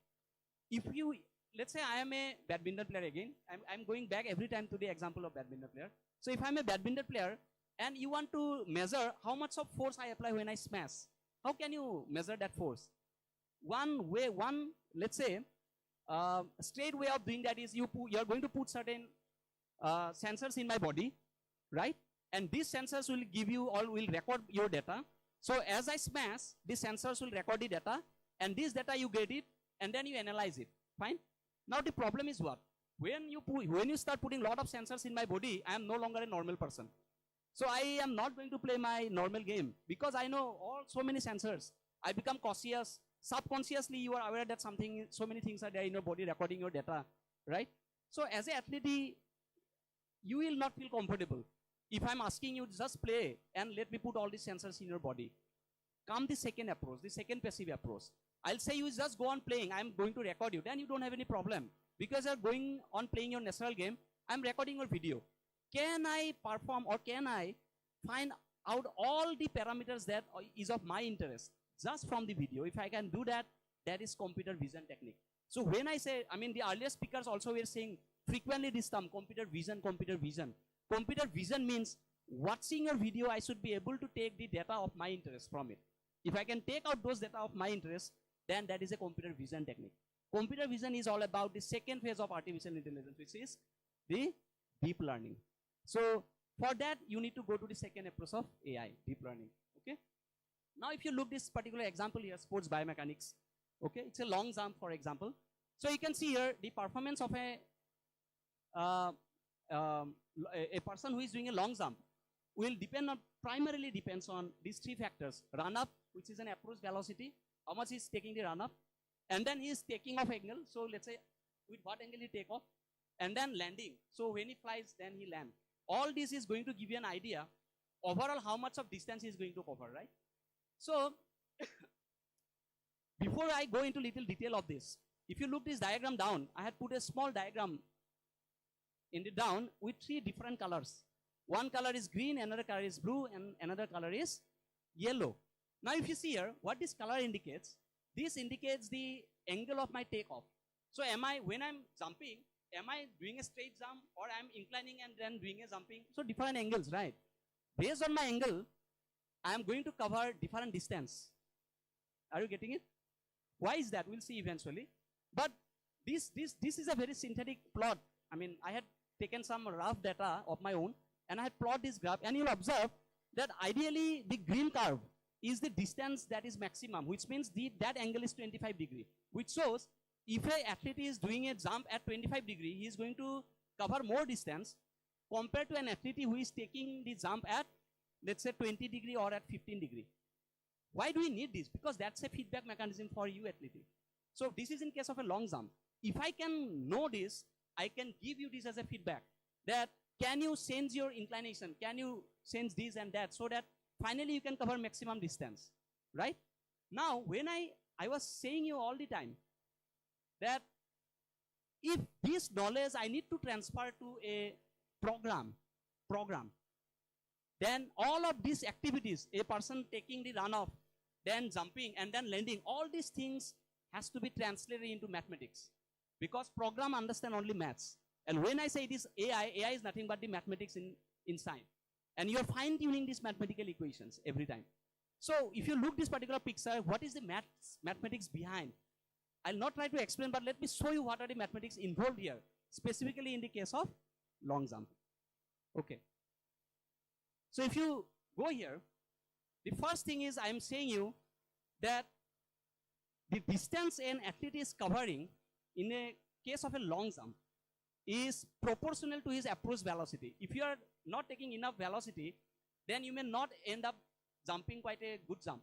if you, let's say I am a badminton player again, I'm going back every time to the example of badminton player. So if I'm a badminton player and you want to measure how much of force I apply when I smash, how can you measure that force? One way, let's say, straight way of doing that is you're going to put certain sensors in my body, right? And these sensors will give you will record your data. So as I smash, these sensors will record the data, and this data you get it, and then you analyze it. Fine. Now the problem is what? When you start putting a lot of sensors in my body, I am no longer a normal person. So I am not going to play my normal game because I know so many sensors. I become cautious. Subconsciously, you are aware that so many things are there in your body recording your data, right? So as an athlete, you will not feel comfortable. If I'm asking you just play and let me put all these sensors in your body, come the second approach, the second passive approach. I'll say you just go on playing, I'm going to record you, then you don't have any problem. Because you're going on playing your natural game, I'm recording your video. Can I perform or can I find out all the parameters that is of my interest just from the video? If I can do that, that is computer vision technique. So when I say, I mean the earlier speakers also were saying frequently this term, computer vision, computer vision. Computer vision means watching your video, I should be able to take the data of my interest from it. If I can take out those data of my interest, then that is a computer vision technique. Computer vision is all about the second phase of artificial intelligence, which is the deep learning. So for that, you need to go to the second approach of AI, deep learning. Okay. Now, if you look this particular example here, sports biomechanics. Okay, it's a long jump, for example. So you can see here the performance of a person who is doing a long jump will primarily depends on these three factors: run up, which is an approach velocity, how much he's taking the run up, and then he is taking off angle. So let's say with what angle he take off, and then landing. So when he flies, then he land. All this is going to give you an idea overall how much of distance he is going to cover, right? So before I go into little detail of this, if you look this diagram down, I had put a small diagram in the down with three different colors. One color is green, another color is blue, and another color is yellow. Now if you see here, what this color indicates, this indicates the angle of my takeoff. So when I'm jumping, am I doing a straight jump or I'm inclining and then doing a jumping? So different angles, right? Based on my angle, I am going to cover different distance. Are you getting it? Why is that? We'll see eventually. But this is a very synthetic plot. I mean, I had taken some rough data of my own and I had plotted this graph, and you'll observe that ideally the green curve is the distance that is maximum, which means that angle is 25 degree, which shows if an athlete is doing a jump at 25 degree, he is going to cover more distance compared to an athlete who is taking the jump at, let's say, 20 degree or at 15 degree. Why do we need this? Because that's a feedback mechanism for you athlete. So this is in case of a long jump. If I can know this, I can give you this as a feedback that can you change your inclination? Can you change this and that so that finally you can cover maximum distance, right? Now, when I was saying you all the time that if this knowledge I need to transfer to a program, then all of these activities, a person taking the runoff, then jumping and then landing, all these things has to be translated into mathematics because program understand only maths. And when I say it is AI is nothing but the mathematics inside. And you're fine-tuning these mathematical equations every time. So if you look this particular picture, what is the mathematics behind? I'll not try to explain, but let me show you what are the mathematics involved here, specifically in the case of long jump. Okay. So if you go here, the first thing is I'm saying you that the distance an athlete is covering in a case of a long jump is proportional to his approach velocity. If you are not taking enough velocity, then you may not end up jumping quite a good jump.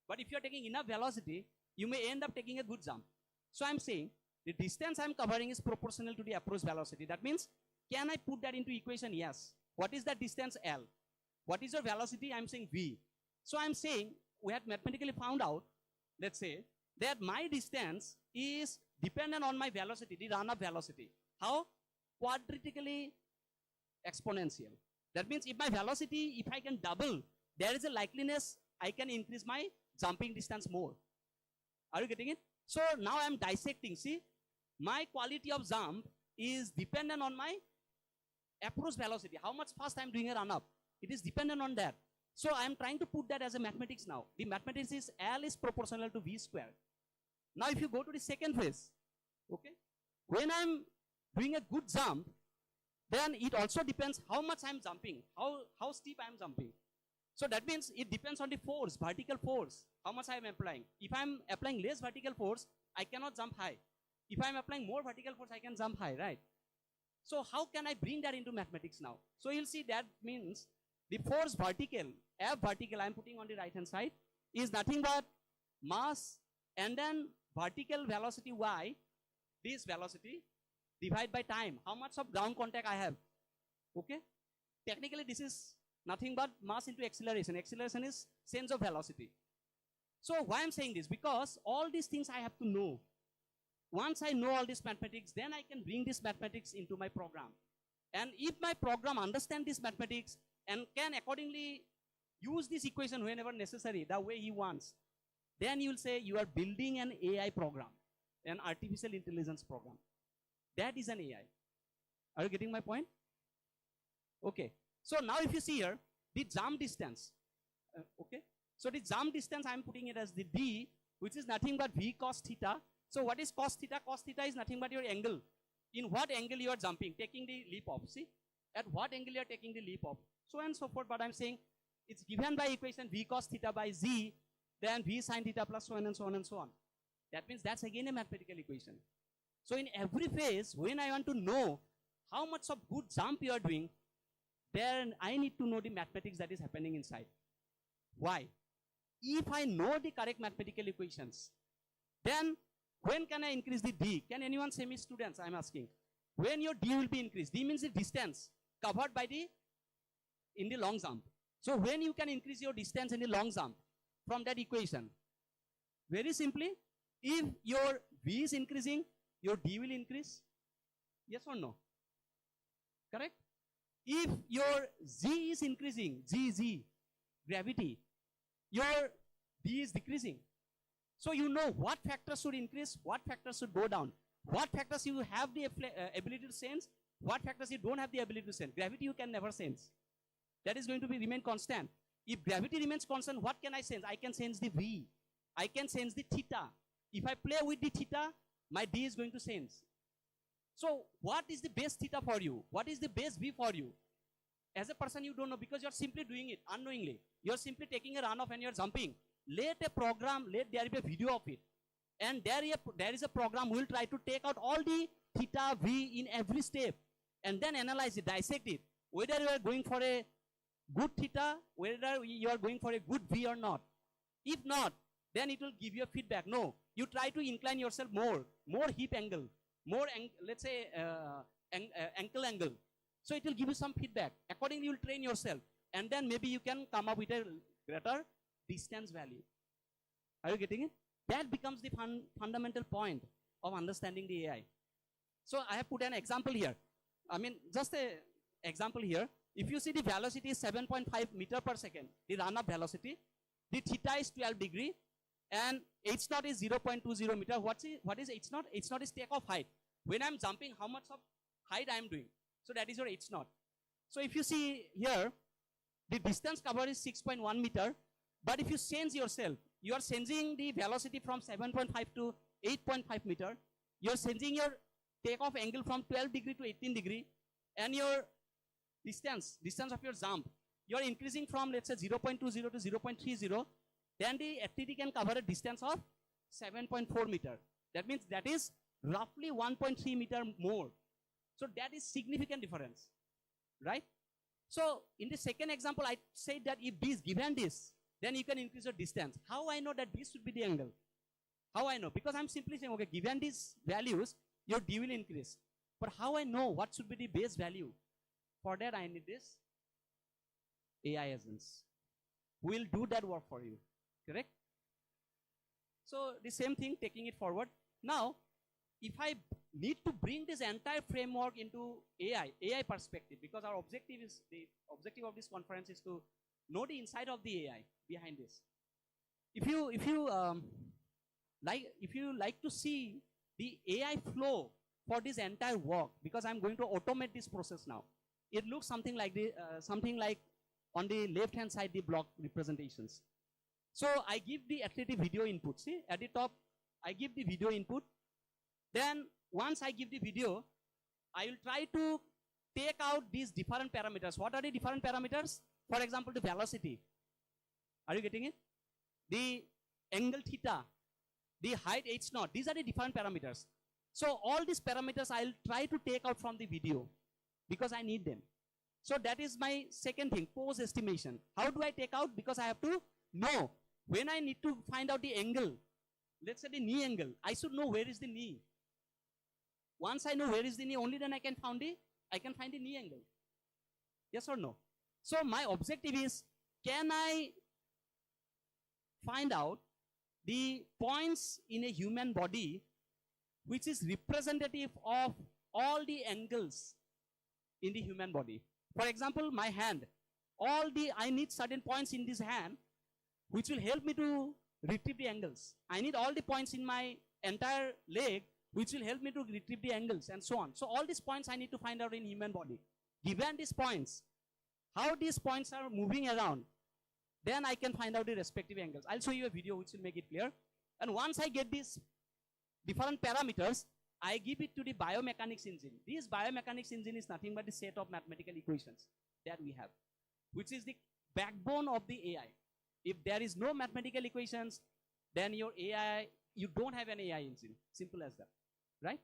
But if you are taking enough velocity, you may end up taking a good jump. So I'm saying the distance I'm covering is proportional to the approach velocity. That means, can I put that into equation? Yes. What is that distance? L. What is your velocity? I'm saying V. So I'm saying we had mathematically found out, let's say, that my distance is dependent on my velocity, the run-up velocity. How? Quadratically exponential. That means if my velocity, if I can double, there is a likeliness I can increase my jumping distance more. Are you getting it? So now I'm dissecting. See, my quality of jump is dependent on my approach velocity. How much fast I'm doing a run-up. It is dependent on that. So I'm trying to put that as a mathematics now. The mathematics is L is proportional to V squared. Now if you go to the second phase, okay, when I'm doing a good jump, then it also depends how much I'm jumping, how steep I'm jumping. So that means it depends on the force, vertical force, how much I'm applying. If I'm applying less vertical force, I cannot jump high. If I'm applying more vertical force, I can jump high, right? So how can I bring that into mathematics now? So you'll see that means the force vertical, F vertical I'm putting on the right hand side is nothing but mass and then vertical velocity Y, this velocity, divide by time. How much of ground contact I have? Okay? Technically, this is nothing but mass into acceleration. Acceleration is change of velocity. So why I'm saying this? Because all these things I have to know. Once I know all this mathematics, then I can bring this mathematics into my program. And if my program understands this mathematics and can accordingly use this equation whenever necessary, the way he wants, then you will say you are building an AI program, an artificial intelligence program. That is an AI. Are you getting my point? Okay. So now if you see here, the jump distance, okay. So the jump distance, I'm putting it as the D, which is nothing but V cos theta. So what is cos theta? Cos theta is nothing but your angle. In what angle you are jumping, taking the leap off, see? At what angle you are taking the leap off. So on and so forth, but I'm saying it's given by equation V cos theta by Z, then V sin theta plus so on and so on and so on. That means that's again a mathematical equation. So in every phase, when I want to know how much of good jump you are doing, then I need to know the mathematics that is happening inside. Why? If I know the correct mathematical equations, then when can I increase the D? Can anyone say me, students, I'm asking. When your D will be increased? D means the distance covered by in the long jump. So when you can increase your distance in the long jump from that equation? Very simply, if your V is increasing, your D will increase. Yes or no? Correct? If your Z is increasing, Z, gravity, your B is decreasing. So you know what factors should increase, what factors should go down, what factors you have the ability to sense, what factors you don't have the ability to sense. Gravity you can never sense. That is going to remain constant. If gravity remains constant, what can I sense? I can sense the V. I can sense the theta. If I play with the theta, my D is going to sense. So what is the base theta for you? What is the base V for you? As a person, you don't know because you're simply doing it unknowingly. You're simply taking a runoff and you're jumping. Let a program, let there be a video of it. And there is a program who will try to take out all the theta, V in every step and then analyze it, dissect it. Whether you are going for a good theta, whether you are going for a good V or not. If not, then it will give you a feedback. No, you try to incline yourself more hip angle, let's say ankle angle. So it will give you some feedback. Accordingly, you will train yourself. And then maybe you can come up with a greater distance value. Are you getting it? That becomes the fundamental point of understanding the AI. So I have put an example here. I mean, just an example here. If you see the velocity is 7.5 meter per second, the run-up velocity, the theta is 12 degree, and h naught is 0.20 meter. What is h naught? H naught is takeoff height. When I'm jumping, how much of height I am doing? So that is your h naught. So if you see here, the distance covered is 6.1 meter. But if you sense yourself, you are sensing the velocity from 7.5 to 8.5 meter. You are sensing your takeoff angle from 12 degree to 18 degree, and your distance of your jump, you are increasing from, let's say, 0.20 to 0.30. Then the FTD can cover a distance of 7.4 meter. That means that is roughly 1.3 meter more. So that is significant difference, right? So in the second example, I said that if B is given this, then you can increase your distance. How I know that this should be the angle? How I know? Because I'm simply saying, okay, given these values, your D will increase. But how I know what should be the base value? For that, I need this AI agents who will do that work for you, correct? So the same thing, taking it forward. Now, if I need to bring this entire framework into AI perspective, because our objective is, the objective of this conference is to know the inside of the AI behind this. If you like to see the AI flow for this entire work, because I'm going to automate this process now. It looks something like on the left hand side the block representations. So I give the athletic video input. See at the top, I give the video input. Then once I give the video, I will try to take out these different parameters. What are the different parameters? For example, the velocity. Are you getting it? The angle theta, the height h naught. These are the different parameters. So all these parameters I'll try to take out from the video because I need them. So that is my second thing, pose estimation. How do I take out? Because I have to know when I need to find out the angle. Let's say the knee angle. I should know where is the knee. Once I know where is the knee, only then I can find the knee angle. Yes or no? So my objective is, can I find out the points in a human body which is representative of all the angles in the human body. For example, my hand, I need certain points in this hand which will help me to retrieve the angles. I need all the points in my entire leg which will help me to retrieve the angles and so on. So all these points I need to find out in human body. Given these points, how these points are moving around, then I can find out the respective angles. I'll show you a video which will make it clear. And once I get these different parameters, I give it to the biomechanics engine. This biomechanics engine is nothing but the set of mathematical equations that we have, which is the backbone of the AI. If there is no mathematical equations, then your AI, you don't have an AI engine. Simple as that, right?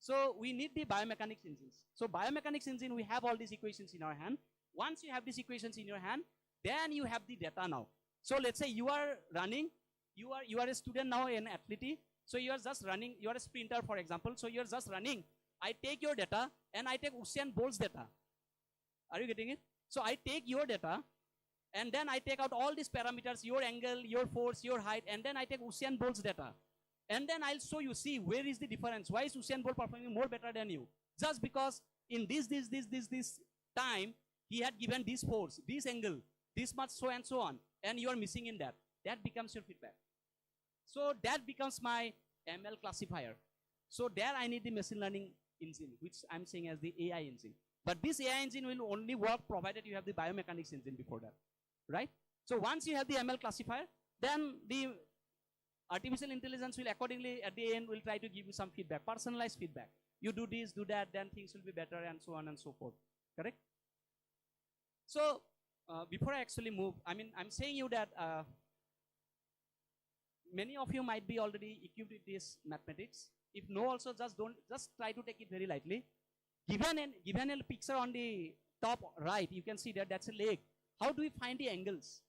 So we need the biomechanics engines. So biomechanics engine, we have all these equations in our hand. Once you have these equations in your hand, then you have the data now. So let's say you are running, you are a student now in athlete. So you are just running, you are a sprinter, for example. So you are just running. I take your data and I take Usain Bolt's data. Are you getting it? So I take your data and then I take out all these parameters, your angle, your force, your height, and then I take Usain Bolt's data. And then I'll show you, see, where is the difference? Why is Usain Bolt performing more better than you? Just because in this time, he had given this force, this angle, this much, so and so on, and you are missing in that. That becomes your feedback. So that becomes my ML classifier. So there I need the machine learning engine, which I'm saying as the AI engine. But this AI engine will only work provided you have the biomechanics engine before that, right? So once you have the ML classifier, then the artificial intelligence will accordingly at the end will try to give you some feedback, personalized feedback. You do this, do that, then things will be better, and so on and so forth, correct? So before I actually move, I mean, I'm saying you that many of you might be already equipped with this mathematics. If no, also just try to take it very lightly. Given a picture on the top right, you can see that that's a leg. How do we find the angles,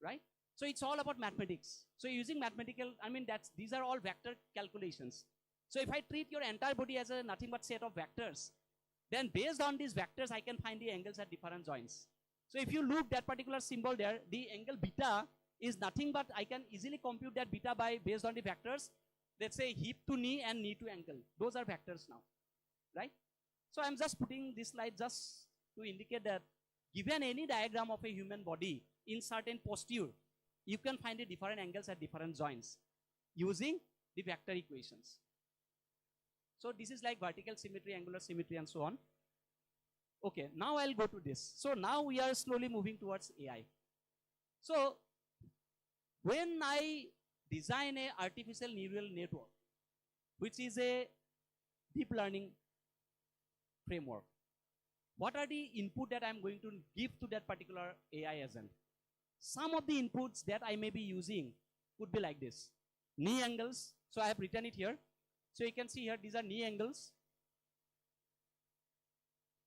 right? So it's all about mathematics. So using mathematical, I mean, these are all vector calculations. So if I treat your entire body as a nothing but set of vectors, then based on these vectors, I can find the angles at different joints. So if you look that particular symbol there, the angle beta is nothing but I can easily compute that beta based on the vectors. Let's say hip to knee and knee to ankle. Those are vectors now, right? So I'm just putting this slide just to indicate that given any diagram of a human body in certain posture, you can find the different angles at different joints using the vector equations. So this is like vertical symmetry, angular symmetry, and so on. Okay, now I'll go to this. So now we are slowly moving towards AI. So when I design a artificial neural network, which is a deep learning framework, what are the input that I'm going to give to that particular AI agent? Some of the inputs that I may be using could be like this. Knee angles, so I have written it here. So you can see here, these are knee angles.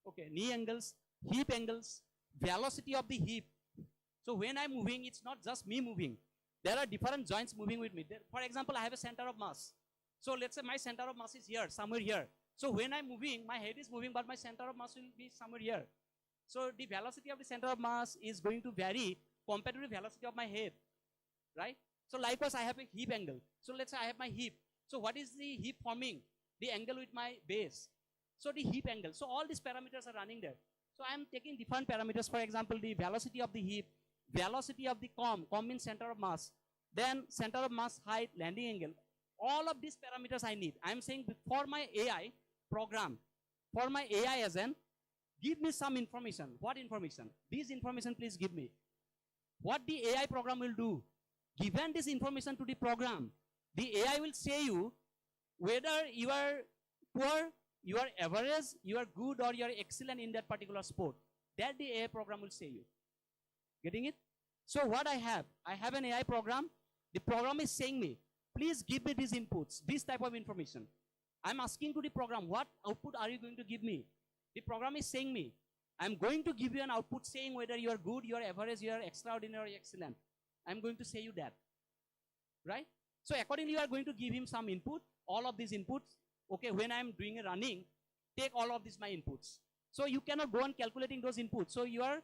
Okay, knee angles, hip angles, velocity of the hip. So when I'm moving, it's not just me moving. There are different joints moving with me. For example, I have a center of mass. So let's say my center of mass is here, somewhere here. So when I'm moving, my head is moving, but my center of mass will be somewhere here. So the velocity of the center of mass is going to vary compared to the velocity of my head, right? So likewise, I have a hip angle. So let's say I have my hip. So what is the hip forming? The angle with my base. So the hip angle. So all these parameters are running there. So I'm taking different parameters. For example, the velocity of the hip, velocity of the com means center of mass, then center of mass, height, landing angle. All of these parameters I need. I'm saying for my AI program, for my AI agent, give me some information. What information? This information please give me. What the AI program will do, given this information to the program, the AI will say you whether you are poor, you are average, you are good, or you are excellent in that particular sport. That the AI program will say you. Getting it? So what I have an AI program. The program is saying me, please give me these inputs, this type of information. I'm asking to the program, what output are you going to give me? The program is saying me, I'm going to give you an output saying whether you are good, you are average, you are extraordinary, or excellent. I'm going to say you that, right? So accordingly, you are going to give him some input, all of these inputs. Okay, when I'm doing a running, take all of these my inputs. So you cannot go on calculating those inputs. So you are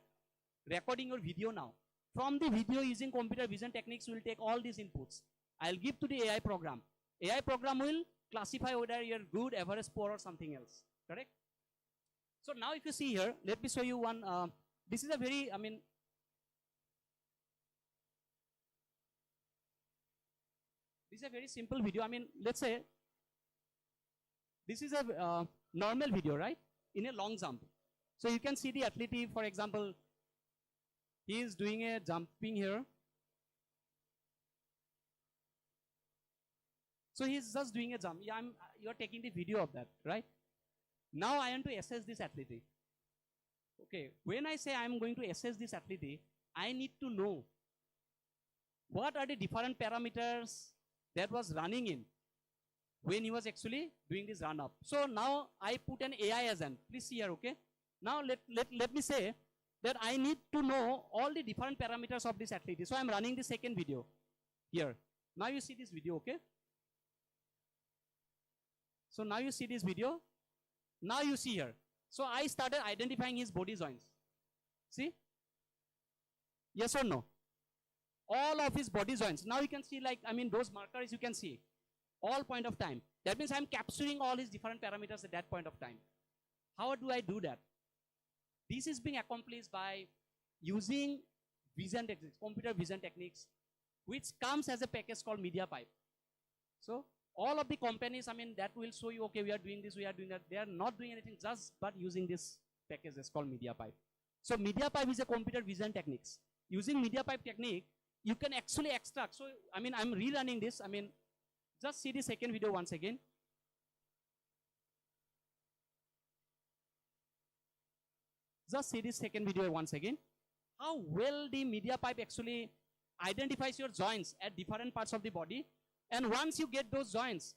recording your video now. From the video using computer vision techniques, we will take all these inputs. I'll give to the AI program. AI program will classify whether you're good, average, poor, or something else. Correct? So now if you see here, let me show you one. This is a very, this is a very simple video. I mean, let's say this is a normal video, right? In a long jump. So you can see the athlete, for example, he is doing a jumping here. So he's just doing a jump. Yeah, you're taking the video of that, right? Now I want to assess this athlete. Okay, when I say I'm going to assess this athlete, I need to know what are the different parameters that was running in when he was actually doing this run up. So now I put an AI agent. Please see here, okay? Now let me say that I need to know all the different parameters of this athlete. So I'm running the second video here. Now you see this video, okay? So now you see this video. Now you see here. So I started identifying his body joints. See? Yes or no? All of his body joints. Now you can see those markers you can see. All point of time. That means I'm capturing all his different parameters at that point of time. How do I do that? This is being accomplished by using vision techniques, computer vision techniques, which comes as a package called MediaPipe. So all of the companies, I mean, that will show you, okay, we are doing this, we are doing that. They are not doing anything just but using this package that's called MediaPipe. So MediaPipe is a computer vision techniques. Using MediaPipe technique, you can actually extract. So, I mean, I'm rerunning this. I mean, just see the second video once again. Just see this second video once again. How well the MediaPipe actually identifies your joints at different parts of the body. And once you get those joints,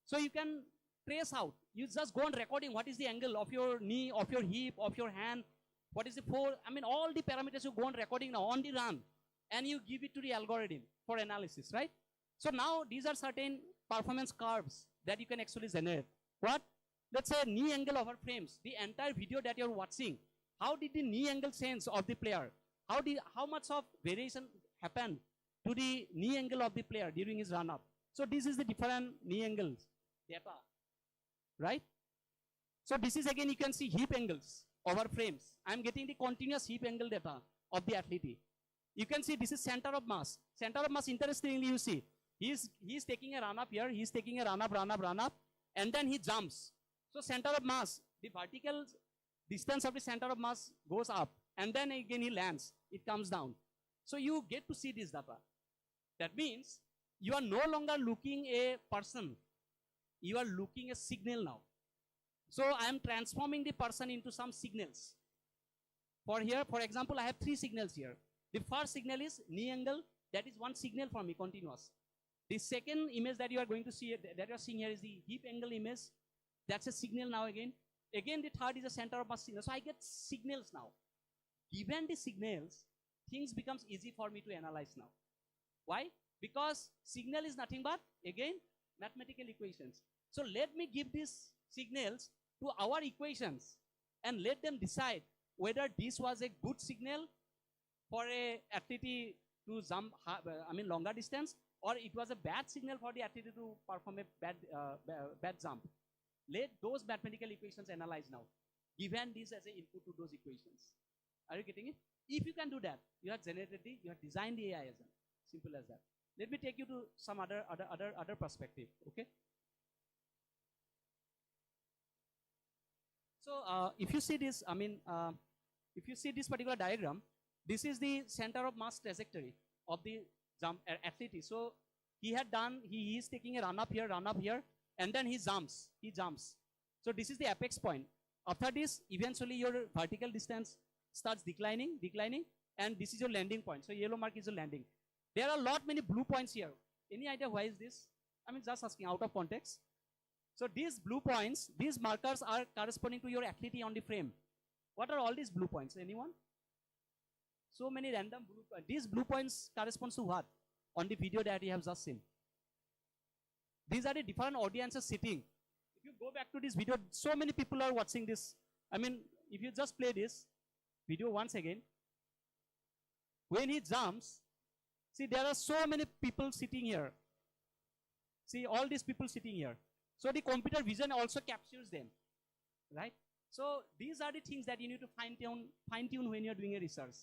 so you can trace out. You just go on recording what is the angle of your knee, of your hip, of your hand, what is the I mean, all the parameters you go on recording now on the run, and you give it to the algorithm for analysis, right? So now these are certain performance curves that you can actually generate. What? Let's say knee angle over frames. The entire video that you're watching, how did the knee angle sense of the player? How much of variation happened to the knee angle of the player during his run up? So this is the different knee angles data, right? So this is again, you can see hip angles over frames. I'm getting the continuous hip angle data of the athlete. You can see this is center of mass. Center of mass, interestingly, you see, he's taking a run up here, he's taking a run up, and then he jumps. So center of mass, the vertical distance of the center of mass goes up, and then again he lands, it comes down. So you get to see this data. That means you are no longer looking a person, you are looking a signal now. So I am transforming the person into some signals. For here, for example, I have 3 signals here. The first signal is knee angle, that is one signal for me, continuous. The second image that you are going to see, that you are seeing here is the hip angle image. That's a signal now again. Again, the third is a center of mass signal. So I get signals now. Given the signals, things becomes easy for me to analyze now. Why? Because signal is nothing but, again, mathematical equations. So let me give these signals to our equations and let them decide whether this was a good signal for a athlete to jump, longer distance, or it was a bad signal for the athlete to perform a bad jump. Let those mathematical equations analyze now, given this as an input to those equations. Are you getting it? If you can do that, you have generated you have designed the AI as well. Simple as that. Let me take you to some other perspective. Okay. So if you see this, if you see this particular diagram, this is the center of mass trajectory of the jump athlete. So he had done, he is taking a run up here, and then he jumps. So this is the apex point. After this, eventually your vertical distance starts declining, and this is your landing point. So yellow mark is your landing. There are many blue points here. Any idea why is this? I mean, just asking out of context. So these blue points, these markers are corresponding to your athlete on the frame. What are all these blue points? Anyone? So many random blue points. These blue points correspond to what? On the video that you have just seen. These are the different audiences sitting. If you go back to this video, so many people are watching this. I mean, if you just play this video once again, when he jumps, see, there are so many people sitting here. See, all these people sitting here. So the computer vision also captures them, right? So these are the things that you need to fine tune when you're doing a research.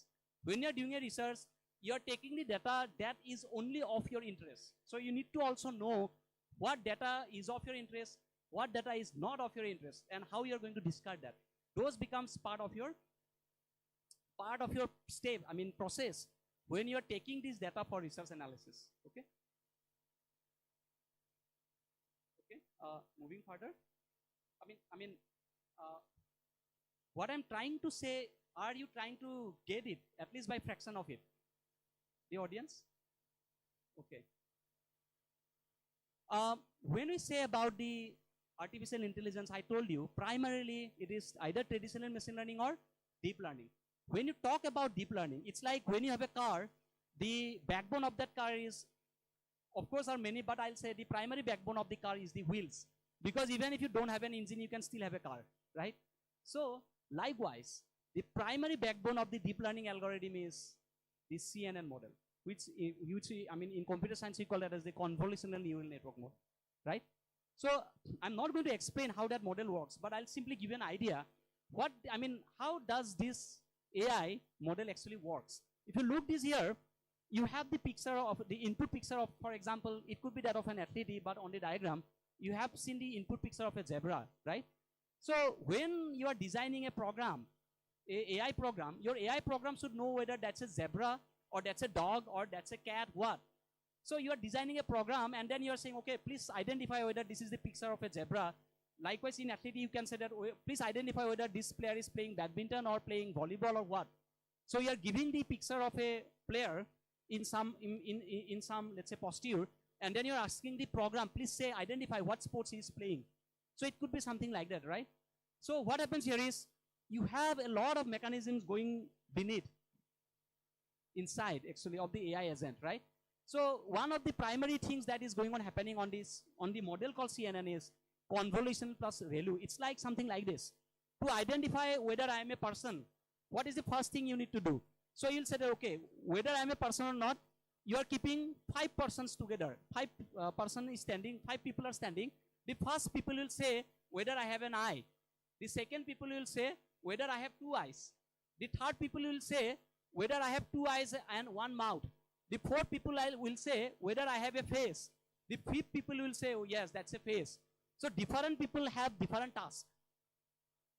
When you're doing a research, you're taking the data that is only of your interest. So you need to also know what data is of your interest, what data is not of your interest, and how you're going to discard that. Those becomes part of your step, process, when you're taking this data for research analysis. Okay. Moving further. What I'm trying to say, are you trying to get it, at least by fraction of it? The audience? Okay. When we say about the artificial intelligence, I told you, primarily it is either traditional machine learning or deep learning. When you talk about deep learning, it's like when you have a car, the backbone of that car is, of course, are many, but I'll say the primary backbone of the car is the wheels. Because even if you don't have an engine, you can still have a car, right? So, likewise, the primary backbone of the deep learning algorithm is the CNN model, which in computer science, we call that as the convolutional neural network model, right? So, I'm not going to explain how that model works, but I'll simply give you an idea. How does this AI model actually works? If you look this here, you have the picture of the input picture of, for example, it could be that of an athlete, but on the diagram, you have seen the input picture of a zebra, right? So when you are designing a program, a AI program, your AI program should know whether that's a zebra or that's a dog or that's a cat, what? So you are designing a program and then you are saying, okay, please identify whether this is the picture of a zebra. Likewise, in athlete, you can say that, please identify whether this player is playing badminton or playing volleyball or what. So you are giving the picture of a player in some, let's say, posture, and then you're asking the program, please say, identify what sports he is playing. So it could be something like that, right? So what happens here is, you have a lot of mechanisms going beneath, inside, actually, of the AI agent, right? So one of the primary things that is going on happening on the model called CNN is convolution plus ReLU. It's like something like this. To identify whether I am a person, what is the first thing you need to do? So you'll say that, okay, whether I am a person or not, you are keeping 5 persons together. 5 person is standing, 5 people are standing. The first people will say whether I have an eye. The second people will say whether I have 2 eyes. The third people will say whether I have 2 eyes and 1 mouth. The fourth people will say whether I have a face. The fifth people will say, oh yes, that's a face. So different people have different tasks.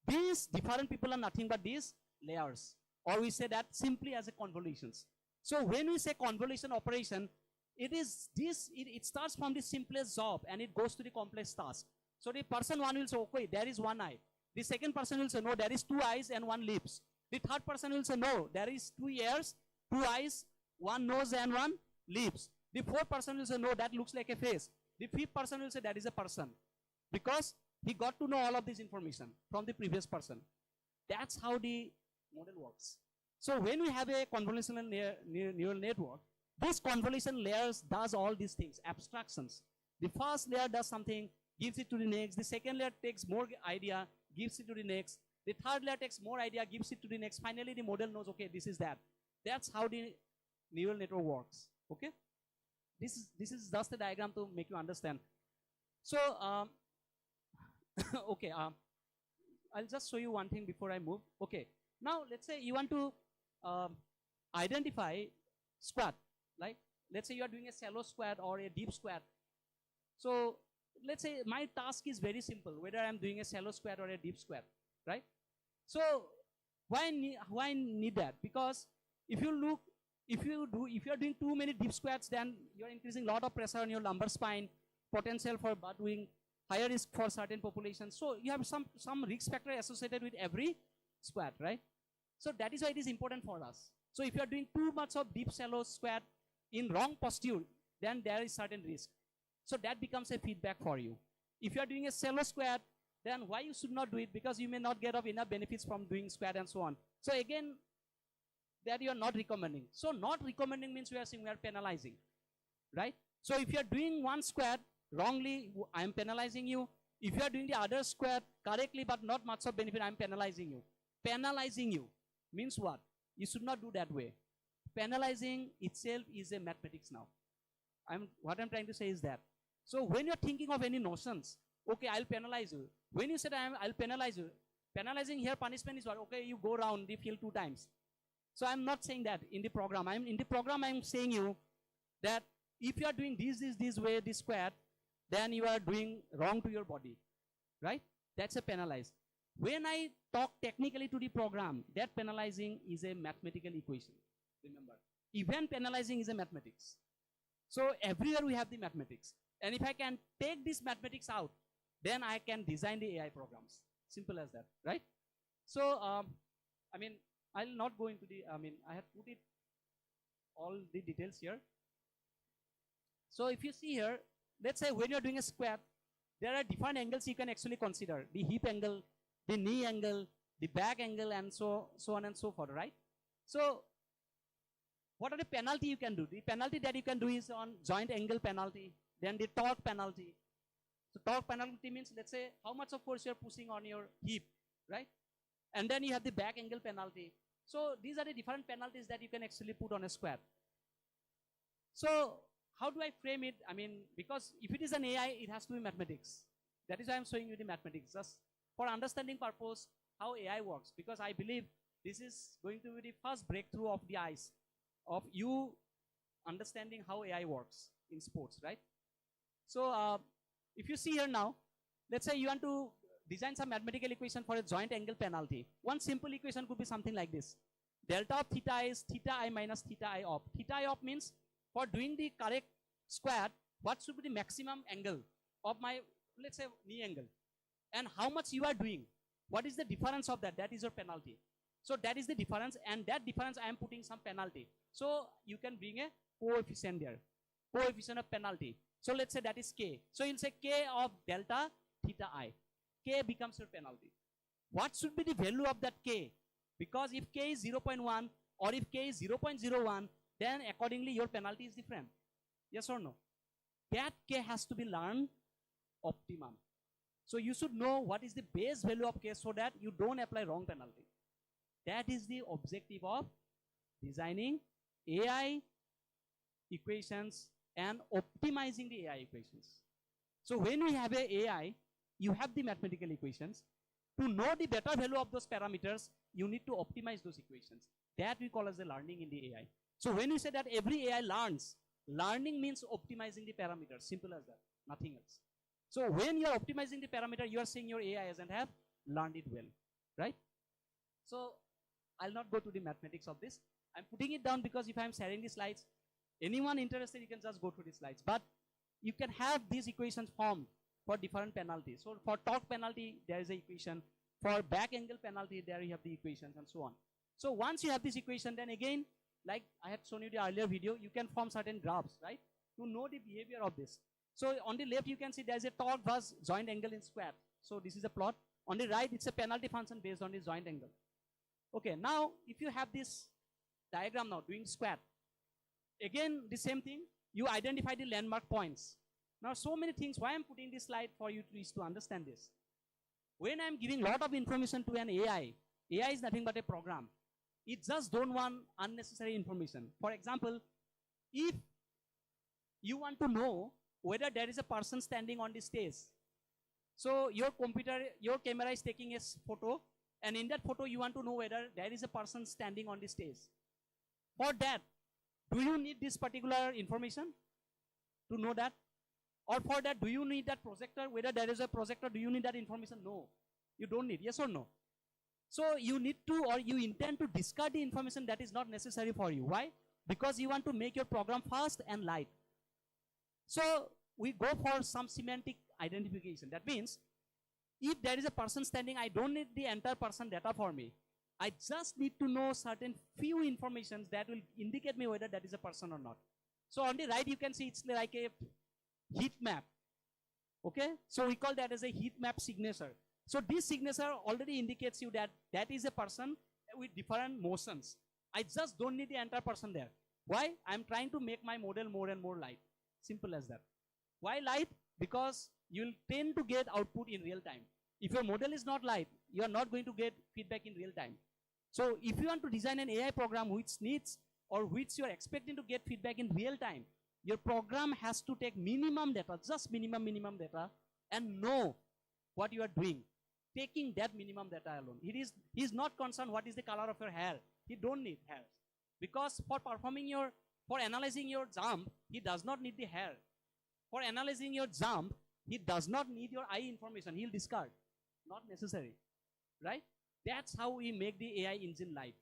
These different people are nothing but these layers. Or we say that simply as a convolutions. So when we say convolution operation, it starts from the simplest job and it goes to the complex task. So the person 1 will say, okay, there is 1 eye. The second person will say, no, there is 2 eyes and 1 lips. The third person will say, no, there is 2 ears, 2 eyes, 1 nose and 1 lips. The fourth person will say, no, that looks like a face. The fifth person will say, that is a person. Because he got to know all of this information from the previous person. That's how the model works. So when we have a convolutional neural network, this convolution layers does all these things, abstractions. The first layer does something, gives it to the next. The second layer takes more idea, gives it to the next. The third layer takes more idea, gives it to the next. Finally, the model knows, okay, this is that. That's how the neural network works, okay? This is just a diagram to make you understand. So, okay, I'll just show you one thing before I move. Okay, now let's say you want to identify squat, like let's say you are doing a shallow squat or a deep squat. So let's say my task is very simple, whether I'm doing a shallow squat or a deep squat, right? So why need that? Because if you are doing too many deep squats, then you're increasing a lot of pressure on your lumbar spine, potential for butt wing, higher risk for certain populations. So you have some risk factor associated with every squat, right? So that is why it is important for us. So if you are doing too much of deep shallow squat in wrong posture, then there is certain risk. So that becomes a feedback for you. If you are doing a shallow squat, then why you should not do it? Because you may not get enough benefits from doing squat and so on. So again, that you are not recommending. So not recommending means we are saying we are penalizing, right? So if you are doing one squat wrongly, I am penalizing you. If you are doing the other squat correctly but not much of benefit, I am penalizing you. Penalizing you means what? You should not do that way. Penalizing itself is a mathematics now. What I'm trying to say is that. So when you're thinking of any notions, okay, I'll penalize you. When you said I'll penalize you, penalizing here punishment is what? Okay, you go around the field 2 times. So I'm not saying that in the program. I'm saying you that if you are doing this way, this squat, then you are doing wrong to your body, right? That's a penalize. When I talk technically to the program, that penalizing is a mathematical equation. Remember, event penalizing is a mathematics. So everywhere we have the mathematics. And if I can take this mathematics out, then I can design the AI programs. Simple as that, right? So, I'll not go into I have put it all the details here. So if you see here, let's say when you're doing a squat, there are different angles you can actually consider. The hip angle, the knee angle, the back angle, and so on and so forth, right? So what are the penalty you can do? The penalty that you can do is on joint angle penalty, then the torque penalty. So torque penalty means, let's say, how much of force you're pushing on your hip, right? And then you have the back angle penalty. So these are the different penalties that you can actually put on a squat. So how do I frame it? Because if it is an AI, it has to be mathematics. That is why I'm showing you the mathematics, just for understanding purpose, how AI works. Because I believe this is going to be the first breakthrough of the eyes, of you understanding how AI works in sports, right? So if you see here now, let's say you want to design some mathematical equation for a joint angle penalty. One simple equation could be something like this. Delta of theta is theta I minus theta I op. Theta I op means for doing the correct square, what should be the maximum angle of my, let's say, knee angle. And how much you are doing. What is the difference of that? That is your penalty. So that is the difference, and that difference I am putting some penalty. So you can bring a coefficient there. Coefficient of penalty. So let's say that is K. So you'll say K of delta theta I. K becomes your penalty. What should be the value of that K? Because if K is 0.1 or if K is 0.01, then accordingly your penalty is different. Yes or no? That K has to be learned optimum. So you should know what is the base value of K so that you don't apply wrong penalty. That is the objective of designing AI equations and optimizing the AI equations. So when we have a AI, you have the mathematical equations. To know the better value of those parameters, you need to optimize those equations. That we call as the learning in the AI. So when we say that every AI learns, learning means optimizing the parameters. Simple as that, nothing else. So when you are optimizing the parameter, you are saying your AI hasn't have learned it well, right? So I'll not go to the mathematics of this. I'm putting it down because if I'm sharing the slides, anyone interested, you can just go through the slides. But you can have these equations formed for different penalties. So for torque penalty, there is an equation. For back angle penalty, there you have the equations and so on. So once you have this equation, then again, like I had shown you the earlier video, you can form certain graphs, right? To know the behavior of this. So on the left, you can see there's a torque versus joint angle in square. So this is a plot. On the right, it's a penalty function based on the joint angle. Okay, now if you have this diagram now doing square, again the same thing, you identify the landmark points. Now so many things, why I'm putting this slide for you is to understand this. When I'm giving a lot of information to an AI is nothing but a program. It just don't want unnecessary information. For example, if you want to know whether there is a person standing on the stage, so your camera is taking a photo, and in that photo you want to know whether there is a person standing on the stage. For that, do you need this particular information to know that? Or for that, do you need that projector? Whether there is a projector, do you need that information? No, you don't need. Yes or no? So you need to, or you intend to discard the information that is not necessary for you. Why? Because you want to make your program fast and light. So we go for some semantic identification. That means if there is a person standing, I don't need the entire person data for me. I just need to know certain few informations that will indicate me whether that is a person or not. So on the right, you can see it's like a heat map. Okay, so we call that as a heat map signature. So this signature already indicates you that that is a person with different motions. I just don't need the entire person there. Why? I'm trying to make my model more and more light. Simple as that. Why light? Because you'll tend to get output in real time. If your model is not light, you are not going to get feedback in real time. So if you want to design an AI program which needs or which you are expecting to get feedback in real time, your program has to take minimum data, just minimum data, and know what you are doing. Taking that minimum data alone. He's not concerned what is the color of your hair. He don't need hair. Because for analyzing your jump, he does not need the hair. For analyzing your jump, he does not need your eye information. He'll discard. Not necessary. Right? That's how we make the AI engine light.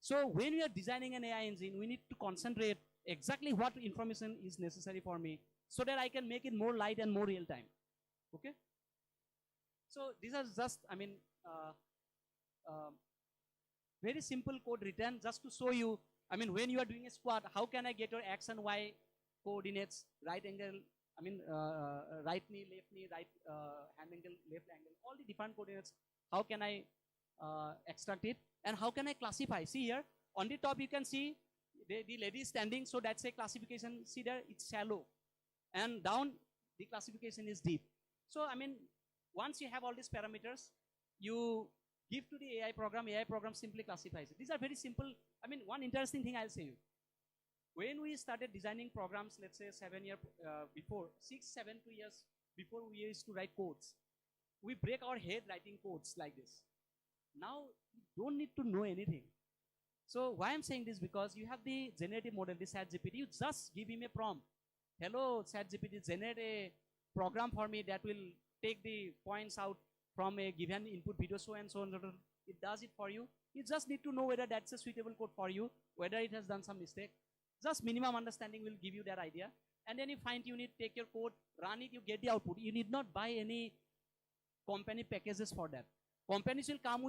So when we are designing an AI engine, we need to concentrate exactly what information is necessary for me so that I can make it more light and more real time. Okay? So these are just, very simple code written just to show you, when you are doing a squat, how can I get your X and Y coordinates, right angle, right knee, left knee, right hand angle, left angle, all the different coordinates, how can I extract it, and how can I classify? See here, on the top you can see the lady is standing, so that's a classification. See there, it's shallow. And down, the classification is deep. So, once you have all these parameters, you give to the AI program simply classifies it. These are very simple. One interesting thing I'll say you. When we started designing programs, let's say 7 years before, 6, 7, 2 years before we used to write codes, we break our head writing codes like this. Now, you don't need to know anything. So why I'm saying this, because you have the generative model, the ChatGPT, you just give him a prompt. Hello, ChatGPT, generate a program for me that will take the points out from a given input video, so and so on. It does it for you. You just need to know whether that's a suitable code for you, whether it has done some mistake. Just minimum understanding will give you that idea. And then you fine tune it, take your code, run it, you get the output. You need not buy any company packages for that. Companies will come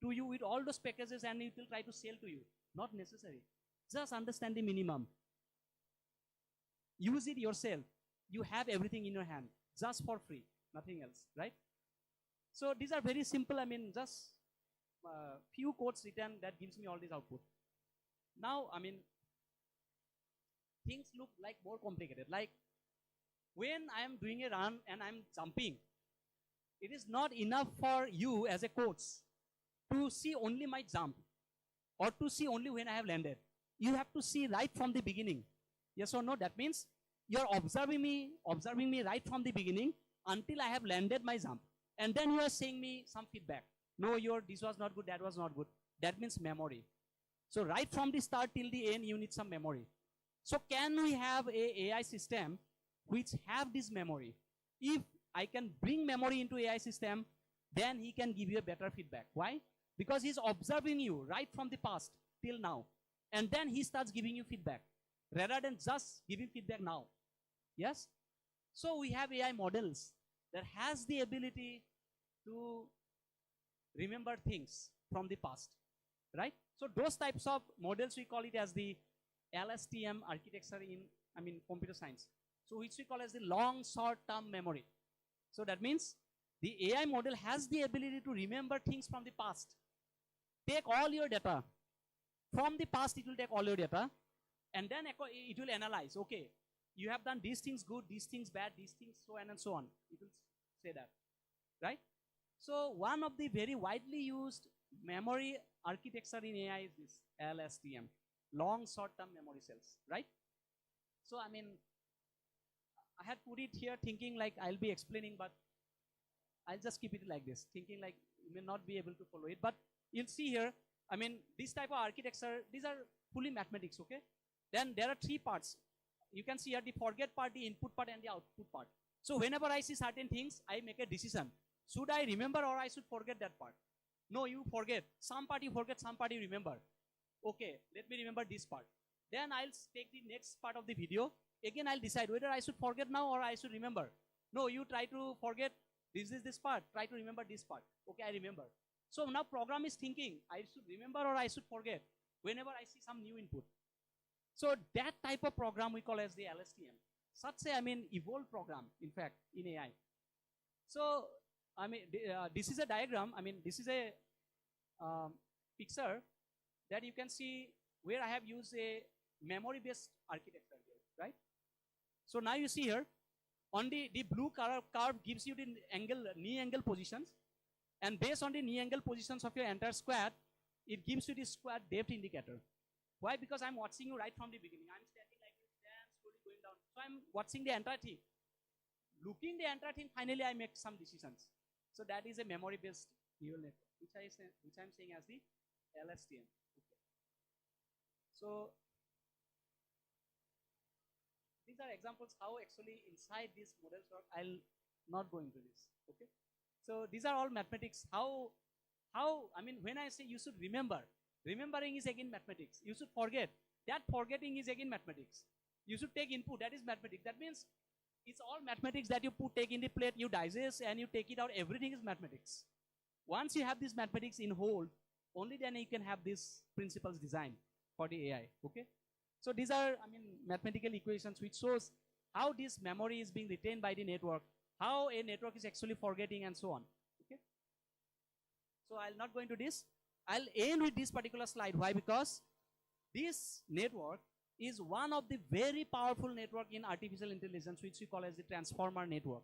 to you with all those packages and it will try to sell to you. Not necessary. Just understand the minimum. Use it yourself. You have everything in your hand, just for free, nothing else, right? So these are very simple. I mean, just few codes written that gives me all this output. Now, I mean, things look like more complicated. Like when I am doing a run and I'm jumping, it is not enough for you as a coach to see only my jump or to see only when I have landed. You have to see right from the beginning. Yes or no? That means you're observing me right from the beginning until I have landed my jump. And then you are saying me some feedback. No, this was not good, that was not good. That means memory. So right from the start till the end, you need some memory. So can we have a AI system which have this memory? If I can bring memory into AI system, then he can give you a better feedback. Why? Because he's observing you right from the past till now. And then he starts giving you feedback rather than just giving feedback now. Yes? So we have AI models that has the ability to remember things from the past, right? So those types of models, we call it as the LSTM architecture in, computer science. So which we call as the long short-term memory. So that means the AI model has the ability to remember things from the past. Take all your data. From the past, it will take all your data. And then it will analyze, okay, you have done these things good, these things bad, these things so on and so on. It will say that, right? So one of the very widely used memory architecture in AI is this LSTM, long short-term memory cells, right? So I had put it here thinking like I'll be explaining, but I'll just keep it like this, thinking like you may not be able to follow it. But you'll see here, this type of architecture, these are fully mathematics, okay? Then there are three parts. You can see here the forget part, the input part, and the output part. So whenever I see certain things, I make a decision. Should I remember or I should forget that part? No, you forget. Some part you forget, some part you remember. Okay, let me remember this part. Then I'll take the next part of the video. Again, I'll decide whether I should forget now or I should remember. No, you try to forget. This is this part. Try to remember this part. Okay, I remember. So now program is thinking, I should remember or I should forget whenever I see some new input. So that type of program we call as the LSTM. Such a, evolved program, in fact, in AI. So, this is a diagram. This is a picture that you can see where I have used a memory-based architecture here, right? So now you see here, on the blue curve gives you the angle, knee angle positions. And based on the knee angle positions of your entire squad, it gives you the squad depth indicator. Why? Because I'm watching you right from the beginning. I'm standing like this, then slowly going down. So I'm watching the entire thing. Looking the entire thing, finally I make some decisions. So that is a memory-based neural network, which I'm saying as the LSTM. Okay. So these are examples how actually inside these models work. I'll not go into this. Okay. So these are all mathematics. When I say you should remember, remembering is again mathematics. You should forget. That forgetting is again mathematics. You should take input. That is mathematics. That means it's all mathematics that you take in the plate, you digest, and you take it out. Everything is mathematics. Once you have this mathematics in whole, only then you can have these principles design for the AI. Okay. So these are, mathematical equations which shows how this memory is being retained by the network, how a network is actually forgetting, and so on. Okay. So I'll not go into this. I'll end with this particular slide. Why? Because this network is one of the very powerful network in artificial intelligence, which we call as the transformer network.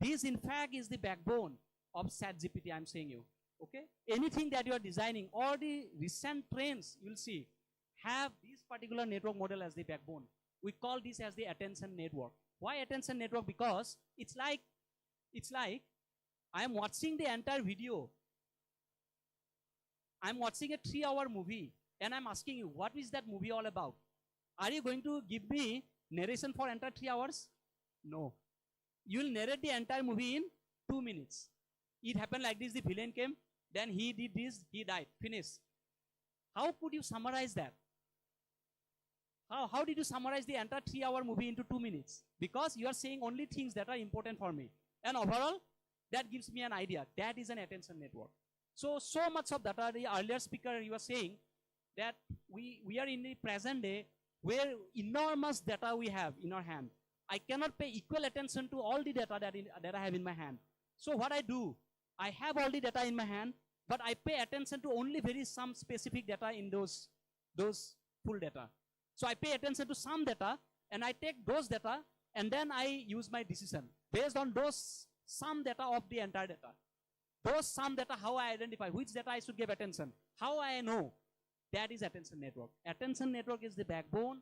This, in fact, is the backbone of ChatGPT, I'm saying you. Okay? Anything that you are designing, or the recent trends you'll see, have this particular network model as the backbone. We call this as the attention network. Why attention network? Because it's like I am watching the entire video. I'm watching a 3-hour movie, and I'm asking you, what is that movie all about? Are you going to give me narration for entire 3 hours? No. You will narrate the entire movie in 2 minutes. It happened like this, the villain came, then he did this, he died, finished. How could you summarize that? How did you summarize the entire 3-hour movie into 2 minutes? Because you are saying only things that are important for me. And overall, that gives me an idea. That is an attention network. So much of data, the earlier speaker, you were saying that we are in the present day where enormous data we have in our hand. I cannot pay equal attention to all the data that I have in my hand. So what I do, I have all the data in my hand, but I pay attention to only some specific data in those full data. So I pay attention to some data, and I take those data, and then I use my decision based on those some data of the entire data. Those some data, how I identify which data I should give attention, how I know. That is attention network. Attention network is the backbone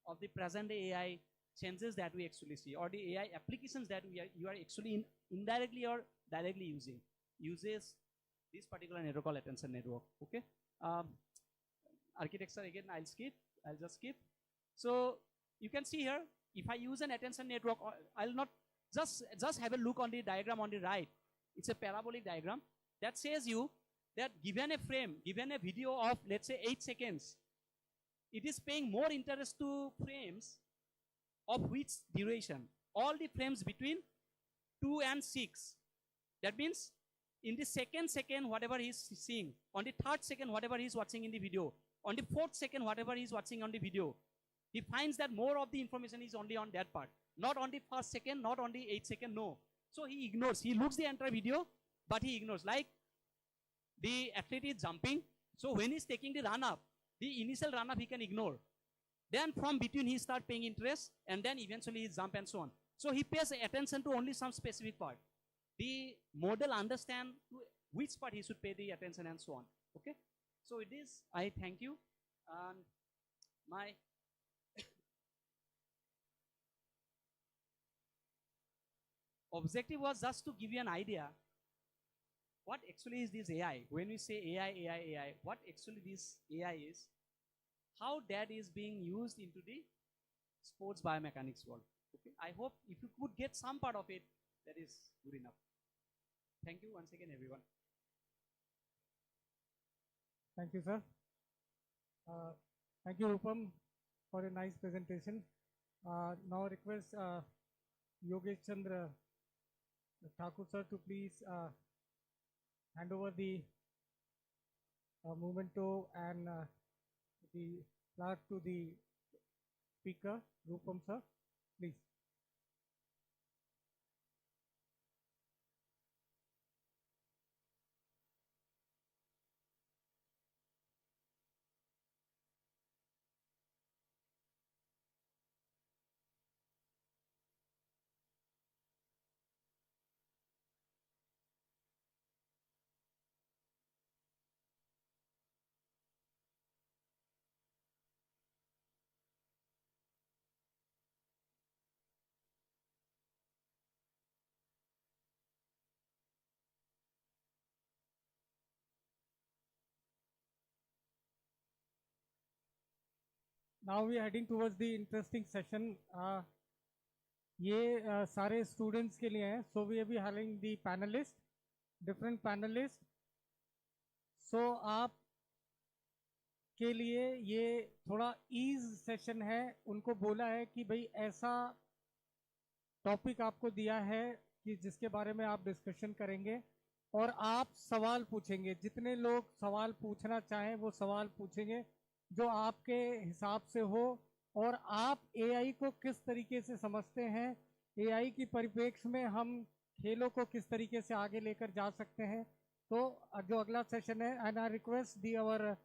of the present day AI changes that we actually see, or the AI applications that you are actually indirectly or directly uses this particular network called attention network. Okay. Architecture again, I'll just skip. So you can see here, if I use an attention network, I'll not just have a look on the diagram on the right. It's a parabolic diagram that says you that given a frame, given a video of let's say 8 seconds, it is paying more interest to frames of which duration? All the frames between 2 and 6. That means in the second, whatever he's seeing, on the third second, whatever he's watching in the video, on the fourth second, whatever he's watching on the video, he finds that more of the information is only on that part. Not on the first second, not on the 8 second, no. So he ignores. He looks the entire video, but he ignores. Like the athlete is jumping, so when he's taking the run up, the initial run up he can ignore. Then from between he start paying interest, and then eventually he jump and so on. So he pays attention to only some specific part. The model understand which part he should pay the attention and so on. Okay. So it is, I thank you. And my objective was just to give you an idea what actually is this AI. When we say AI, what actually this AI is, how that is being used into the sports biomechanics world. Okay, I hope if you could get some part of it, that is good enough. Thank you once again, everyone.
Thank you, sir. Thank you, Rupam, for a nice presentation. Now request Yogesh Chandra Thakur sir to please hand over the memento and the plaque to the speaker, Rupam sir, please. Now we are heading towards the interesting session. ये सारे students के लिए हैं. So we will be having the panelists, different panelists. So आप के लिए ये थोड़ा ease session है. उनको बोला है कि भाई ऐसा टॉपिक आपको दिया है कि जिसके बारे में आप डिस्कशन करेंगे और आप सवाल पूछेंगे. जितने लोग सवाल पूछना चाहें वो सवाल पूछेंगे जो आपके हिसाब से हो, और आप एआई को किस तरीके से समझते हैं, एआई की परिप्रेक्ष्य में हम खेलों को किस तरीके से आगे लेकर जा सकते हैं. तो जो अगला सेशन है, and I request the our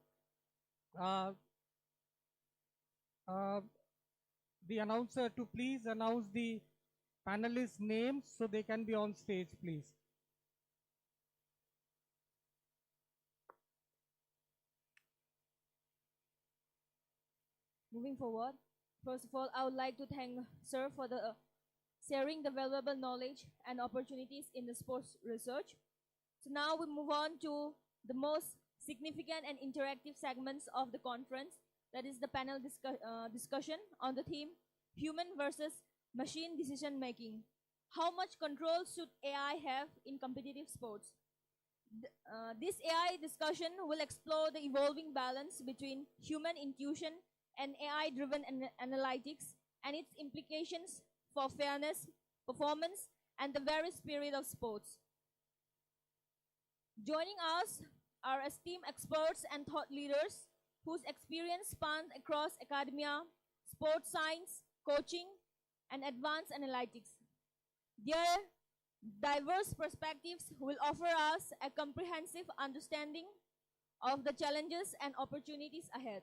the announcer to please announce the panelists' names so they can be on stage, please.
Moving forward, first of all, I would like to thank Sir for the sharing the valuable knowledge and opportunities in the sports research. So now we move on to the most significant and interactive segments of the conference. That is the panel discussion on the theme Human versus Machine Decision Making. How much control should AI have in competitive sports? This AI discussion will explore the evolving balance between human intuition and AI-driven analytics and its implications for fairness, performance, and the very spirit of sports. Joining us are esteemed experts and thought leaders whose experience spans across academia, sports science, coaching, and advanced analytics. Their diverse perspectives will offer us a comprehensive understanding of the challenges and opportunities ahead.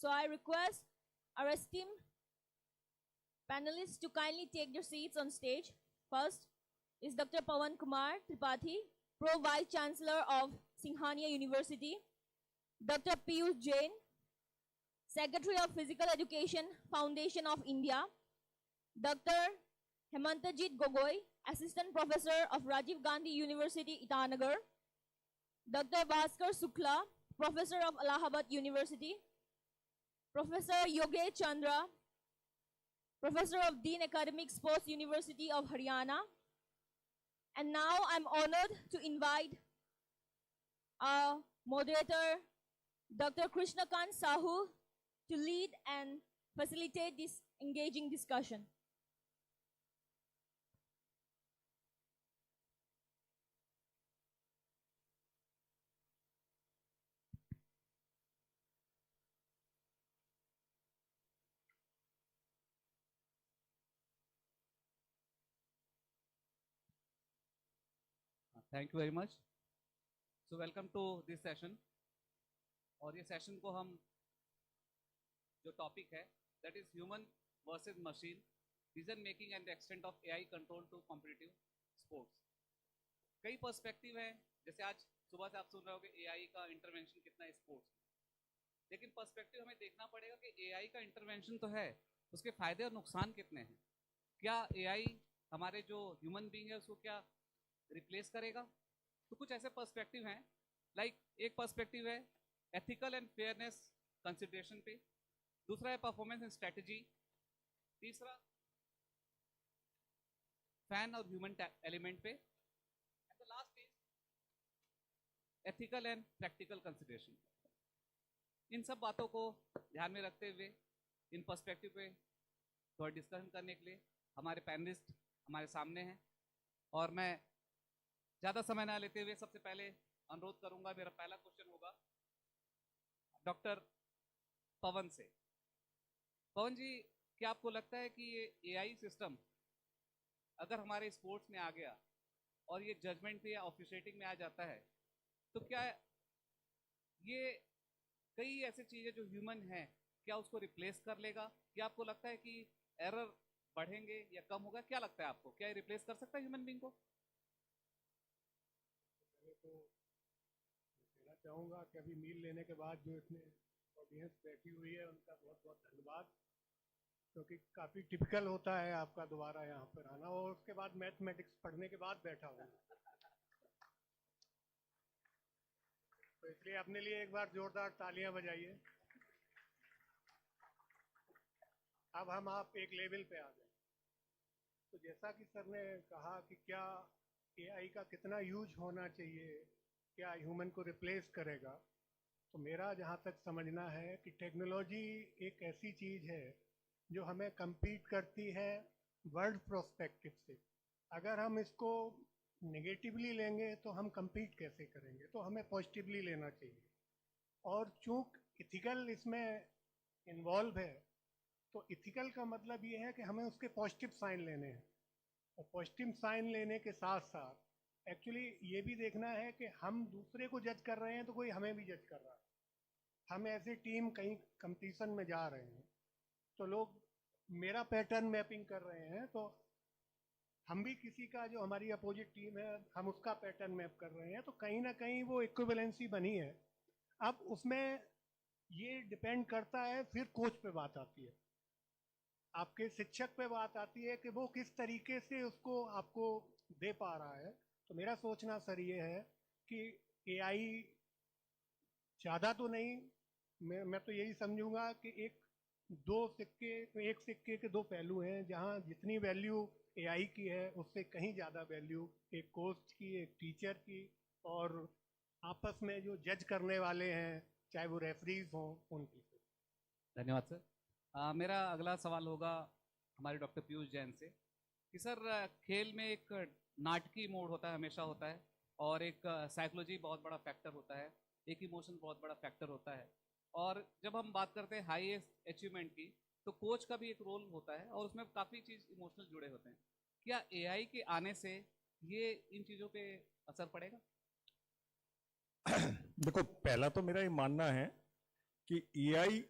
So I request our esteemed panelists to kindly take their seats on stage. First is Dr. Pawan Kumar Tripathi, Pro Vice Chancellor of Singhania University, Dr. Piyush Jain, Secretary of Physical Education Foundation of India, Dr. Hemantajit Gogoi, Assistant Professor of Rajiv Gandhi University, Itanagar, Dr. Bhaskar Sukla, Professor of Allahabad University, Professor Yogesh Chandra, Professor of Dean Academic Sports University of Haryana. And now I'm honored to invite our moderator, Dr. Krishnakant Sahu, to lead and facilitate this engaging discussion.
Thank you very much. So welcome to this session. और ये session को हम जो topic है that is human versus machine decision making and the extent of AI control to competitive sports. कई perspective हैं. जैसे आज सुबह से आप सुन रहे हो कि एआई का इंटरवेंशन कितना है स्पोर्ट्स में, लेकिन पर्सपेक्टिव हमें देखना पड़ेगा कि एआई का इंटरवेंशन तो है, उसके फायदे और नुकसान कितने हैं. क्या एआई हमारे जो ह्यूमन बीइंग है उसको क्या रिप्लेस करेगा? तो कुछ ऐसे पर्सपेक्टिव हैं. लाइक एक पर्सपेक्टिव है एथिकल एंड फेयरनेस कंसिडरेशन पे, दूसरा है परफॉर्मेंस एंड स्ट्रेटजी, तीसरा फैन और ह्यूमन एलिमेंट पे, and the last is ethical and practical consideration. इन सब बातों को ध्यान में रखते हुए इन पर्सपेक्टिव पे थोड़ा डिस्कशन करने के लिए हमारे पैनलिस्ट हमारे सामने हैं. और मैं ज़्यादा समय ना लेते हुए सबसे पहले अनुरोध करूंगा, मेरा पहला क्वेश्चन होगा डॉक्टर पवन से. पवन जी, क्या आपको लगता है कि ये एआई सिस्टम अगर हमारे स्पोर्ट्स में आ गया और ये जजमेंट पे या ऑफिशिएटिंग में आ जाता है, तो क्या ये कई ऐसी चीज़ें जो ह्यूमन हैं क्या उसको रिप्लेस कर लेगा? क्या आपको लगता है कि एरर बढ़ेंगे या कम होगा? क्या लगता है आपको, क्या ये रिप्लेस कर सकता है ह्यूमन बीइंग को?
तो कहना चाहूँगा कि अभी मील लेने के बाद जो इसमें ऑडियंस बैठी हुई है उनका बहुत बहुत धन्यवाद, क्योंकि काफ़ी टिपिकल होता है आपका दोबारा यहाँ पर आना और उसके बाद मैथमेटिक्स पढ़ने के बाद बैठा हूँ. तो इसलिए अपने लिए एक बार जोरदार तालियां बजाइए. अब हम आप एक लेवल पे आ गए. तो जैसा कि सर ने कहा कि क्या एआई का कितना यूज होना चाहिए, क्या ह्यूमन को रिप्लेस करेगा, तो मेरा जहाँ तक समझना है कि टेक्नोलॉजी एक ऐसी चीज़ है जो हमें compete करती है वर्ल्ड प्रोस्पेक्टिव से. अगर हम इसको नेगेटिवली लेंगे तो हम compete कैसे करेंगे, तो हमें पॉजिटिवली लेना चाहिए. और चूँकि इथिकल इसमें इन्वॉल्व है, तो इथिकल का मतलब ये है कि हमें उसके पॉजिटिव साइन लेने हैं. और पॉजिटिव साइन लेने के साथ साथ एक्चुअली ये भी देखना है कि हम दूसरे को जज कर रहे हैं तो कोई हमें भी जज कर रहा है. हम ऐसे टीम कहीं कंपटीशन में जा रहे हैं तो लोग मेरा पैटर्न मैपिंग कर रहे हैं, तो हम भी किसी का जो हमारी अपोजिट टीम है हम उसका पैटर्न मैप कर रहे हैं, तो कहीं ना कहीं वो इक्विवेलेंसी बनी है. अब उसमें ये डिपेंड करता है, फिर कोच पे बात आती है, आपके शिक्षक पे बात आती है कि वो किस तरीके से उसको आपको दे पा रहा है. तो मेरा सोचना सर ये है कि एआई ज़्यादा तो नहीं, मैं तो यही समझूंगा कि एक सिक्के के दो पहलू हैं, जहां जितनी वैल्यू एआई की है उससे कहीं ज़्यादा वैल्यू एक कोच की, एक टीचर की, और आपस में जो जज करने वाले हैं, चाहे वो रेफरीज हों, उनकी।
धन्यवाद सर। मेरा अगला सवाल होगा हमारे डॉक्टर पीयूष जैन से कि सर खेल में एक नाटकीय मोड होता है, हमेशा होता है, और एक साइकोलॉजी बहुत बड़ा फैक्टर होता है, एक इमोशन बहुत बड़ा फैक्टर होता है, और जब हम बात करते हैं हाईएस्ट अचीवमेंट की तो कोच का भी एक रोल होता है और उसमें काफ़ी चीज़ इमोशनल जुड़े होते हैं। क्या एआई के आने से ये इन चीज़ों पे असर पड़ेगा?
देखो, पहला तो मेरा ये मानना है कि एआई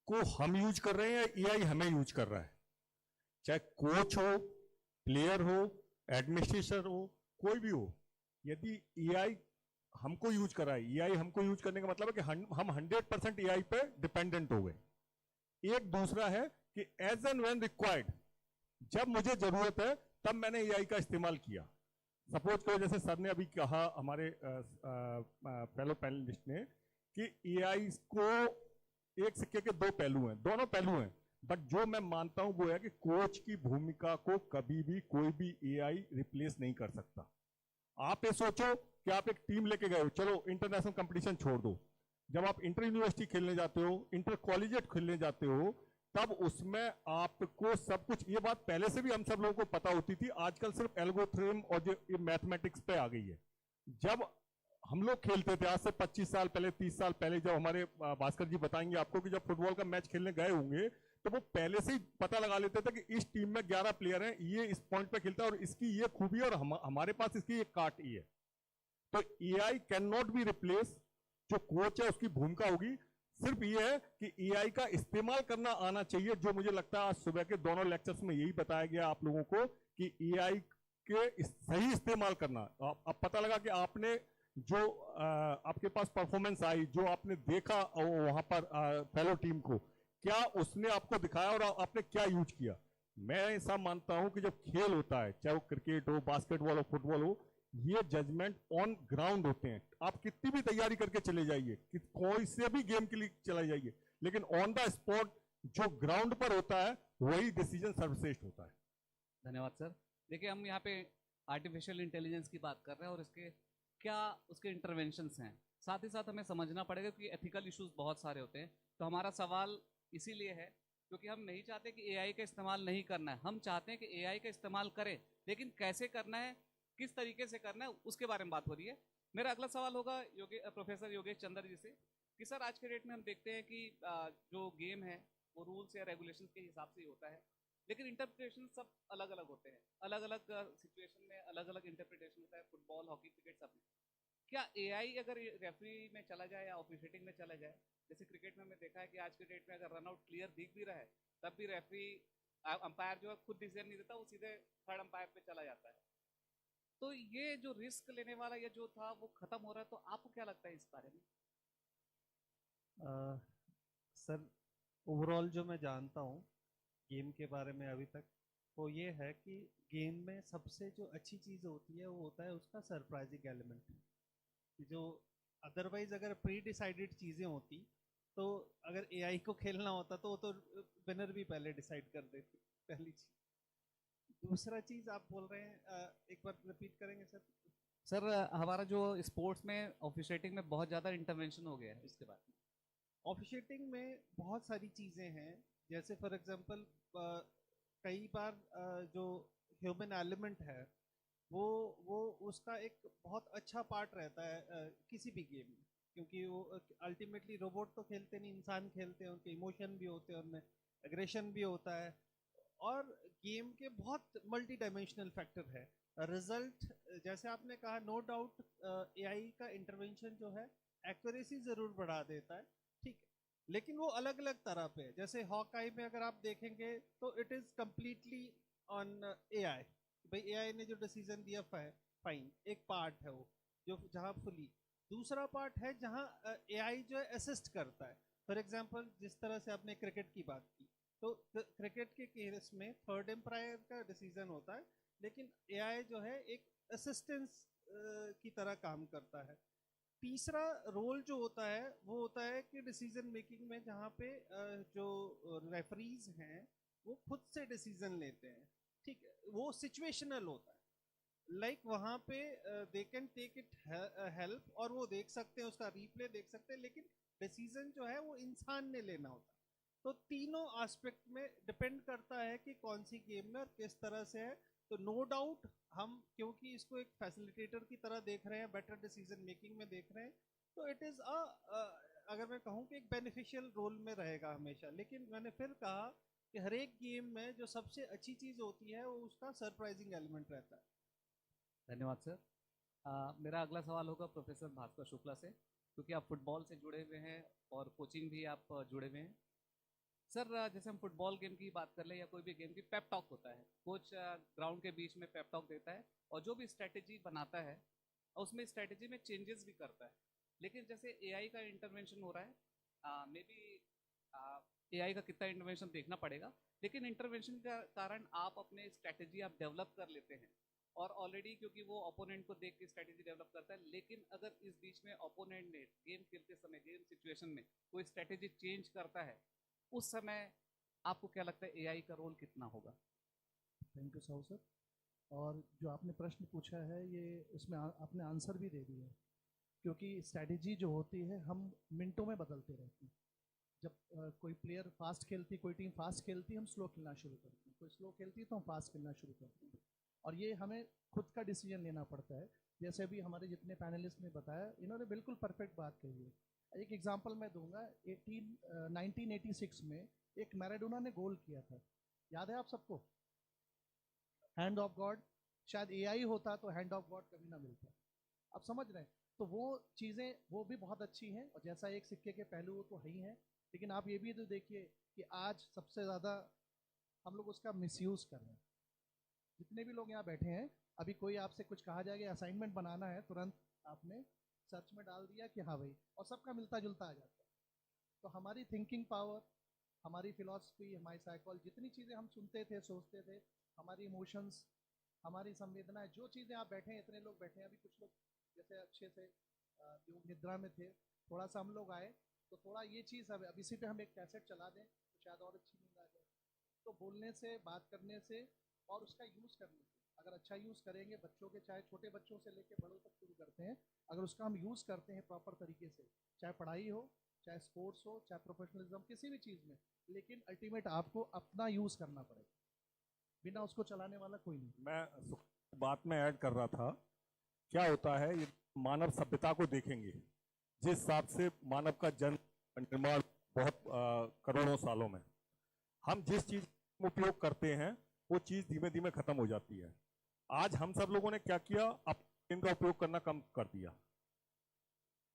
को हम यूज कर रहे हैं या एआई हमें यूज कर रहा है। चाहे कोच हो, प्लेयर हो, एडमिनिस्ट्रेटर हो, कोई भी हो, यदि एआई हमको यूज कर रहा है, एआई हमको यूज करने का मतलब है कि हम 100% एआई पे डिपेंडेंट हो गए। एक दूसरा है कि एज एंड व्हेन रिक्वायर्ड, जब मुझे जरूरत है तब मैंने एआई का इस्तेमाल किया। सपोज करो जैसे सर ने अभी कहा हमारे फेलो पैनलिस्ट ने कि एआई को एक सिक्के के दो पहलू हैं, दोनों पहलू हैं, बट जो मैं मानता हूं वो है कि कोच की भूमिका को कभी भी कोई भी एआई रिप्लेस नहीं कर सकता। आप ये सोचो कि आप एक टीम लेके गए हो, चलो इंटरनेशनल कंपटीशन छोड़ दो, जब आप इंटर यूनिवर्सिटी खेलने जाते हो, इंटर कॉलेजिएट खेलने जाते हो, तब उसमें आपको सब कुछ, ये बात पहले से भी हम सब लोगों को पता होती थी, आजकल सिर्फ एल्गोरिथम और जो ये मैथमेटिक्स पे आ गई है। जब हम लोग खेलते थे आज से 25 साल पहले, 30 साल पहले, जब हमारे भास्कर जी बताएंगे आपको कि जब फुटबॉल का मैच खेलने गए होंगे तो वो पहले से ही पता लगा लेते थे कि इस टीम में 11 प्लेयर हैं, ये इस पॉइंट पे खेलता है और इसकी ये खूबी है और हमारे पास इसकी ये काट ही है। तो AI can not be replace. जो कोच है उसकी भूमिका होगी, सिर्फ ये है कि एआई का इस्तेमाल करना आना चाहिए, जो मुझे लगता है आज सुबह के दोनों लेक्चर्स में यही बताया गया आप लोगों को कि एआई के सही इस्तेमाल करना। अब पता लगा कि आपने जो आपके पास परफॉर्मेंस आई, जो आपने देखा वहां पर फेलो टीम को, क्या उसने आपको दिखाया और आपने क्या यूज किया। मैं ऐसा मानता हूं कि जब खेल होता है, चाहे वो क्रिकेट हो, बास्केटबॉल हो, फुटबॉल हो, ये जजमेंट ऑन ग्राउंड होते हैं। आप कितनी भी तैयारी करके चले जाइए, कोई से भी गेम के लिए चले जाइए, लेकिन ऑन द स्पॉट जो ग्राउंड पर होता है वही डिसीजन सर्वश्रेष्ठ होता है।
धन्यवाद सर। देखिए, हम यहाँ पे आर्टिफिशियल इंटेलिजेंस की बात कर रहे हैं और इसके क्या उसके इंटरवेंशंस हैं, साथ ही साथ हमें समझना पड़ेगा कि एथिकल इश्यूज बहुत सारे होते हैं। तो हमारा सवाल इसीलिए है क्योंकि हम नहीं चाहते कि एआई का इस्तेमाल नहीं करना है, हम चाहते हैं कि एआई का इस्तेमाल करें, लेकिन कैसे करना है, किस तरीके से करना है, उसके बारे में बात हो रही है। मेरा अगला सवाल होगा प्रोफेसर योगेश चंद्र जी से कि सर आज के डेट में हम देखते हैं कि जो गेम है वो रूल्स या रेगुलेशन के हिसाब से ही होता है, लेकिन इंटरप्रिटेशन सब अलग अलग होते हैं, अलग अलग सिचुएशन में अलग अलग इंटरप्रिटेशन होता है, फुटबॉल, हॉकी, क्रिकेट, सब में। क्या एआई अगर रेफरी में चला जाए या ऑफिशिएटिंग में चला जाए, जैसे क्रिकेट में हमने देखा है कि आज के डेट में अगर रनआउट क्लियर दिख भी रहा है तब भी रेफरी अंपायर जो है खुद डिसीजन नहीं देता, वो सीधे थर्ड अंपायर पे चला जाता है। तो ये जो रिस्क लेने वाला ये जो था वो खत्म हो रहा है, तो आपको क्या लगता है इस बारे में?
सर, ओवरऑल जो मैं जानता हूँ गेम के बारे में अभी तक, वो ये है कि गेम में सबसे जो अच्छी चीज़ होती है वो होता है उसका सरप्राइजिंग एलिमेंट। जो अदरवाइज अगर प्री डिसाइडेड चीज़ें होती, तो अगर एआई को खेलना होता तो वो तो विनर भी पहले डिसाइड कर देती, पहली चीज़। दूसरा चीज़ आप बोल रहे हैं, एक बार रिपीट करेंगे सर?
सर हमारा जो स्पोर्ट्स में ऑफिशिएटिंग में बहुत ज़्यादा इंटरवेंशन हो गया है, इसके बाद
ऑफिशिएटिंग में बहुत सारी चीज़ें हैं, जैसे फॉर एग्जांपल कई बार जो ह्यूमन एलिमेंट है वो उसका एक बहुत अच्छा पार्ट रहता है किसी भी गेम में, क्योंकि वो अल्टीमेटली रोबोट तो खेलते नहीं, इंसान खेलते हैं, उनके इमोशन भी होते हैं, उनमें एग्रेशन भी होता है, और गेम के बहुत मल्टी डायमेंशनल फैक्टर है। रिजल्ट जैसे आपने कहा, नो डाउट एआई का इंटरवेंशन जो है एक्यूरेसी ज़रूर बढ़ा देता है, ठीक है, लेकिन वो अलग अलग तरह पे है। जैसे हॉकाई में अगर आप देखेंगे तो it is completely on AI, भाई एआई ने जो डिसीजन दिया फाइन, एक पार्ट है वो जो जहाँ फुली। दूसरा पार्ट है जहाँ एआई जो है असिस्ट करता है। फॉर एग्जांपल जिस तरह से आपने क्रिकेट की बात की, तो क्रिकेट के केस में थर्ड एम्पायर का डिसीजन होता है, लेकिन एआई जो है एक असिस्टेंस की तरह काम करता है। तीसरा रोल जो होता है वो होता है कि डिसीजन मेकिंग में, जहाँ पे जो रेफरीज हैं वो खुद से डिसीजन लेते हैं, ठीक है, वो सिचुएशनल होता है। लाइक वहाँ पे they can take it help, और वो देख सकते हैं, उसका रीप्ले देख सकते हैं, लेकिन डिसीजन जो है वो इंसान ने लेना होता है। तो तीनों एस्पेक्ट में डिपेंड करता है कि कौन सी गेम में और किस तरह से है। तो नो डाउट हम क्योंकि इसको एक फैसिलिटेटर की तरह देख रहे हैं, बेटर डिसीजन मेकिंग में देख रहे हैं, तो इट इज़ अगर मैं कहूँ कि एक बेनिफिशियल रोल में रहेगा हमेशा। लेकिन मैंने फिर कहा कि हर एक गेम में जो सबसे अच्छी चीज़ होती है वो उसका सरप्राइजिंग एलिमेंट रहता है।
धन्यवाद सर। मेरा अगला सवाल होगा प्रोफेसर भास्कर शुक्ला से, क्योंकि आप फुटबॉल से जुड़े हुए हैं और कोचिंग भी आप जुड़े हुए हैं। सर जैसे हम फुटबॉल गेम की बात कर लें या कोई भी गेम की, पेप टॉक होता है, कोच ग्राउंड के बीच में पेप टॉक देता है और जो भी स्ट्रेटेजी बनाता है उसमें स्ट्रेटेजी में चेंजेस भी करता है। लेकिन जैसे एआई का इंटरवेंशन हो रहा है, मे बी एआई का कितना इंटरवेंशन देखना पड़ेगा, लेकिन इंटरवेंशन के कारण आप अपने स्ट्रेटेजी आप डेवलप कर लेते हैं और ऑलरेडी क्योंकि वो ओपोनेंट को देख के स्ट्रेटेजी डेवलप करता है। लेकिन अगर इस बीच में ओपोनेंट ने गेम खेलते समय, गेम सिचुएशन में कोई स्ट्रेटेजी चेंज करता है, उस समय आपको क्या लगता है एआई का रोल कितना होगा?
Thank you Sahu sir. और जो आपने प्रश्न पूछा है ये उसमें आपने आंसर भी दे दिया है, क्योंकि स्ट्रैटेजी जो होती है हम मिनटों में बदलते रहते हैं। जब कोई प्लेयर फास्ट खेलती, कोई टीम फास्ट खेलती, हम स्लो खेलना शुरू करते हैं, कोई स्लो खेलती तो हम फास्ट खेलना शुरू करते हैं, और ये हमें खुद का डिसीजन लेना पड़ता है। जैसे भी हमारे जितने पैनलिस्ट ने बताया, इन्होंने बिल्कुल परफेक्ट बात कही है। एक एग्जांपल मैं दूंगा, 1986 में एक मैराडोना ने गोल किया था, याद है आप सबको? Hand of God. शायद एआई होता तो हैंड ऑफ गॉड कभी ना मिलता। आप समझ रहे हैं? तो वो चीज़ें वो भी बहुत अच्छी हैं, और जैसा एक सिक्के के पहलू तो है ही हैं, लेकिन आप ये भी तो देखिए कि आज सबसे ज़्यादा हम लोग उसका मिसयूज़ कर रहे हैं। जितने भी लोग यहाँ बैठे हैं, अभी कोई आपसे कुछ कहा जाएगा असाइनमेंट बनाना है, तुरंत आपने सर्च में डाल दिया कि हाँ भाई, और सबका मिलता जुलता आ जाता है। तो हमारी थिंकिंग पावर, हमारी फिलॉसफी, हमारी साइकोलॉजी, जितनी चीज़ें हम सुनते थे, सोचते थे, हमारी इमोशंस, हमारी संवेदनाएं, जो चीज़ें आप बैठे हैं, इतने लोग बैठे हैं, अभी कुछ लोग जैसे अच्छे से जो निद्रा में थे, थोड़ा सा हम लोग आए, तो थोड़ा ये चीज़ अब इसी पे हम एक कैसेट चला दें तो शायद और अच्छी नींद आ जाए। तो बोलने से, बात करने से और उसका यूज़ करने से, अगर अच्छा यूज़ करेंगे, बच्चों के, चाहे छोटे बच्चों से लेकर बड़ों तक शुरू करते हैं, अगर उसका हम यूज़ करते हैं प्रॉपर तरीके से, चाहे पढ़ाई हो, चाहे स्पोर्ट्स हो, चाहे प्रोफेशनलिज्म, किसी भी चीज़ में, लेकिन अल्टीमेट आपको अपना यूज़ करना पड़ेगा, बिना उसको चलाने वाला कोई नहीं।
मैं बात में ऐड कर रहा था, क्या होता है, ये मानव सभ्यता को देखेंगे, जिस हिसाब से मानव का जन्म निर्माण बहुत करोड़ों सालों में, हम जिस चीज़ का उपयोग करते हैं वो चीज़ धीमे धीमे खत्म हो जाती है। आज हम सब लोगों ने क्या किया, अब इनका उपयोग करना कम कर दिया,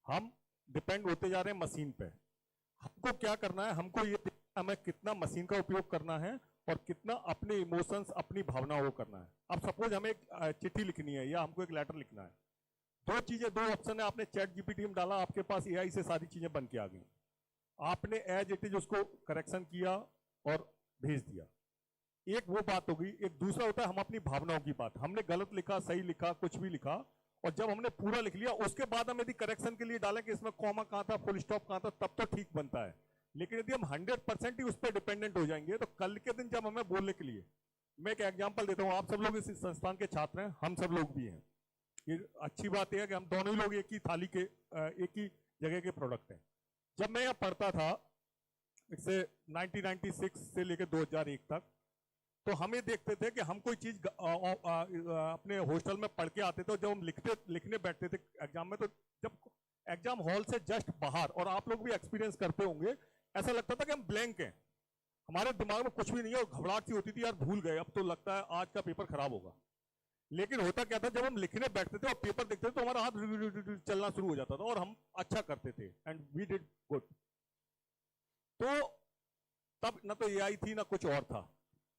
हम डिपेंड होते जा रहे हैं मशीन पे। हमको क्या करना है, हमको ये हमें कितना मशीन का उपयोग करना है और कितना अपने इमोशंस, अपनी भावनाओं को करना है। अब सपोज हमें एक चिट्ठी लिखनी है या हमको एक लेटर लिखना है, दो चीजें, दो ऑप्शन है, आपने चैट जीपीटी में डाला, आपके पास एआई से सारी चीजें बन के आ गई, आपने एज इट इज उसको करेक्शन किया और भेज दिया। एक वो बात हो गई। एक दूसरा होता है हम अपनी भावनाओं की बात, हमने गलत लिखा, सही लिखा, कुछ भी लिखा, और जब हमने पूरा लिख लिया उसके बाद हम यदि करेक्शन के लिए डालें कि इसमें कॉमा कहाँ था, फुल स्टॉप कहाँ था, तब तो ठीक बनता है। लेकिन यदि हम 100% ही उस पर डिपेंडेंट हो जाएंगे तो कल के दिन जब हमें बोलने के लिए, मैं एक एग्जांपल देता हूँ, आप सब लोग इस संस्थान के छात्र हैं, हम सब लोग भी हैं, ये अच्छी बात यह है कि हम दोनों ही लोग एक ही थाली के, एक ही जगह के प्रोडक्ट हैं। जब मैं यहाँ पढ़ता था, इससे 1996 से लेकर 2001 तक, तो हम ये देखते थे कि हम कोई चीज अपने हॉस्टल में पढ़ के आते थे, जब हम लिखने बैठते थे एग्जाम में, तो जब एग्जाम हॉल से जस्ट बाहर, और आप लोग भी एक्सपीरियंस करते होंगे, ऐसा लगता था कि हम ब्लैंक हैं, हमारे दिमाग में कुछ भी नहीं है, और घबराहट सी होती थी, यार भूल गए, अब तो लगता है आज का पेपर खराब होगा। लेकिन होता क्या था, जब हम लिखने बैठते थे और पेपर देखते थे तो हमारा हाथ चलना शुरू हो जाता था और हम अच्छा करते थे, एंड वी डिड गुड। तो तब ना तो एआई थी ना कुछ और था,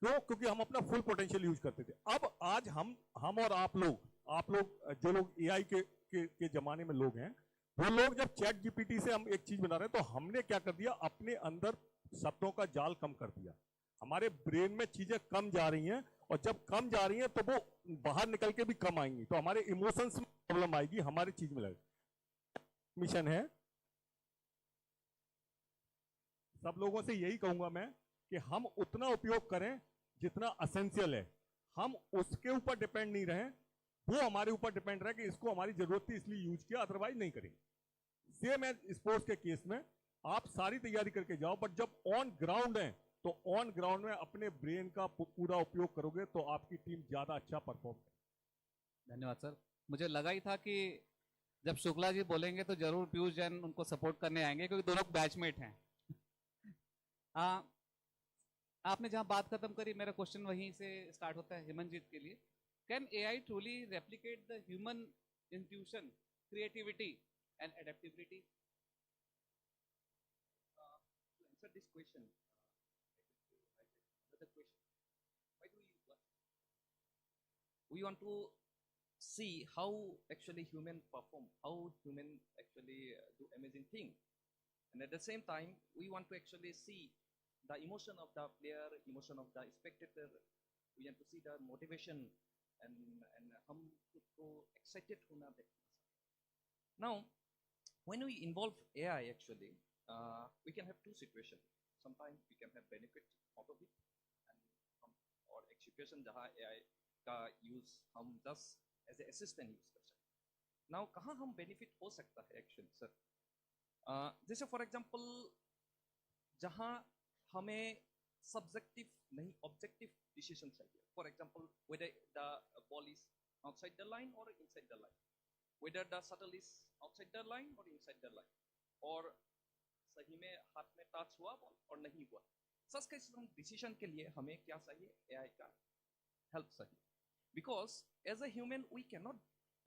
क्यों? क्योंकि हम अपना फुल पोटेंशियल यूज करते थे। अब आज हम और आप लोग जो लोग एआई के जमाने में लोग हैं, वो लोग जब चैट जीपीटी से हम एक चीज बना रहे हैं, तो हमने क्या कर दिया, अपने अंदर शब्दों का जाल कम कर दिया, हमारे ब्रेन में चीजें कम जा रही हैं, और जब कम जा रही हैं तो वो बाहर निकल के भी कम आएंगी, तो हमारे इमोशंस में प्रॉब्लम आएगी, हमारी चीज में लगेगी। मिशन है। सब लोगों से यही कहूंगा मैं कि हम उतना उपयोग करें जितना असेंशियल है, हम उसके ऊपर डिपेंड नहीं रहें, वो हमारे ऊपर डिपेंड रहे कि इसको हमारी जरूरत थी इसलिए यूज किया, अदरवाइज नहीं करेंगे। सेम है स्पोर्ट्स के केस में, आप सारी तैयारी करके जाओ, बट जब ऑन ग्राउंड है तो ऑन ग्राउंड में अपने ब्रेन का पूरा उपयोग करोगे तो आपकी टीम ज्यादा अच्छा परफॉर्म करेगी।
धन्यवाद सर। मुझे लगा ही था कि जब शुक्ला जी बोलेंगे तो जरूर पीयूष जैन उनको सपोर्ट करने आएंगे, क्योंकि दोनों बैचमेट हैं। आपने जहां बात खत्म करी, मेरा क्वेश्चन वहीं से स्टार्ट होता है हेमंतजीत के लिए। Can AI truly replicate the human intuition, creativity and adaptability?
To answer this question, another question. Why do we want to see how actually human perform, how human actually do amazing thing, and at the same time we want to actually see the emotion of the player, emotion of the spectator. We want to see the motivation and हम खुद को excited होना देखना। Now, when we involve AI, actually, we can have two situations. Sometimes we can have benefit out of it, and or एक situation जहाँ AI का use हम just as a assistant use कर सकते हैं। Now, कहाँ हम benefit हो सकता है actually, sir? जैसे for example, जहाँ हमें subjective नहीं objective decision चाहिए। For example, whether the ball is outside the line or inside the line, whether the shuttle is outside the line or inside the line, और सही में हाथ में टच हुआ बॉल और नहीं हुआ। सच के डिसीजन के लिए हमें क्या चाहिए? AI का हेल्प चाहिए। Because as a human we cannot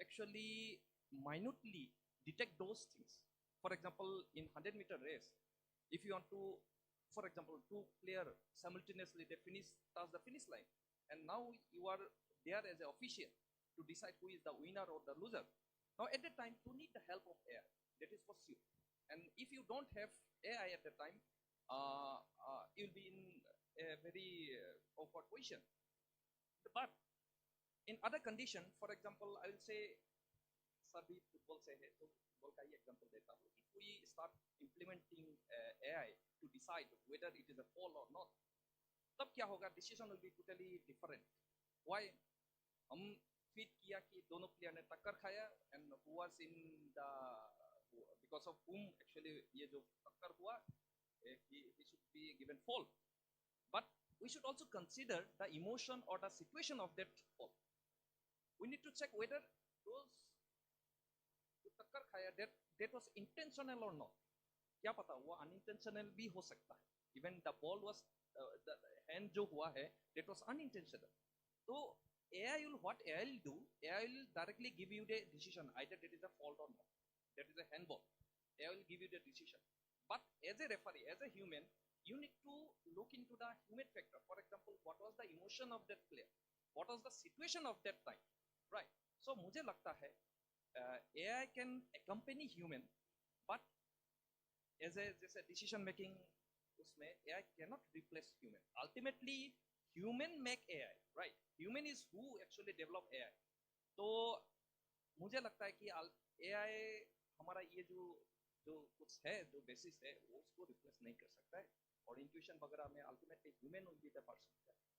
actually minutely detect those things. For example, in 100-meter race, if you want to, for example, two players simultaneously they touch the finish line, and now you are there as an official to decide who is the winner or the loser. Now at that time you need the help of AI, that is for sure. And if you don't have AI at that time, you'll be in a very awkward position. But in other condition, for example, I will say, सभी football से है तो football का ही example देता हूँ। If we start implementing AI to decide whether it is a foul or not, तब क्या होगा? Decision will be totally different. Why? हम फीड किया कि दोनों प्लेयर ने टक्कर खाया, and who was in the because of whom actually ये जो टक्कर हुआ, he should be given fall. But we should also consider the emotion or the situation of that fall. We need to check whether those जो टक्कर खाया that was intentional or not. क्या पता वो unintentional भी हो सकता है। Even the ball was the hand जो हुआ है that was unintentional. तो AI what AI will do? AI will directly give you the decision either that is a fault or not. That is a handball. AI will give you the decision. But as a referee, as a human, you need to look into the human factor. For example, what was the emotion of that player? What was the situation of that time? Right. So मुझे लगता है AI can accompany human, but as a जैसे decision making उसमें AI cannot replace human. Ultimately, human make AI, right? Human is who actually develop AI. तो मुझे लगता है कि AI हमारा ये जो कुछ है, जो बेसिस है, वो उसको रिप्लेस नहीं कर सकता है, और इंट्यूशन वगैरह में ultimately human will be the person.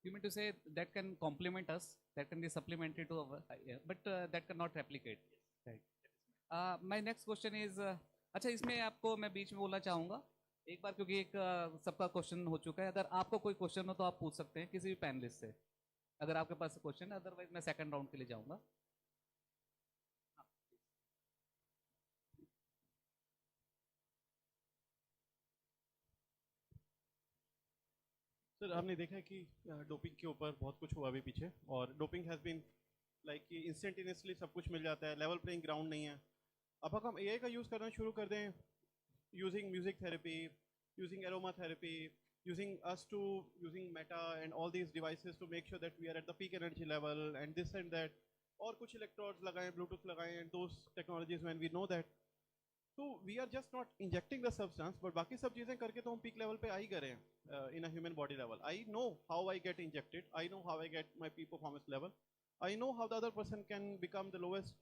You mean to say that can complement us, that can be supplementary to our, but that cannot replicate. Right. My next question is, अच्छा इसमें आपको मैं बीच में बोलना चाहूँगा एक बार, क्योंकि एक सबका क्वेश्चन हो चुका है। अगर आपको कोई क्वेश्चन हो तो आप पूछ सकते हैं किसी भी पैनलिस्ट से, अगर आपके पास क्वेश्चन है, अदरवाइज मैं सेकंड राउंड के लिए जाऊँगा।
सर हमने देखा है कि डोपिंग के ऊपर बहुत कुछ हुआ अभी पीछे, और डोपिंग हैज़ बीन लाइक कि इंस्टेंटेनियसली सब कुछ मिल जाता है, लेवल प्लेइंग ग्राउंड नहीं है। अब हम एआई का यूज़ करना शुरू कर दें, using music therapy, using aroma therapy, using us to using Meta and all these devices to make sure that we are at the peak energy level and this and that, और कुछ electrodes लगाएं, Bluetooth लगाएं, and those technologies when we know that, so we are just not injecting the substance, but बाकी सब चीजें करके तो हम peak level पे आ ही गए हैं in a human body level. I know how I get injected, I know how I get my peak performance level, I know how the other person can become the lowest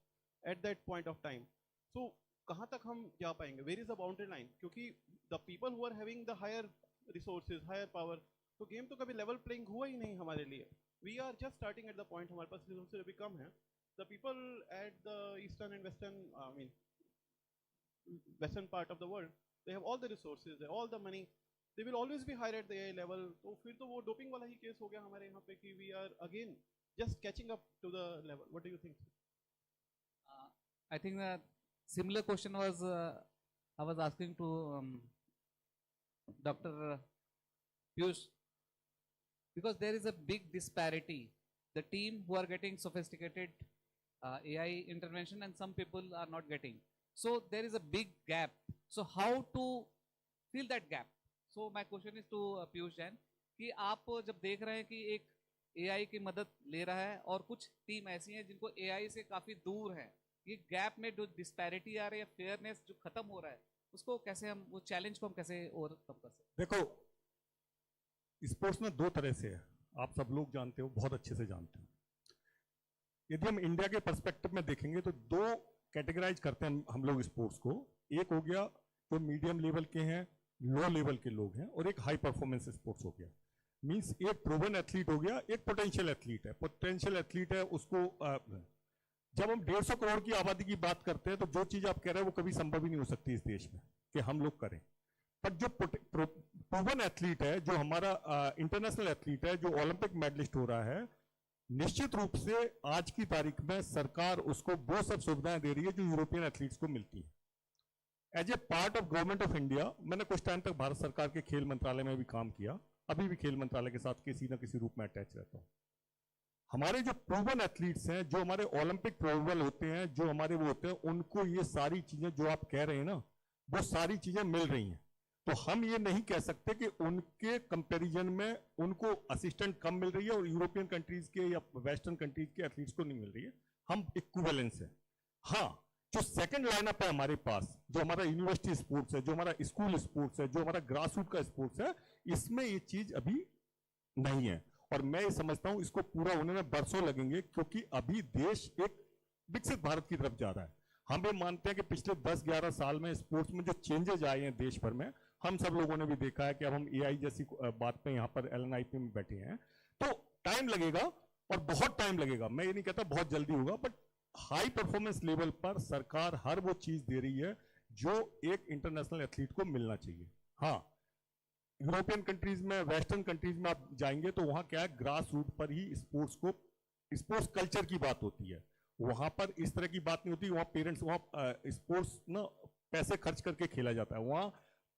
at that point of time. So कहाँ तक हम जा पाएंगे, where is the boundary line, क्योंकि the people who are having the higher resources, higher power, तो game तो कभी level playing हुआ ही नहीं हमारे लिए. We are just starting at the point, हमारे पास रिसोर्सेज अभी कम है. The people at the eastern and western, I mean western part of the world, they have all the resources, all the money, they will always be higher at the AI level. तो फिर तो वो doping वाला ही case हो गया हमारे यहाँ पे कि we are again just catching up to the level. What do you think?
I think that similar question was I was asking to Dr. Piyush, because there is a big disparity. The team who are getting sophisticated AI intervention and some people are not getting. So there is a big gap. So how to fill that gap? So my question is to Piyush Jain कि आप जब देख रहे हैं कि एक AI की मदद ले रहा है और कुछ टीम ऐसी हैं जिनको AI से काफी दूर है, ये गैप में जो डिस्पैरिटी आ रही है, फेयरनेस जो खत्म हो रहा है, उसको कैसे हम, वो चैलेंज को हम कैसे ओवरकम कर सकते हैं?
देखो, स्पोर्ट्स में दो तरह से है, आप सब लोग जानते हो, बहुत अच्छे से जानते हो. यदि हम इंडिया के पर्सपेक्टिव में देखेंगे तो दो कैटेगराइज करते हैं हम लोग स्पोर्ट्स को. एक हो गया जो मीडियम लेवल के हैं, लो लेवल के लोग हैं, और एक हाई परफॉर्मेंस स्पोर्ट्स हो गया. मींस एक प्रूवन एथलीट हो गया, एक पोटेंशियल एथलीट है. पोटेंशियल एथलीट है उसको जब हम 150 करोड़ की आबादी की बात करते हैं तो जो चीज आप कह रहे हैं वो कभी संभव ही नहीं हो सकती इस देश में कि हम लोग करें. पर जो प्रूवन एथलीट है, जो हमारा इंटरनेशनल एथलीट है, जो ओलंपिक मेडलिस्ट हो रहा है, निश्चित रूप से आज की तारीख में सरकार उसको वो सब सुविधाएं दे रही है जो यूरोपियन एथलीट्स को मिलती है. As a part of government of India, मैंने कुछ टाइम तक भारत सरकार के खेल मंत्रालय में भी काम किया, अभी भी खेल मंत्रालय के साथ किसी न किसी रूप में अटैच रहता हूं. हमारे जो प्रूवन एथलीट्स हैं, जो हमारे ओलंपिक प्रोबेबल होते हैं, जो हमारे वो होते हैं, उनको ये सारी चीजें जो आप कह रहे हैं ना, वो सारी चीजें मिल रही हैं. तो हम ये नहीं कह सकते कि उनके कंपैरिजन में उनको असिस्टेंट कम मिल रही है और यूरोपियन कंट्रीज के या वेस्टर्न कंट्रीज के एथलीट्स को नहीं मिल रही है. हम इक्विवेलेंस है. हाँ, जो सेकंड लाइनअप है हमारे पास, जो हमारा यूनिवर्सिटी स्पोर्ट्स है, जो हमारा स्कूल स्पोर्ट्स है, जो हमारा ग्रास रूट का स्पोर्ट्स है, इसमें ये चीज अभी नहीं है. और मैं ये समझता हूं इसको पूरा होने में बरसों लगेंगे, क्योंकि अभी देश एक विकसित भारत की तरफ जा रहा है. हम ये मानते हैं कि पिछले 10-11 साल में स्पोर्ट्स में जो चेंजेज आए हैं देश भर में, हम सब लोगों ने भी देखा है कि अब हम एआई जैसी बात पे यहाँ पर LNIPE में बैठे हैं. तो टाइम लगेगा और बहुत टाइम लगेगा. मैं ये नहीं कहता बहुत जल्दी होगा, बट हाई परफॉर्मेंस लेवल पर सरकार हर वो चीज दे रही है जो एक इंटरनेशनल एथलीट को मिलना चाहिए. हाँ, यूरोपियन कंट्रीज में, वेस्टर्न कंट्रीज में आप जाएंगे तो वहां क्या है, ग्रास रूट पर ही स्पोर्ट्स कल्चर की बात होती है. वहां पर इस तरह की बात नहीं होती. वहां पेरेंट्स, वहां स्पोर्ट्स ना पैसे खर्च करके खेला जाता है. वहां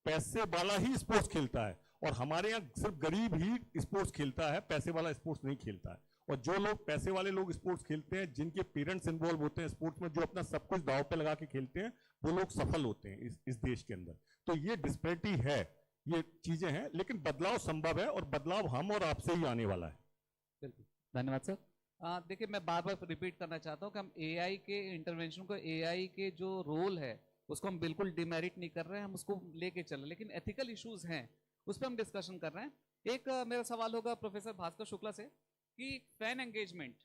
पैसे वाला ही स्पोर्ट्स खेलता है, और हमारे यहाँ सिर्फ गरीब ही स्पोर्ट्स खेलता है, पैसे वाला स्पोर्ट्स नहीं खेलता है. और जो लोग पैसे वाले लोग स्पोर्ट्स खेलते हैं, जिनके पेरेंट्स इन्वॉल्व होते हैं स्पोर्ट्स में, जो अपना सब कुछ दांव पे लगा के खेलते हैं, वो लोग सफल होते हैं इस देश के अंदर. तो ये डिस्पैरिटी है, ये चीजें हैं, लेकिन बदलाव संभव है और बदलाव हम और आपसे ही आने वाला है.
बिल्कुल, धन्यवाद सर. देखिए, मैं बार बार रिपीट करना चाहता हूँ कि हम AI के इंटरवेंशन को, AI के जो रोल है उसको हम बिल्कुल डिमेरिट नहीं कर रहे हैं, हम उसको लेके चल रहे हैं, लेकिन एथिकल इश्यूज हैं उस पर हम डिस्कशन कर रहे हैं. एक मेरा सवाल होगा प्रोफेसर भास्कर शुक्ला से कि फैन एंगेजमेंट,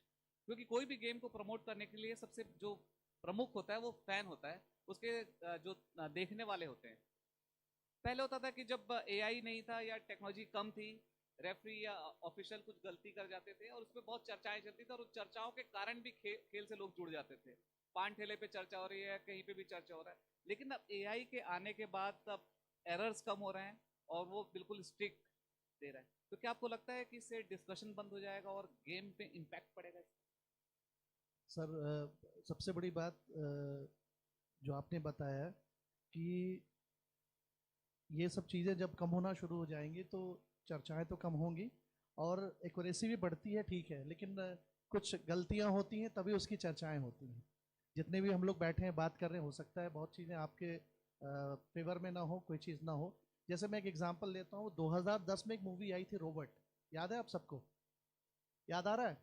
क्योंकि कोई भी गेम को प्रमोट करने के लिए सबसे जो प्रमुख होता है वो फैन होता है, उसके जो देखने वाले होते हैं. पहले होता था कि जब AI नहीं था या टेक्नोलॉजी कम थी, रेफरी या ऑफिशियल कुछ गलती कर जाते थे और उस पर बहुत चर्चाएं चलती थी, और उस चर्चाओं के कारण भी खेल से लोग जुड़ जाते थे. पान ठेले पे चर्चा हो रही है, कहीं पे भी चर्चा हो रहा है. लेकिन अब AI के आने के बाद तब एरर्स कम हो रहे हैं और वो बिल्कुल स्ट्रिक्ट दे रहा है. तो क्या आपको लगता है कि इससे डिस्कशन बंद हो जाएगा और गेम पे इम्पैक्ट पड़ेगा?
सर, सबसे बड़ी बात जो आपने बताया कि ये सब चीज़ें जब कम होना शुरू हो जाएंगी तो चर्चाएं तो कम होंगी और एक्यूरेसी भी बढ़ती है, ठीक है, लेकिन कुछ गलतियां होती हैं तभी उसकी चर्चाएं होती हैं. जितने भी हम लोग बैठे हैं बात कर रहे हैं, हो सकता है बहुत चीज़ें आपके फेवर में ना हो, कोई चीज़ ना हो. जैसे मैं एक एग्जांपल लेता हूँ, 2010 में एक मूवी आई थी रोबोट, याद है आप सबको? याद आ रहा है?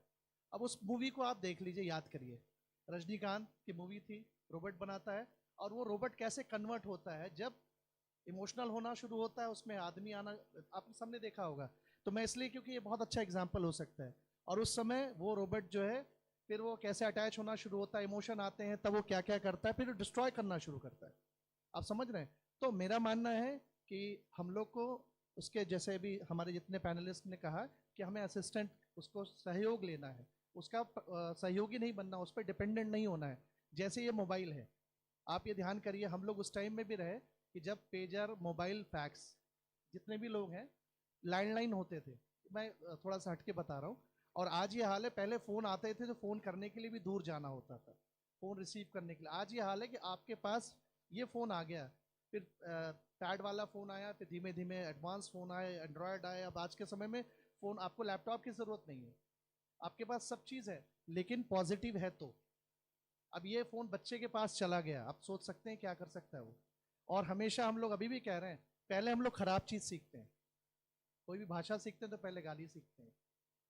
अब उस मूवी को आप देख लीजिए, याद करिए. रजनीकांत की मूवी थी, रोबोट बनाता है और वो रोबोट कैसे कन्वर्ट होता है जब इमोशनल होना शुरू होता है, उसमें आदमी आना, आपने सबने देखा होगा. तो मैं इसलिए, क्योंकि ये बहुत अच्छा एग्जाम्पल हो सकता है. और उस समय वो रोबोट जो है फिर वो कैसे अटैच होना शुरू होता है, इमोशन आते हैं, तब वो क्या क्या करता है, फिर डिस्ट्रॉय करना शुरू करता है। आप समझ रहे हैं? तो मेरा मानना है कि हम लोग को उसके, जैसे भी हमारे जितने पैनलिस्ट ने कहा कि हमें असिस्टेंट, उसको सहयोग लेना है, उसका सहयोगी नहीं बनना, उस पर डिपेंडेंट नहीं होना है। जैसे ये मोबाइल है, आप ये ध्यान करिए, हम लोग उस टाइम में भी रहे कि जब पेजर, मोबाइल, फैक्स, जितने भी लोग हैं, लैंडलाइन होते थे। मैं थोड़ा सा हटके बता रहा हूँ। और आज ये हाल है, पहले फ़ोन आते थे तो फ़ोन करने के लिए भी दूर जाना होता था, फ़ोन रिसीव करने के लिए। आज ये हाल है कि आपके पास ये फ़ोन आ गया, फिर पैड वाला फ़ोन आया, फिर धीमे धीमे एडवांस फ़ोन आए, एंड्रॉयड आए। अब आज के समय में फ़ोन, आपको लैपटॉप की ज़रूरत नहीं है, आपके पास सब चीज़ है। लेकिन पॉजिटिव है तो अब ये फ़ोन बच्चे के पास चला गया, आप सोच सकते हैं क्या कर सकता है वो। और हमेशा हम लोग अभी भी कह रहे हैं, पहले हम लोग ख़राब चीज़ सीखते हैं, कोई भी भाषा सीखते हैं तो पहले गाली सीखते हैं।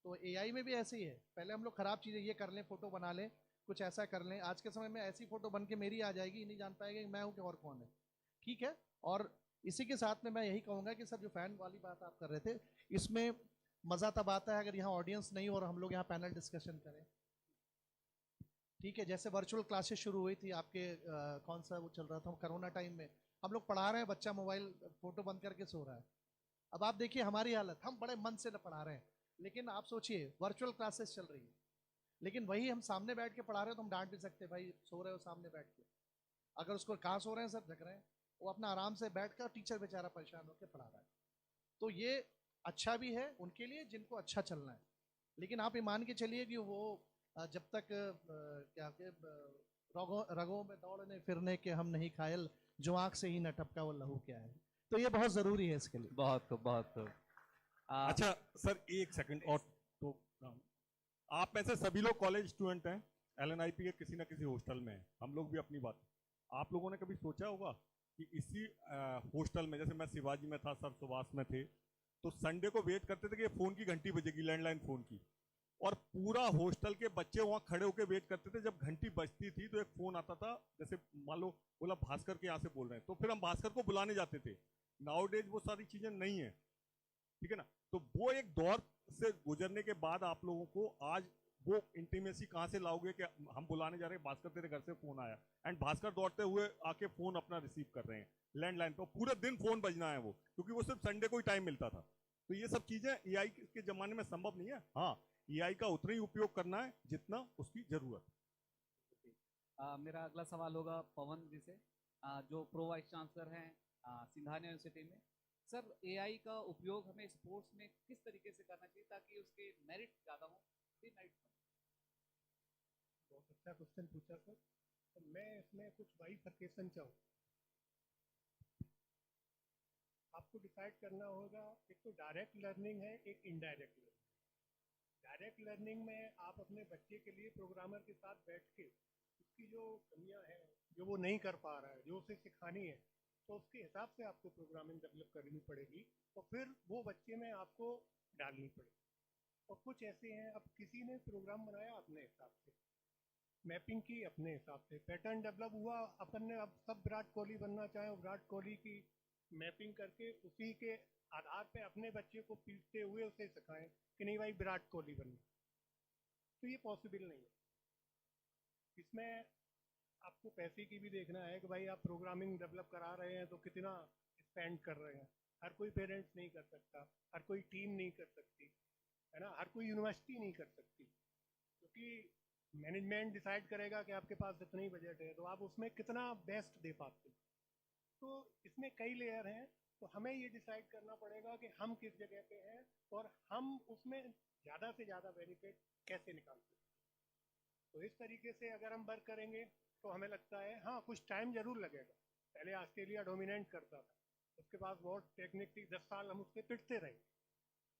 तो एआई में भी ऐसे ही है, पहले हम लोग ख़राब चीज़ें, ये कर लें, फ़ोटो बना लें, कुछ ऐसा कर लें। आज के समय में ऐसी फ़ोटो बन के मेरी आ जाएगी, ये नहीं जान पाएगा कि मैं हूँ कि और कौन है। ठीक है। और इसी के साथ में मैं यही कहूँगा कि सर, जो फ़ैन वाली बात आप कर रहे थे, इसमें मज़ा तब आता है अगर यहाँ ऑडियंस नहीं हो और हम लोग यहाँ पैनल डिस्कशन करें। ठीक है। जैसे वर्चुअल क्लासेस शुरू हुई थी आपके, कौन सा वो चल रहा था, कोरोना टाइम में, हम लोग पढ़ा रहे हैं, बच्चा मोबाइल फ़ोटो बंद करके सो रहा है। अब आप देखिए हमारी हालत, हम बड़े मन से पढ़ा रहे हैं, लेकिन आप सोचिए वर्चुअल क्लासेस चल रही है, लेकिन वही हम सामने बैठ के पढ़ा रहे हो तो हम डांट भी सकते हैं, भाई सो रहे हो सामने बैठ के। अगर उसको कहाँ सो रहे हैं सर, जग रहे हैं, वो अपना आराम से बैठ कर, टीचर बेचारा परेशान होकर पढ़ा रहा है। तो ये अच्छा भी है उनके लिए जिनको अच्छा चलना है, लेकिन आप ये मान के चलिए कि वो जब तक क्या के रगों में दौड़ने फिरने के हम नहीं खायल, जो आँख से ही न टपका वो लहू क्या है। तो ये बहुत ज़रूरी है इसके लिए।
बहुत खूब, बहुत खूब।
अच्छा सर, एक सेकंड और। तो आप में से सभी लोग कॉलेज स्टूडेंट हैं, LNIP के किसी ना किसी हॉस्टल में हैं, हम लोग भी अपनी बात। आप लोगों ने कभी सोचा होगा कि इसी हॉस्टल में, जैसे मैं शिवाजी में था, सर सुभाष में थे, तो संडे को वेट करते थे कि फ़ोन की घंटी बजेगी, लैंडलाइन फ़ोन की, और पूरा हॉस्टल के बच्चे वहाँ खड़े होकर वेट करते थे। जब घंटी बजती थी तो एक फ़ोन आता था, जैसे मान लो बोला भास्कर के यहाँ से बोल रहे हैं, तो फिर हम भास्कर को बुलाने जाते थे। नाउडेज वो सारी चीज़ें नहीं है, ठीक है ना। तो वो एक दौर से गुजरने के बाद आप लोगों को आज वो इंटीमेसी कहाँ से लाओगे कि हम बुलाने जा रहे हैं, भास्कर तेरे घर से फ़ोन आया, एंड भास्कर दौड़ते हुए आके फ़ोन अपना रिसीव कर रहे हैं लैंडलाइन पे, पूरे दिन फ़ोन बजना है वो, क्योंकि वो सिर्फ संडे को ही टाइम मिलता था। तो ये सब चीज़ें एआई के ज़माने में संभव नहीं है। हाँ, एआई का उतना ही उपयोग करना है जितना उसकी ज़रूरत है।
मेरा अगला सवाल होगा पवन जी से, जो प्रो वाइस चांसलर हैं सिंघानिया यूनिवर्सिटी में। सर, एआई का उपयोग हमें स्पोर्ट्स में किस तरीके से करना चाहिए ताकि उसके मेरिट ज़्यादा हो, डिमेरिट कम?
बहुत अच्छा क्वेश्चन पूछा सर। तो मैं इसमें कुछ बाइफरकेशन चाहूँ। आपको डिसाइड करना होगा, एक तो डायरेक्ट लर्निंग है, एक इनडायरेक्ट लर्निंग। डायरेक्ट लर्निंग में आप अपने बच्चे के लिए प्रोग्रामर के साथ बैठ के उसकी जो कमियां हैं, जो वो नहीं कर पा रहा है, जो उसे सिखानी है, तो उसके हिसाब से आपको प्रोग्रामिंग डेवलप करनी पड़ेगी और फिर वो बच्चे में आपको डालनी पड़ेगी। और कुछ ऐसे हैं, अब किसी ने प्रोग्राम बनाया अपने हिसाब से, मैपिंग की अपने हिसाब से, पैटर्न डेवलप हुआ, अपन ने अब सब विराट कोहली बनना चाहे, विराट कोहली की मैपिंग करके उसी के आधार पे अपने बच्चे को पीटते हुए उसे सिखाएं कि नहीं भाई विराट कोहली बनना, तो ये पॉसिबल नहीं है। इसमें आपको पैसे की भी देखना है कि भाई आप प्रोग्रामिंग डेवलप करा रहे हैं तो कितना स्पेंड कर रहे हैं। हर कोई पेरेंट्स नहीं कर सकता, हर कोई टीम नहीं कर सकती, है ना, हर कोई यूनिवर्सिटी नहीं कर सकती, क्योंकि मैनेजमेंट डिसाइड करेगा कि आपके पास जितना ही बजट है तो आप उसमें कितना बेस्ट दे पाते हैं। तो इसमें कई लेयर हैं, तो हमें ये डिसाइड करना पड़ेगा कि हम किस जगह पे हैं और हम उसमें ज़्यादा से ज़्यादा बेनिफिट कैसे निकाल सकते हैं। तो इस तरीके से अगर हम वर्क करेंगे तो हमें लगता है हाँ कुछ टाइम ज़रूर लगेगा। पहले ऑस्ट्रेलिया डोमिनेट करता था, उसके पास बहुत टेक्निक थी, 10 साल हम उससे पिटते रहे।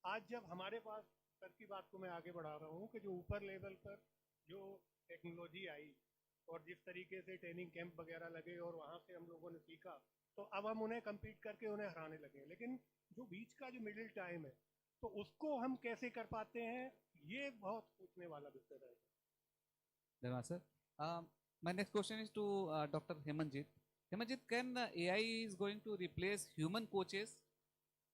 आज जब हमारे पास, सर की बात को मैं आगे बढ़ा रहा हूँ, कि जो ऊपर लेवल पर जो टेक्नोलॉजी आई और जिस तरीके से ट्रेनिंग कैंप वगैरह लगे और वहाँ से हम लोगों ने सीखा, तो अब हम उन्हें कम्पीट करके उन्हें हराने लगे। लेकिन जो बीच का जो मिडिल टाइम है, तो उसको हम कैसे कर पाते हैं, ये बहुत पूछने वाला विषय है।
धन्यवाद sir. My next question is to Dr. Hemanjit. Hemanjit, can AI is going to replace human coaches,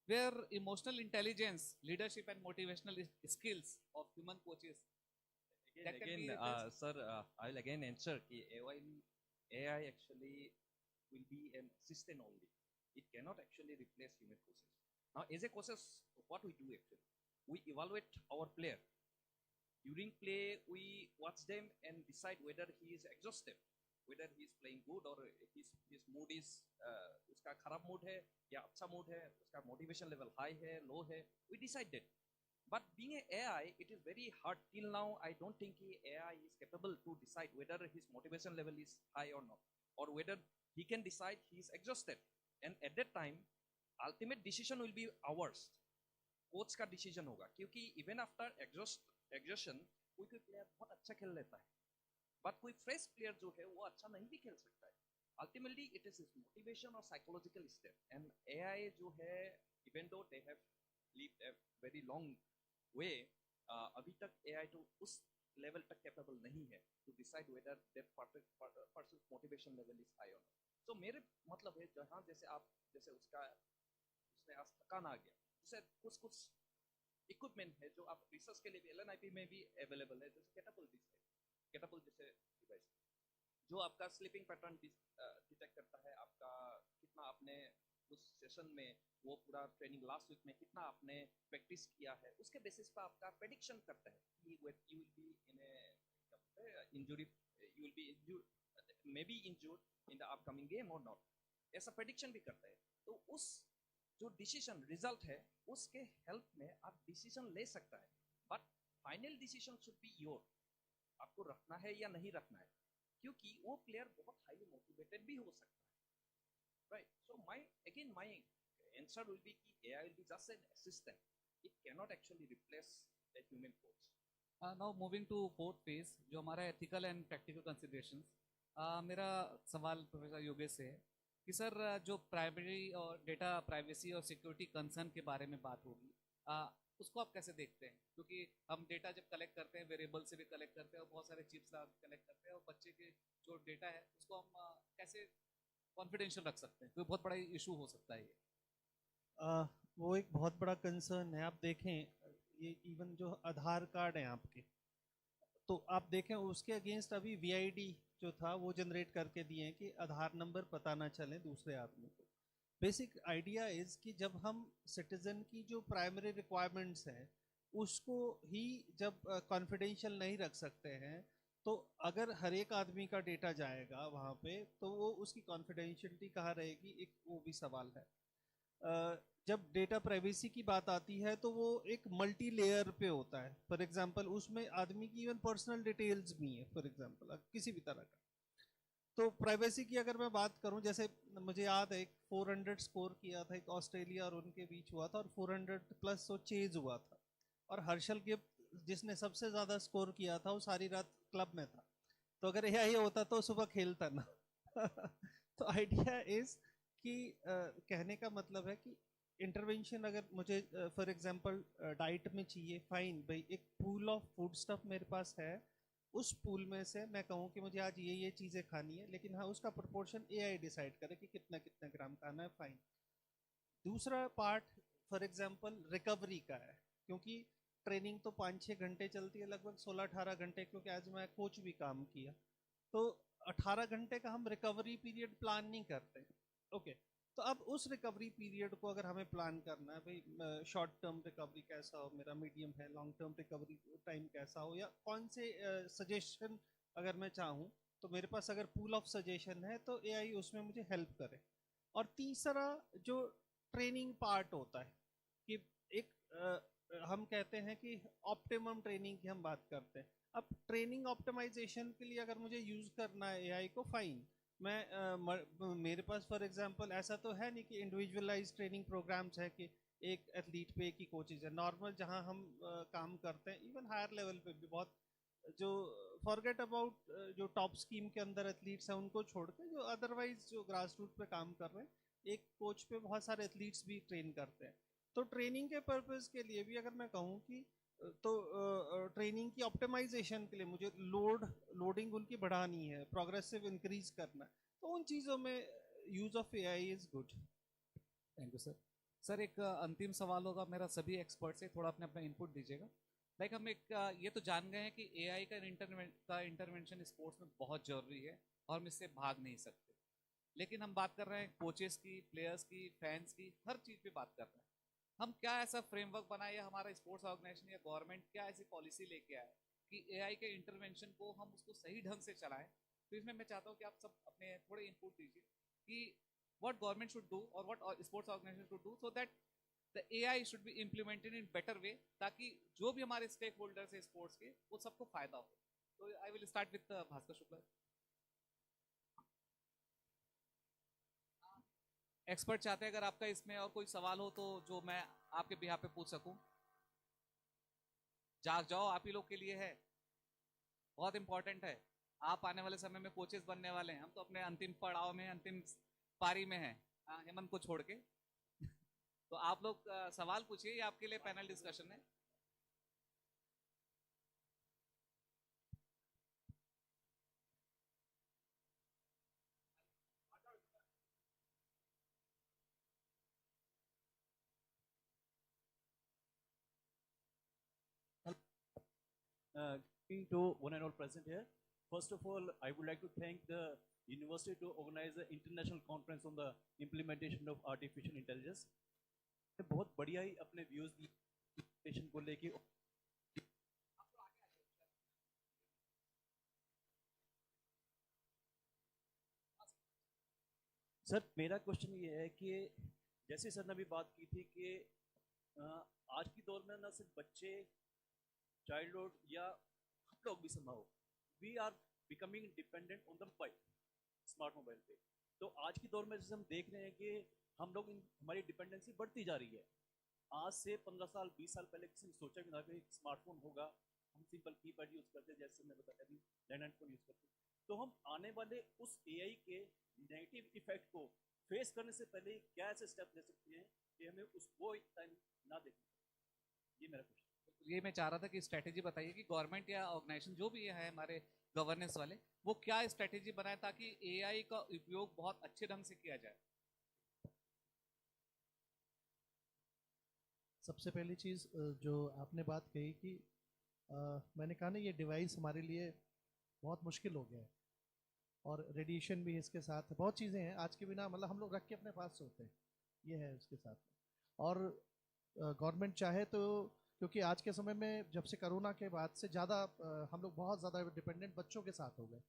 where emotional intelligence, leadership and motivational skills of human coaches That can be replaced?
Sir, I will again answer कि AI actually will be an assistant only. It cannot actually replace human coaches. Now, as a coaches, what we do actually, we evaluate our player. During play, we watch them and decide whether he is exhausted, whether he is playing good or his mood is उसका खराब mood है या अच्छा mood है, उसका motivation level high है, low है. We decide that. But being an AI, it is very hard. Till now, I don't think AI is capable to decide whether his motivation level is high or not, or whether he can decide he is exhausted. And at that time, ultimate decision will be ours. Coach का decision होगा, क्योंकि even after exhaustion कोई player बहुत अच्छा खेल लेता है, but कोई फ्रेश प्लेयर जो है वो अच्छा नहीं भी खेल सकता है. अल्टीमेटली इट इज मोटिवेशन और साइकोलॉजिकल स्टेप. एंड एआई जो है, even though they have lived a very long way, अभी तक एआई तो उस लेवल तक कैपेबल नहीं है to decide whether that person motivation level is high और नॉट. सो मेरे मतलब है जहाँ जैसे उसने आज थकान आ गया, जैसे कुछ इक्विपमेंट है जो आप रिसर्च के लिए भी LNIPE में भी अवेलेबल है, जैसे कैटापुल जैसे डिवाइस जो आपका स्लीपिंग पैटर्न डिटेक्ट करता है, आपका कितना आपने उस सेशन में वो पूरा ट्रेनिंग लास्ट वीक में कितना आपने प्रैक्टिस किया है, उसके बेसिस पर आपका प्रेडिक्शन करता है कि you will be in A injury, you will be may be injured in the upcoming game और नॉट, ऐसा प्रेडिक्शन भी करता है. तो उस जो डिसीजन रिजल्ट है उसके हेल्प में आप डिसीजन ले सकता है, but final decision should be your, आपको रखना है या नहीं रखना है, क्योंकि वो प्लेयर बहुत हाईली मोटिवेटेड भी हो सकता है, right. So my answer will be कि AI will be just an assistant, it cannot actually replace a human coach.
Now moving to fourth phase जो हमारा एथिकल एंड प्रैक्टिकल कंसिडरेशंस. मेरा सवाल प्रोफेसर योगेश से है कि सर जो प्राइमरी और डेटा प्राइवेसी और सिक्योरिटी कंसर्न के बारे में बात होगी, उसको आप कैसे देखते हैं? क्योंकि हम डेटा जब कलेक्ट करते हैं वेरिएबल से भी कलेक्ट करते हैं और बहुत सारे चिप्स कलेक्ट करते हैं, और बच्चे के जो डेटा है उसको हम कैसे कॉन्फिडेंशियल रख सकते हैं? कोई बहुत बड़ा इशू हो सकता है ये.
वो एक बहुत बड़ा कंसर्न है. आप देखें ये इवन जो आधार कार्ड है आपके, तो आप देखें उसके अगेंस्ट अभी VID जो था वो जनरेट करके दिए हैं कि आधार नंबर पता ना चले दूसरे आदमी को. बेसिक आइडिया इज़ कि जब हम सिटीज़न की जो प्राइमरी रिक्वायरमेंट्स हैं उसको ही जब कॉन्फिडेंशियल नहीं रख सकते हैं, तो अगर हर एक आदमी का डेटा जाएगा वहाँ पे तो वो उसकी कॉन्फिडेंशियलिटी कहाँ रहेगी, एक वो भी सवाल है. जब डेटा प्राइवेसी की बात आती है तो वो एक मल्टी लेयर पे होता है. फॉर एग्जांपल उसमें आदमी की इवन पर्सनल डिटेल्स भी हैं, फॉर एग्जांपल किसी भी तरह का. तो प्राइवेसी की अगर मैं बात करूं, जैसे मुझे याद है एक 400 स्कोर किया था, एक ऑस्ट्रेलिया और उनके बीच हुआ था और 400 प्लस वो चेज हुआ था, और हर्षल गिफ्ट जिसने सबसे ज़्यादा स्कोर किया था वो सारी रात क्लब में था. तो अगर यह होता तो सुबह खेलता ना. तो आइडिया इज़ कि कहने का मतलब है कि इंटरवेंशन अगर मुझे फॉर एग्जांपल डाइट में चाहिए, फाइन भाई, एक पूल ऑफ फूड स्टफ मेरे पास है, उस पूल में से मैं कहूँ कि मुझे आज ये चीज़ें खानी है, लेकिन हाँ उसका प्रोपोर्शन AI डिसाइड करे कि कितना कितना ग्राम खाना है, फाइन. दूसरा पार्ट फॉर एग्जांपल रिकवरी का है, क्योंकि ट्रेनिंग तो 5-6 घंटे चलती है, लगभग 16-18 घंटे, क्योंकि आज मैं कोच भी काम किया, तो 18 घंटे का हम रिकवरी पीरियड प्लान नहीं करते. ओके, तो अब उस रिकवरी पीरियड को अगर हमें प्लान करना है, भाई शॉर्ट टर्म रिकवरी कैसा हो मेरा, मीडियम है, लॉन्ग टर्म रिकवरी टाइम कैसा हो, या कौन से सजेशन अगर मैं चाहूँ तो मेरे पास अगर पूल ऑफ सजेशन है तो AI उसमें मुझे हेल्प करे. और तीसरा जो ट्रेनिंग पार्ट होता है कि एक हम कहते हैं कि ऑप्टिमम ट्रेनिंग की हम बात करते हैं. अब ट्रेनिंग ऑप्टिमाइजेशन के लिए अगर मुझे यूज़ करना है AI को, फाइन, मैं मेरे पास फॉर एग्जांपल ऐसा तो है नहीं कि इंडिविजुअलाइज ट्रेनिंग प्रोग्राम्स है कि एक एथलीट पे एक ही कोचेज है. नॉर्मल जहां हम काम करते हैं, इवन हायर लेवल पे भी बहुत, जो फॉरगेट अबाउट जो टॉप स्कीम के अंदर एथलीट्स हैं उनको छोड़ के, जो अदरवाइज जो ग्रास रूट पे काम कर रहे हैं, एक कोच पे बहुत सारे एथलीट्स भी ट्रेन करते हैं. तो ट्रेनिंग के पर्पज़ के लिए भी अगर मैं कहूँ कि तो ट्रेनिंग की ऑप्टिमाइजेशन के लिए मुझे लोडिंग उनकी बढ़ानी है, प्रोग्रेसिव इंक्रीज करना है, तो उन चीज़ों में use of AI is good.
Thank you sir. Sir एक अंतिम सवाल होगा मेरा सभी एक्सपर्ट से, थोड़ा अपने अपना इनपुट दीजिएगा. लाइक हम एक ये तो जान गए हैं कि एआई का इंटरवेंशन स्पोर्ट्स में बहुत जरूरी है और हम इससे भाग नहीं सकते, लेकिन हम बात कर रहे हैं कोचेस की, प्लेयर्स की, फैंस की, हर चीज़ पे बात कर रहे हैं। हम क्या ऐसा फ्रेमवर्क बनाए या हमारा स्पोर्ट्स ऑर्गेनाइजेशन या गवर्नमेंट क्या ऐसी पॉलिसी लेके आए कि एआई के इंटरवेंशन को हम उसको सही ढंग से चलाएं? तो इसमें मैं चाहता हूँ कि आप सब अपने थोड़े इनपुट दीजिए कि what government should do or what sports organization should do so that the AI should be implemented in better way, ताकि जो भी हमारे स्टेक होल्डर्स है स्पोर्ट्स के वो सबको फायदा हो। तो I will start with Bhaskar Shukla. Expert चाहते हैं अगर आपका इसमें और कोई सवाल हो तो जो मैं आपके बिहाफ पे पूछ सकूं। जाग जाओ, आप ही लोग के लिए है, बहुत इंपॉर्टेंट है। आप आने वाले समय में कोचेस बनने वाले हैं, हम तो अपने अंतिम पड़ाव में, अंतिम पारी में है, हेमंत को छोड़ के। तो आप लोग सवाल पूछिए, ये आपके लिए पैनल डिस्कशन है।
To one and all present here. First of all, I would like to thank the university to organize the international conference on the implementation of artificial intelligence. बहुत बढ़िया ही अपने व्यूज implementation को लेके। Sir मेरा question ये है कि जैसे सर ने अभी बात की थी कि आज की दौर में ना सिर्फ बच्चे, चाइल्डहुड या हम लोग भी संभव, we are becoming dependent on the mobile, smart mobile पे। तो आज की दौर में जैसे हम देख रहे हैं कि हम लोग हमारी डिपेंडेंसी बढ़ती जा रही है। आज से 15 साल 20 साल पहले किसी ने सोचा भी ना कि स्मार्टफोन होगा, हम सिंपल कीपैड यूज़ करते, जैसे मैं बताया अभी लैंडलाइन फोन यूज़ करते। तो हम आने वाले उस एआई के नेगेटिव इफेक्ट को फेस करने से पहले क्या ऐसे स्टेप ले सकते हैं कि हमें उसको एक टाइम ना देखना? ये मेरा क्वेश्चन।
ये मैं चाह रहा था कि स्ट्रेटेजी बताइए कि गवर्नमेंट या ऑर्गेनाइजेशन जो भी है हमारे गवर्नेंस वाले, वो क्या स्ट्रेटेजी बनाए ताकि एआई का उपयोग बहुत अच्छे ढंग से किया जाए।
सबसे पहली चीज़ जो आपने बात कही कि मैंने कहा ना ये डिवाइस हमारे लिए बहुत मुश्किल हो गया है और रेडिएशन भी इसके साथ, बहुत चीज़ें हैं आज के बिना, मतलब हम लोग रख के अपने पास सोते हैं, ये है उसके साथ। और गवर्नमेंट चाहे तो, क्योंकि आज के समय में जब से कोरोना के बाद से ज़्यादा हम लोग बहुत ज़्यादा डिपेंडेंट बच्चों के साथ हो गए,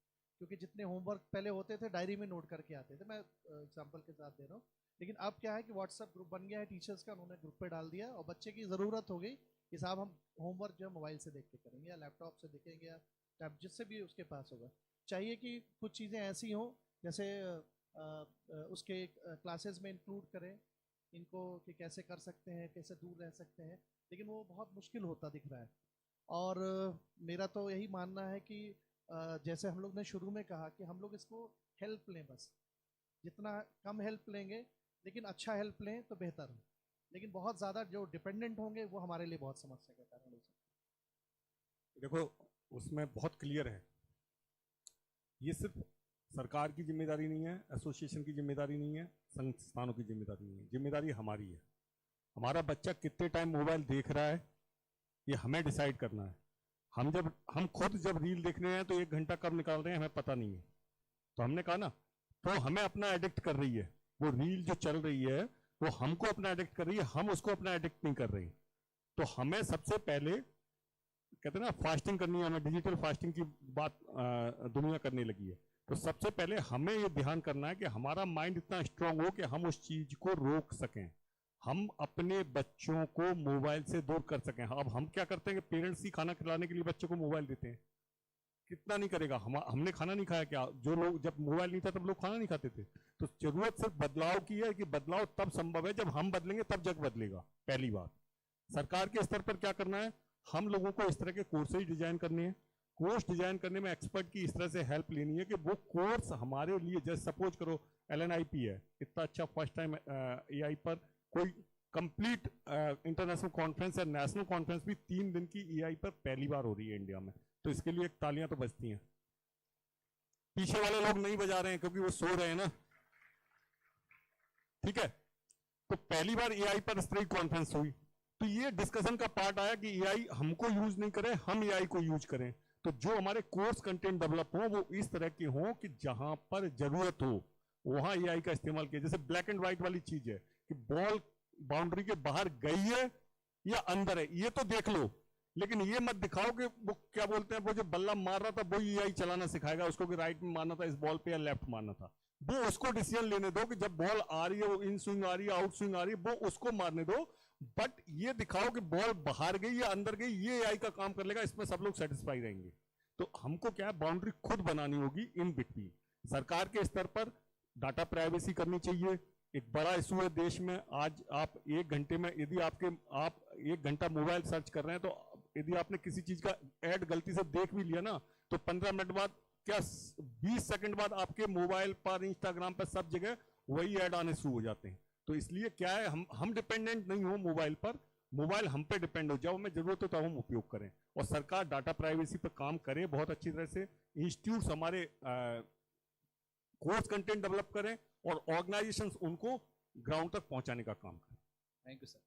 क्योंकि जितने होमवर्क पहले होते थे डायरी में नोट करके आते थे, मैं एग्जांपल के साथ दे रहा हूँ। लेकिन अब क्या है कि व्हाट्सएप ग्रुप बन गया है टीचर्स का, उन्होंने ग्रुप पे डाल दिया और बच्चे की ज़रूरत हो गई कि साहब हम होमवर्क जो है मोबाइल से देख के करेंगे या लैपटॉप से देखेंगे या टैब जिससे भी उसके पास होगा। चाहिए कि कुछ चीज़ें ऐसी हों जैसे उसके क्लासेस में इंक्लूड करें इनको कि कैसे कर सकते हैं, कैसे दूर रह सकते हैं, लेकिन वो बहुत मुश्किल होता दिख रहा है। और मेरा तो यही मानना है कि जैसे हम लोग ने शुरू में कहा कि हम लोग इसको हेल्प लें, बस जितना कम हेल्प लेंगे लेकिन अच्छा हेल्प लें तो बेहतर हो, लेकिन बहुत ज़्यादा जो डिपेंडेंट होंगे वो हमारे लिए बहुत समस्या का कारण हो सकता है।
देखो उसमें बहुत क्लियर है, ये सिर्फ सरकार की जिम्मेदारी नहीं है, एसोसिएशन की जिम्मेदारी नहीं है, संस्थानों की जिम्मेदारी नहीं है, जिम्मेदारी हमारी है। हमारा बच्चा कितने टाइम मोबाइल देख रहा है ये हमें डिसाइड करना है। हम खुद जब रील देख रहे हैं तो 1 घंटा कब निकाल रहे हैं हमें पता नहीं है। तो हमने कहा ना, तो हमें अपना एडिक्ट कर रही है वो रील जो चल रही है, वो हमको अपना एडिक्ट कर रही है, हम उसको अपना एडिक्ट नहीं कर रहे। तो हमें सबसे पहले कहते हैं ना फास्टिंग करनी है, हमें डिजिटल फास्टिंग की बात दुनिया करने लगी है। तो सबसे पहले हमें ये ध्यान करना है कि हमारा माइंड इतना स्ट्रांग हो कि हम उस चीज को रोक सकें, हम अपने बच्चों को मोबाइल से दूर कर सकें। अब हम क्या करते हैं कि पेरेंट्स ही खाना खिलाने के लिए बच्चों को मोबाइल देते हैं। कितना नहीं करेगा, हमने खाना नहीं खाया क्या? जो लोग जब मोबाइल नहीं था तब लोग खाना नहीं खाते थे। तो जरूरत सिर्फ बदलाव की है कि बदलाव तब संभव है जब हम बदलेंगे, तब जग बदलेगा। पहली बात, सरकार के स्तर पर क्या करना है, हम लोगों को इस तरह के कोर्सेज डिजाइन करने हैं। कोर्स डिजाइन करने में एक्सपर्ट की इस तरह से हेल्प लेनी है कि वो कोर्स हमारे लिए, जैसे सपोज करो LNIPE है, इतना अच्छा फर्स्ट टाइम AI पर कोई कंप्लीट इंटरनेशनल कॉन्फ्रेंस या नेशनल कॉन्फ्रेंस भी 3 दिन की AI पर पहली बार हो रही है इंडिया में। तो इसके लिए तालियां तो बजती हैं। पीछे वाले लोग नहीं बजा रहे हैं क्योंकि वो सो रहे हैं ना, ठीक है। तो पहली बार AI पर इस तरह की कॉन्फ्रेंस हुई, तो ये डिस्कशन का पार्ट आया कि एआई हमको यूज नहीं करें, हम एआई को यूज करें। तो जो हमारे कोर्स कंटेंट डेवलप हो वो इस तरह के हो कि जहां पर जरूरत हो वहां एआई का इस्तेमाल किया। जैसे ब्लैक एंड व्हाइट वाली चीज है कि बॉल बाउंड्री के बाहर गई है या अंदर है, ये तो देख लो, लेकिन ये मत दिखाओ कि वो क्या बोलते हैं, वो जो बल्ला मार रहा था वो एआई चलाना सिखाएगा उसको कि राइट में मारना था, इस बॉल पे या लेफ्ट मारना था। वो उसको डिसीजन लेने दो कि जब बॉल आ रही है, वो इन स्विंग आ रही है, आउट स्विंग आ रही है, वो उसको मारने दो। बट ये दिखाओ कि बॉल बाहर गई या अंदर गई, ये एआई का काम कर लेगा, इसमें सब लोग सेटिस्फाई रहेंगे। तो हमको क्या है, बाउंड्री खुद बनानी होगी इन बिटवीन। सरकार के स्तर पर डाटा प्राइवेसी करनी चाहिए। एक बड़ा इशू है देश में। आज आप 1 घंटे में यदि आप 1 घंटा मोबाइल सर्च कर रहे हैं, तो यदि आपने किसी चीज का ऐड गलती से देख भी लिया ना, तो 15 मिनट बाद क्या 20 सेकंड बाद आपके मोबाइल पर, इंस्टाग्राम पर, सब जगह वही ऐड आने शुरू हो जाते हैं। तो इसलिए क्या है, हम डिपेंडेंट नहीं हो मोबाइल पर, मोबाइल हम पे डिपेंड हो। जब हमें जरूरत हो तब हम उपयोग करें, और सरकार डाटा प्राइवेसी पर काम करे बहुत अच्छी तरह से। इंस्टीट्यूट हमारे कोर्स कंटेंट डेवलप करें और ऑर्गेनाइजेशंस उनको ग्राउंड तक पहुंचाने का काम करें।
Thank you sir.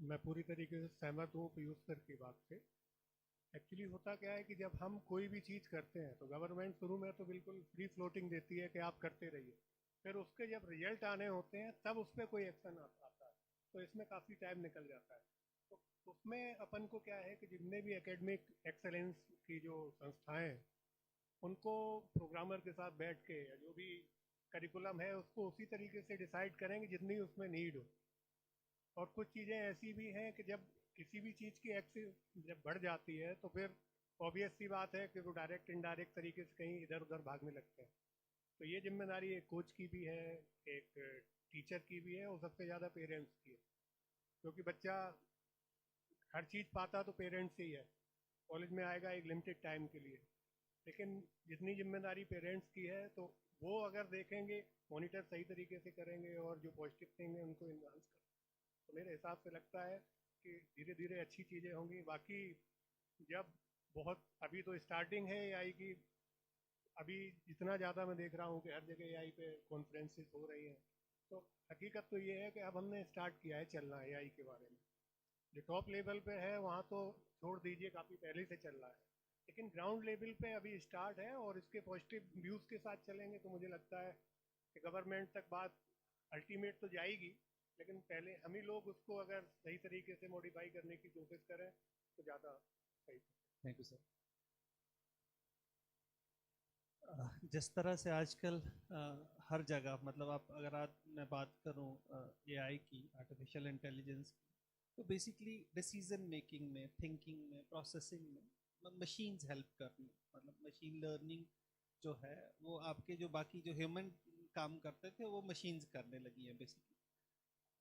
मैं पूरी तरीके से सहमत हूँ पीयूष सर की बात से। एक्चुअली होता क्या है कि जब हम कोई भी चीज़ करते हैं तो गवर्नमेंट शुरू में तो बिल्कुल फ्री फ्लोटिंग देती है कि आप करते रहिए, फिर उसके जब रिजल्ट आने होते हैं तब उस पर कोई एक्शन आता है, तो इसमें काफ़ी टाइम निकल जाता है। तो उसमें अपन को क्या है कि जितने भी एकेडमिक एक्सेलेंस की जो संस्थाएं हैं उनको प्रोग्रामर के साथ बैठ के या जो भी करिकुलम है उसको उसी तरीके से डिसाइड करेंगे जितनी उसमें नीड हो। और कुछ चीज़ें ऐसी भी हैं कि जब किसी भी चीज़ की एक्सेस जब बढ़ जाती है तो फिर ऑब्वियस सी बात है कि वो डायरेक्ट इनडायरेक्ट तरीके से कहीं इधर उधर भागने लगते हैं। तो ये जिम्मेदारी एक कोच की भी है, एक टीचर की भी है, और सबसे ज़्यादा पेरेंट्स की है, क्योंकि बच्चा हर चीज़ पाता तो पेरेंट्स से ही है। कॉलेज में आएगा एक लिमिटेड टाइम के लिए, लेकिन जितनी जिम्मेदारी पेरेंट्स की है तो वो अगर देखेंगे, मॉनिटर सही तरीके से करेंगे और जो पॉजिटिव थिंग है उनको इन्हांस करें, तो मेरे हिसाब से लगता है कि धीरे धीरे अच्छी चीज़ें होंगी। बाकी जब बहुत अभी तो स्टार्टिंग है एआई की, अभी जितना ज़्यादा मैं देख रहा हूँ कि हर जगह एआई पे कॉन्फ्रेंसेस हो रही हैं, तो हकीकत तो ये है कि अब हमने स्टार्ट किया है चलना एआई के बारे में। जो टॉप लेवल पे है वहाँ तो छोड़ दीजिए, काफ़ी पहले से चल रहा है, लेकिन ग्राउंड लेवल पे अभी स्टार्ट है और इसके पॉजिटिव व्यूज़ के साथ चलेंगे तो मुझे लगता है कि गवर्नमेंट तक बात अल्टीमेट तो जाएगी, लेकिन पहले हम ही लोग उसको अगर सही तरीके से मॉडिफाई करने की कोशिश करें तो ज़्यादा सही।
Thank you sir.
जिस तरह से आजकल हर जगह, मतलब आप अगर आज मैं बात करूं एआई की, आर्टिफिशियल इंटेलिजेंस की, तो बेसिकली डिसीजन मेकिंग में, थिंकिंग में, प्रोसेसिंग में मशीन्स हेल्प करनी, मतलब मशीन लर्निंग जो है वो आपके जो बाकी जो ह्यूमन काम करते थे वो मशीन्स करने लगी हैं बेसिकली।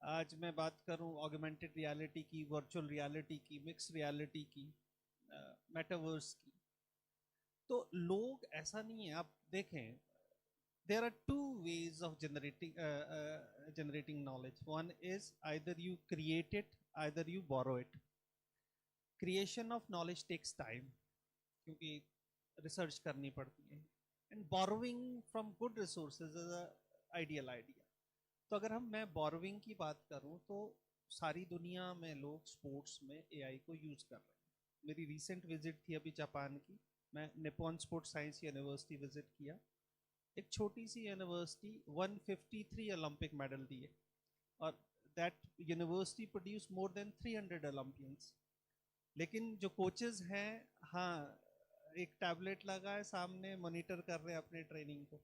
आज मैं बात करूं ऑगमेंटेड रियलिटी की, वर्चुअल रियलिटी की, मिक्स रियलिटी की, मेटावर्स की, तो लोग ऐसा नहीं है, आप देखें there are two ways of generating knowledge. One is either you create it, either you borrow it. Creation of knowledge takes time क्योंकि रिसर्च करनी पड़ती है, and borrowing from good resources is a ideal idea. तो अगर मैं borrowing की बात करूं तो सारी दुनिया में लोग स्पोर्ट्स में एआई को यूज कर रहे हैं। मेरी रिसेंट विजिट थी अभी जापान की, मैं Nippon sports science university visit किया। एक छोटी सी यूनिवर्सिटी 153 ओलंपिक मेडल दिए, और that university produce more than 300 Olympians. लेकिन जो कोचेस हैं, हाँ एक टैबलेट लगा है सामने, मॉनिटर कर रहे हैं अपने ट्रेनिंग को,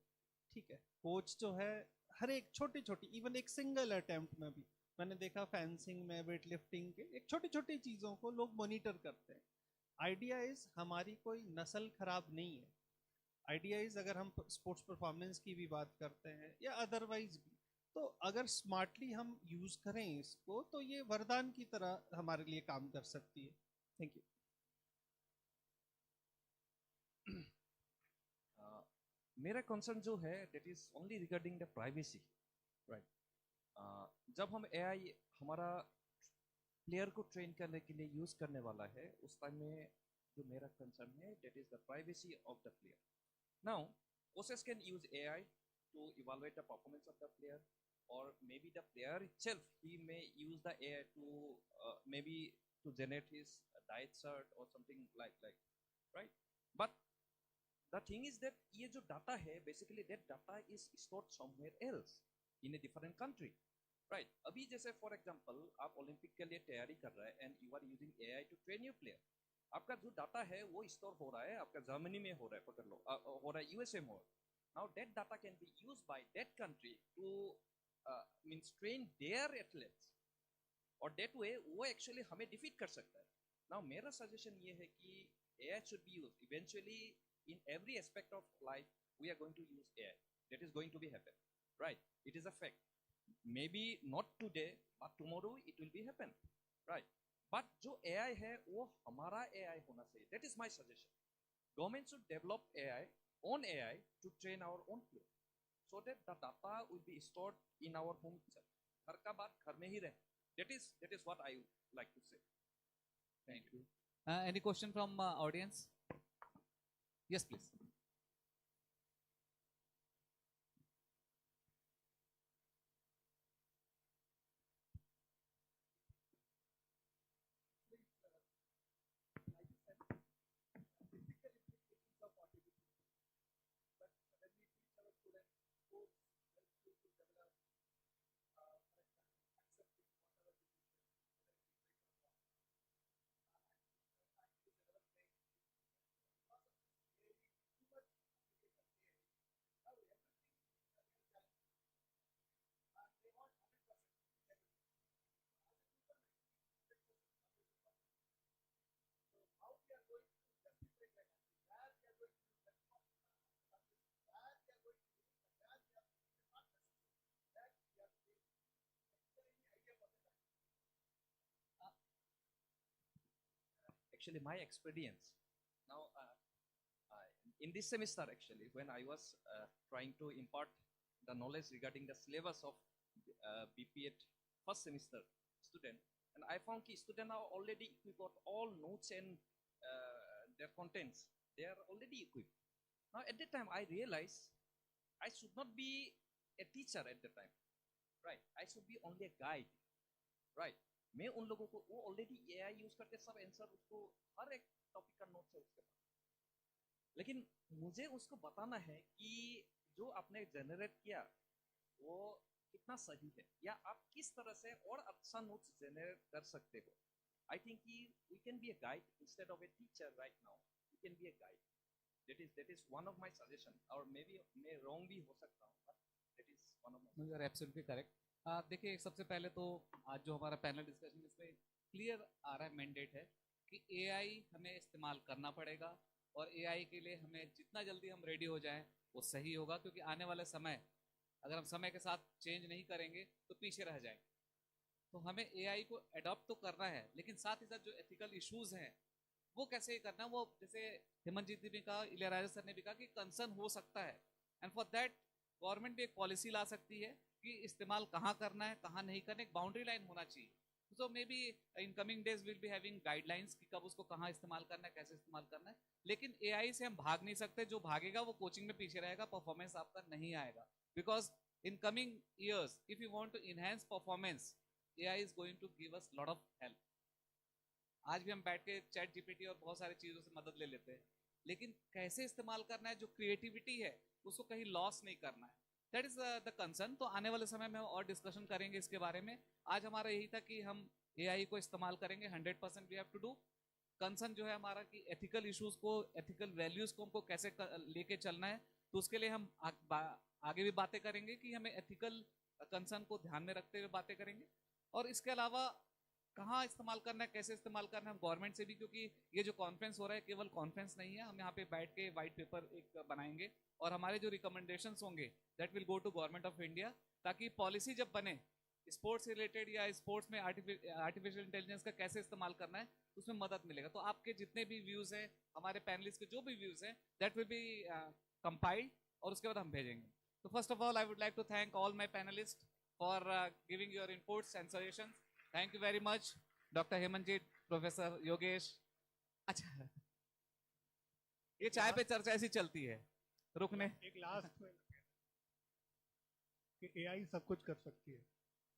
ठीक है। कोच जो है हर एक छोटी छोटी, इवन एक सिंगल अटेम्प्ट में भी मैंने देखा, फेंसिंग में, वेट लिफ्टिंग के, एक छोटी छोटी चीज़ों को लोग मॉनिटर करते हैं। आइडिया इज हमारी कोई नस्ल खराब नहीं है। आइडिया इज अगर हम स्पोर्ट्स परफॉर्मेंस की भी बात करते हैं या अदरवाइज भी, तो अगर स्मार्टली हम यूज करें इसको तो ये वरदान की तरह हमारे लिए काम कर सकती है। Thank you.
मेरा कंसर्न जो है that is only regarding the privacy, right. जब हम एआई हमारा प्लेयर को ट्रेन करने के लिए यूज करने वाला है, उस टाइम में जो मेरा कंसर्न है that is the privacy of the player. Now coaches can use AI to evaluate the performance of the player, or maybe the player itself, he may use the AI to maybe to generate his diet chart or something like right. But the thing is that ये जो data है, basically that data is stored somewhere else in a different country, right? अभी जैसे for example आप Olympic के लिए तैयारी कर रहे हैं and you are using AI to train your player, आपका जो डाटा है वो स्टोर हो रहा है, आपका जर्मनी में हो रहा है, पकड़ लो, हो रहा है यूएसए में हो रहा है. Now that data can be used by that country to means train their athletes, और that way वो actually हमें defeat कर सकता है. Now मेरा suggestion ये है कि AI should be used eventually in every aspect of life. We are going to use AI. That is going to be happen, right? It is a fact. Maybe not today, but tomorrow it will be happen, right? But जो AI है वो हमारा AI होना चाहिए. That is my suggestion. Government should develop AI, own AI to train our own players, so that the data will be stored in our home itself. घर का बात घर में ही रहे. That is what I would like to say.
Thank you. Any question from audience? Yes, please.
Actually, my experience now in this semester, actually, when I was trying to impart the knowledge regarding the syllabus of BPEd first semester student, and I found that students are already equipped with all notes and their contents. They are already equipped. Now, at that time, I realized I should not be a teacher at that time, right? I should be only a guide, right? मैं उन लोगों को वो already AI use करके सब answer उसको हर एक topic का नोट्स है उसके पास, लेकिन मुझे उसको बताना है कि जो आपने जनरेट किया वो कितना सही है या आप किस तरह से और अच्छा नोट्स जनरेट कर सकते हो. आई थिंक कि we can be a guide instead of a teacher right now. We can be a guide. that is one of my suggestion, और maybe मैं wrong भी हो सकता हूँ, but that is one of my.
You are absolutely correct. देखिए, सबसे पहले तो आज जो हमारा पैनल डिस्कशन इसमें क्लियर आ रहा है, मैंडेट है कि AI हमें इस्तेमाल करना पड़ेगा और AI के लिए हमें जितना जल्दी हम रेडी हो जाएं वो सही होगा, क्योंकि आने वाले समय अगर हम समय के साथ चेंज नहीं करेंगे तो पीछे रह जाएंगे. तो हमें AI को अडॉप्ट तो करना है, लेकिन साथ ही साथ जो एथिकल इश्यूज हैं वो कैसे करना है, वो जैसे हेमंत जी ने भी कहा, इलियाराजा सर ने भी कहा कि कंसर्न हो सकता है, एंड फॉर दैट गवर्नमेंट भी एक पॉलिसी ला सकती है कि इस्तेमाल कहाँ करना है कहाँ नहीं करना, एक बाउंड्री लाइन होना चाहिए. So maybe in coming days will be having guidelines कि कब उसको कहाँ इस्तेमाल करना है, कैसे इस्तेमाल करना है. लेकिन AI से हम भाग नहीं सकते. जो भागेगा वो कोचिंग में पीछे रहेगा, परफॉर्मेंस आपका नहीं आएगा. Because in coming years if you want to enhance performance, AI is going to give us lot of help. आज भी हम बैठ के चैट GPT और बहुत सारी चीज़ों से मदद ले लेते हैं, लेकिन कैसे इस्तेमाल करना है, जो क्रिएटिविटी है उसको कहीं लॉस नहीं करना है. That is the concern. तो आने वाले समय में और डिस्कशन करेंगे इसके बारे में. आज हमारा यही था कि हम AI को इस्तेमाल करेंगे 100%. We have to do. Concern जो है हमारा कि एथिकल इश्यूज को, एथिकल वैल्यूज को हमको कैसे लेके चलना है, तो उसके लिए हम आगे भी बातें करेंगे कि हमें एथिकल कंसर्न को ध्यान में रखते हुए बातें करेंगे. और इसके अलावा कहाँ इस्तेमाल करना है, कैसे इस्तेमाल करना है, हम गवर्नमेंट से भी, क्योंकि ये जो कॉन्फ्रेंस हो रहा है केवल कॉन्फ्रेंस नहीं है, हम यहाँ पे बैठ के वाइट पेपर एक बनाएंगे और हमारे जो रिकमेंडेशंस होंगे that will go to government of India, ताकि पॉलिसी जब बने स्पोर्ट्स रिलेटेड या स्पोर्ट्स में आर्टिफिशियल इंटेलिजेंस का कैसे इस्तेमाल करना है उसमें मदद मिलेगा. तो आपके जितने भी व्यूज़ हैं, हमारे पैनलिस्ट के जो भी व्यूज़ हैं, दैट विल बी कंपाइल्ड और उसके बाद हम भेजेंगे. तो first of all I would like to thank all my panelists for giving your inputs and suggestions. Thank you very much doctor Hemant, professor Yogesh. अच्छा, ये चाय पे चर्चा ऐसी चलती है, रुकने
एक लास्ट में कि एआई सब कुछ कर सकती है,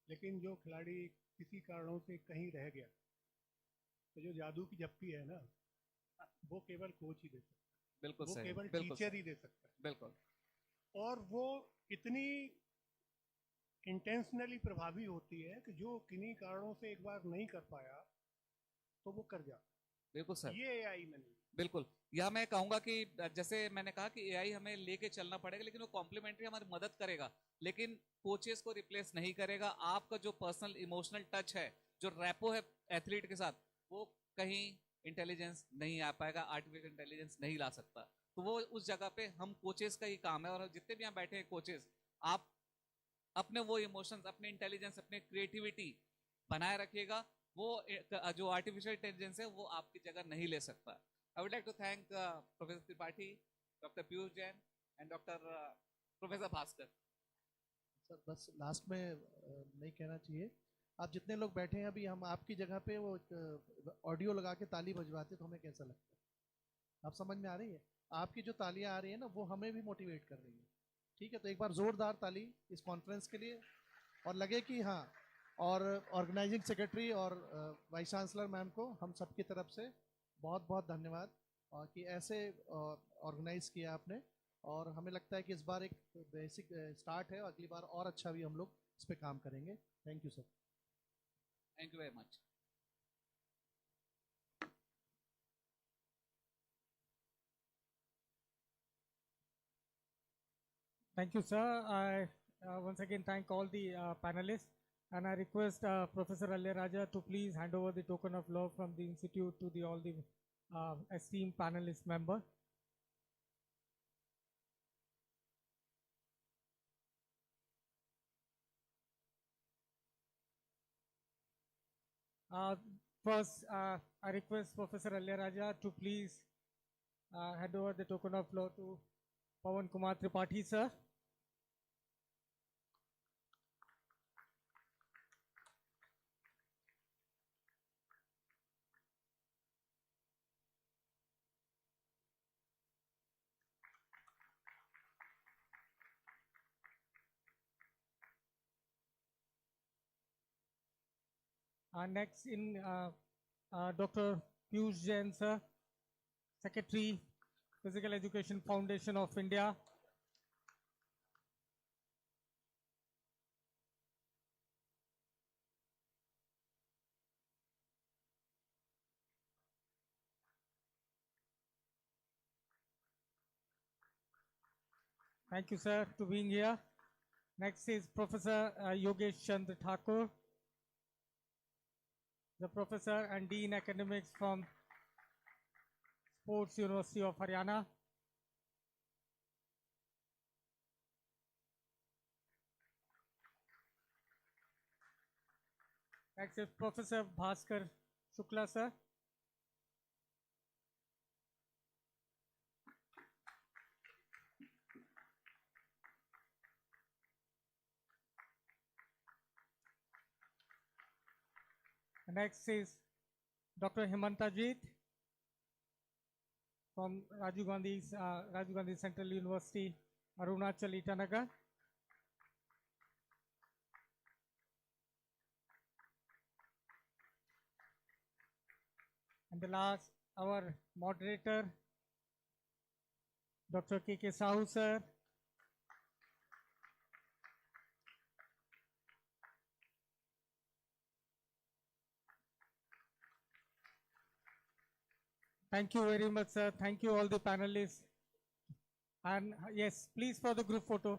लेकिन जो खिलाड़ी किसी कारणों से कहीं रह गया तो जो जादू की जप्पी है ना, वो केवल कोच ही दे सकता है,
बिल्कुल
वो
सही,
केवल
बिल्कुल
टीचर
सही,
ही दे सकता है।
बिल्कुल।
और वो इतनी इंटेंशनली प्रभावी होती है कि जो किन्हीं कारणों से एक बार नहीं कर पाया तो वो कर जाता है।
बिल्कुल सर,
ये एआई में नहीं।
बिल्कुल। यह मैं कहूंगा कि जैसे मैंने कहा कि एआई हमें लेके चलना पड़ेगा, लेकिन वो कॉम्प्लीमेंट्री हमारी मदद करेगा, लेकिन कोचेस को रिप्लेस नहीं करेगा। आपका जो पर्सनल इमोशनल टच है, जो रैपो है एथलीट के साथ, वो कहीं इंटेलिजेंस नहीं आ पाएगा, आर्टिफिशियल इंटेलिजेंस नहीं ला सकता। तो वो उस जगह पे हम कोचेस का ही काम है। और जितने भी यहाँ बैठे हैं कोचेस, आप अपने वो इमोशंस, अपने इंटेलिजेंस, अपने क्रिएटिविटी बनाए रखिएगा। वो जो आर्टिफिशियल इंटेलिजेंस है वो आपकी जगह नहीं ले सकता। I would like to thank professor Tripathi, doctor Piyush Jain and doctor professor Bhaskar.
Sir बस लास्ट में नहीं कहना चाहिए, आप जितने लोग बैठे हैं अभी, हम आपकी जगह पे वो ऑडियो लगा के ताली बजवाते तो हमें कैसा लगता है? आप समझ में आ रही है? आपकी जो तालियां आ रही है ना, वो हमें भी मोटिवेट कर रही है। ठीक है, तो एक बार जोरदार ताली इस कॉन्फ्रेंस के लिए, और लगे कि हाँ, और ऑर्गेनाइजिंग सेक्रेटरी और वाइस चांसलर मैम को हम सबकी तरफ से बहुत बहुत धन्यवाद कि ऐसे ऑर्गेनाइज किया आपने। और हमें लगता है कि इस बार एक बेसिक स्टार्ट है, अगली बार और अच्छा भी हम लोग इस पर काम करेंगे। Thank you sir.
Thank you very much.
Thank you, sir. I once again thank all the panelists, and I request Professor Raja to please hand over the token of love from the institute to all the esteemed panelist member. First, I request Professor Raja to please hand over the token of love to Pawan Kumar Tripathi, sir. Next in Dr. Piyush Jain, sir, Secretary, Physical Education Foundation of India. Thank you, sir, to being here. Next is Professor Yogesh Chandra Thakur, the Professor and Dean Academics from Sports University of Haryana. Next is Professor Bhaskar Shukla, sir. Next is Dr. Himanta Jeet from Rajiv Gandhi Central University, Arunachal Itanagar. And the last, our moderator, Dr. K.K. Sahu, sir. Thank you very much, sir. Thank you all the panelists. And yes, please for the group photo.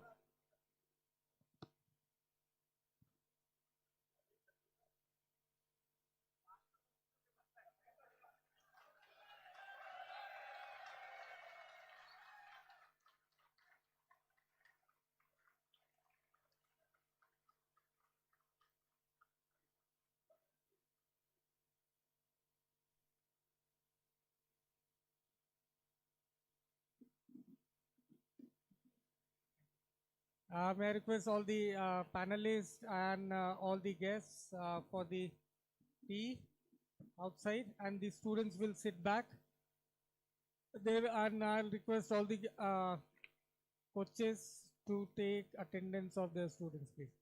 May I request all the panelists and all the guests for the tea outside, and the students will sit back there. And I'll request all the coaches to take attendance of their students, please.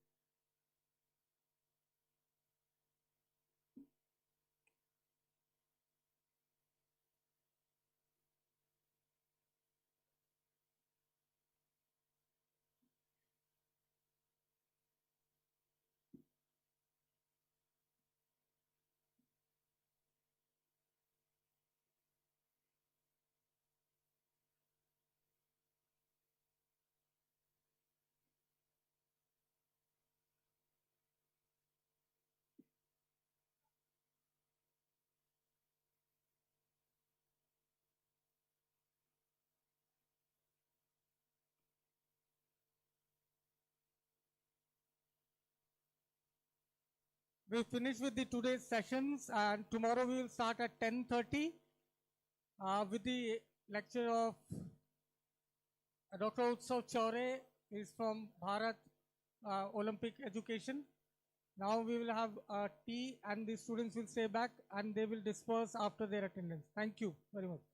We finish with the today's sessions, and tomorrow we will start at 10:30 with the lecture of Dr. Utsav Chaure. Is from Bharat Olympic Education. Now we will have tea, and the students will stay back and they will disperse after their attendance. Thank you very much.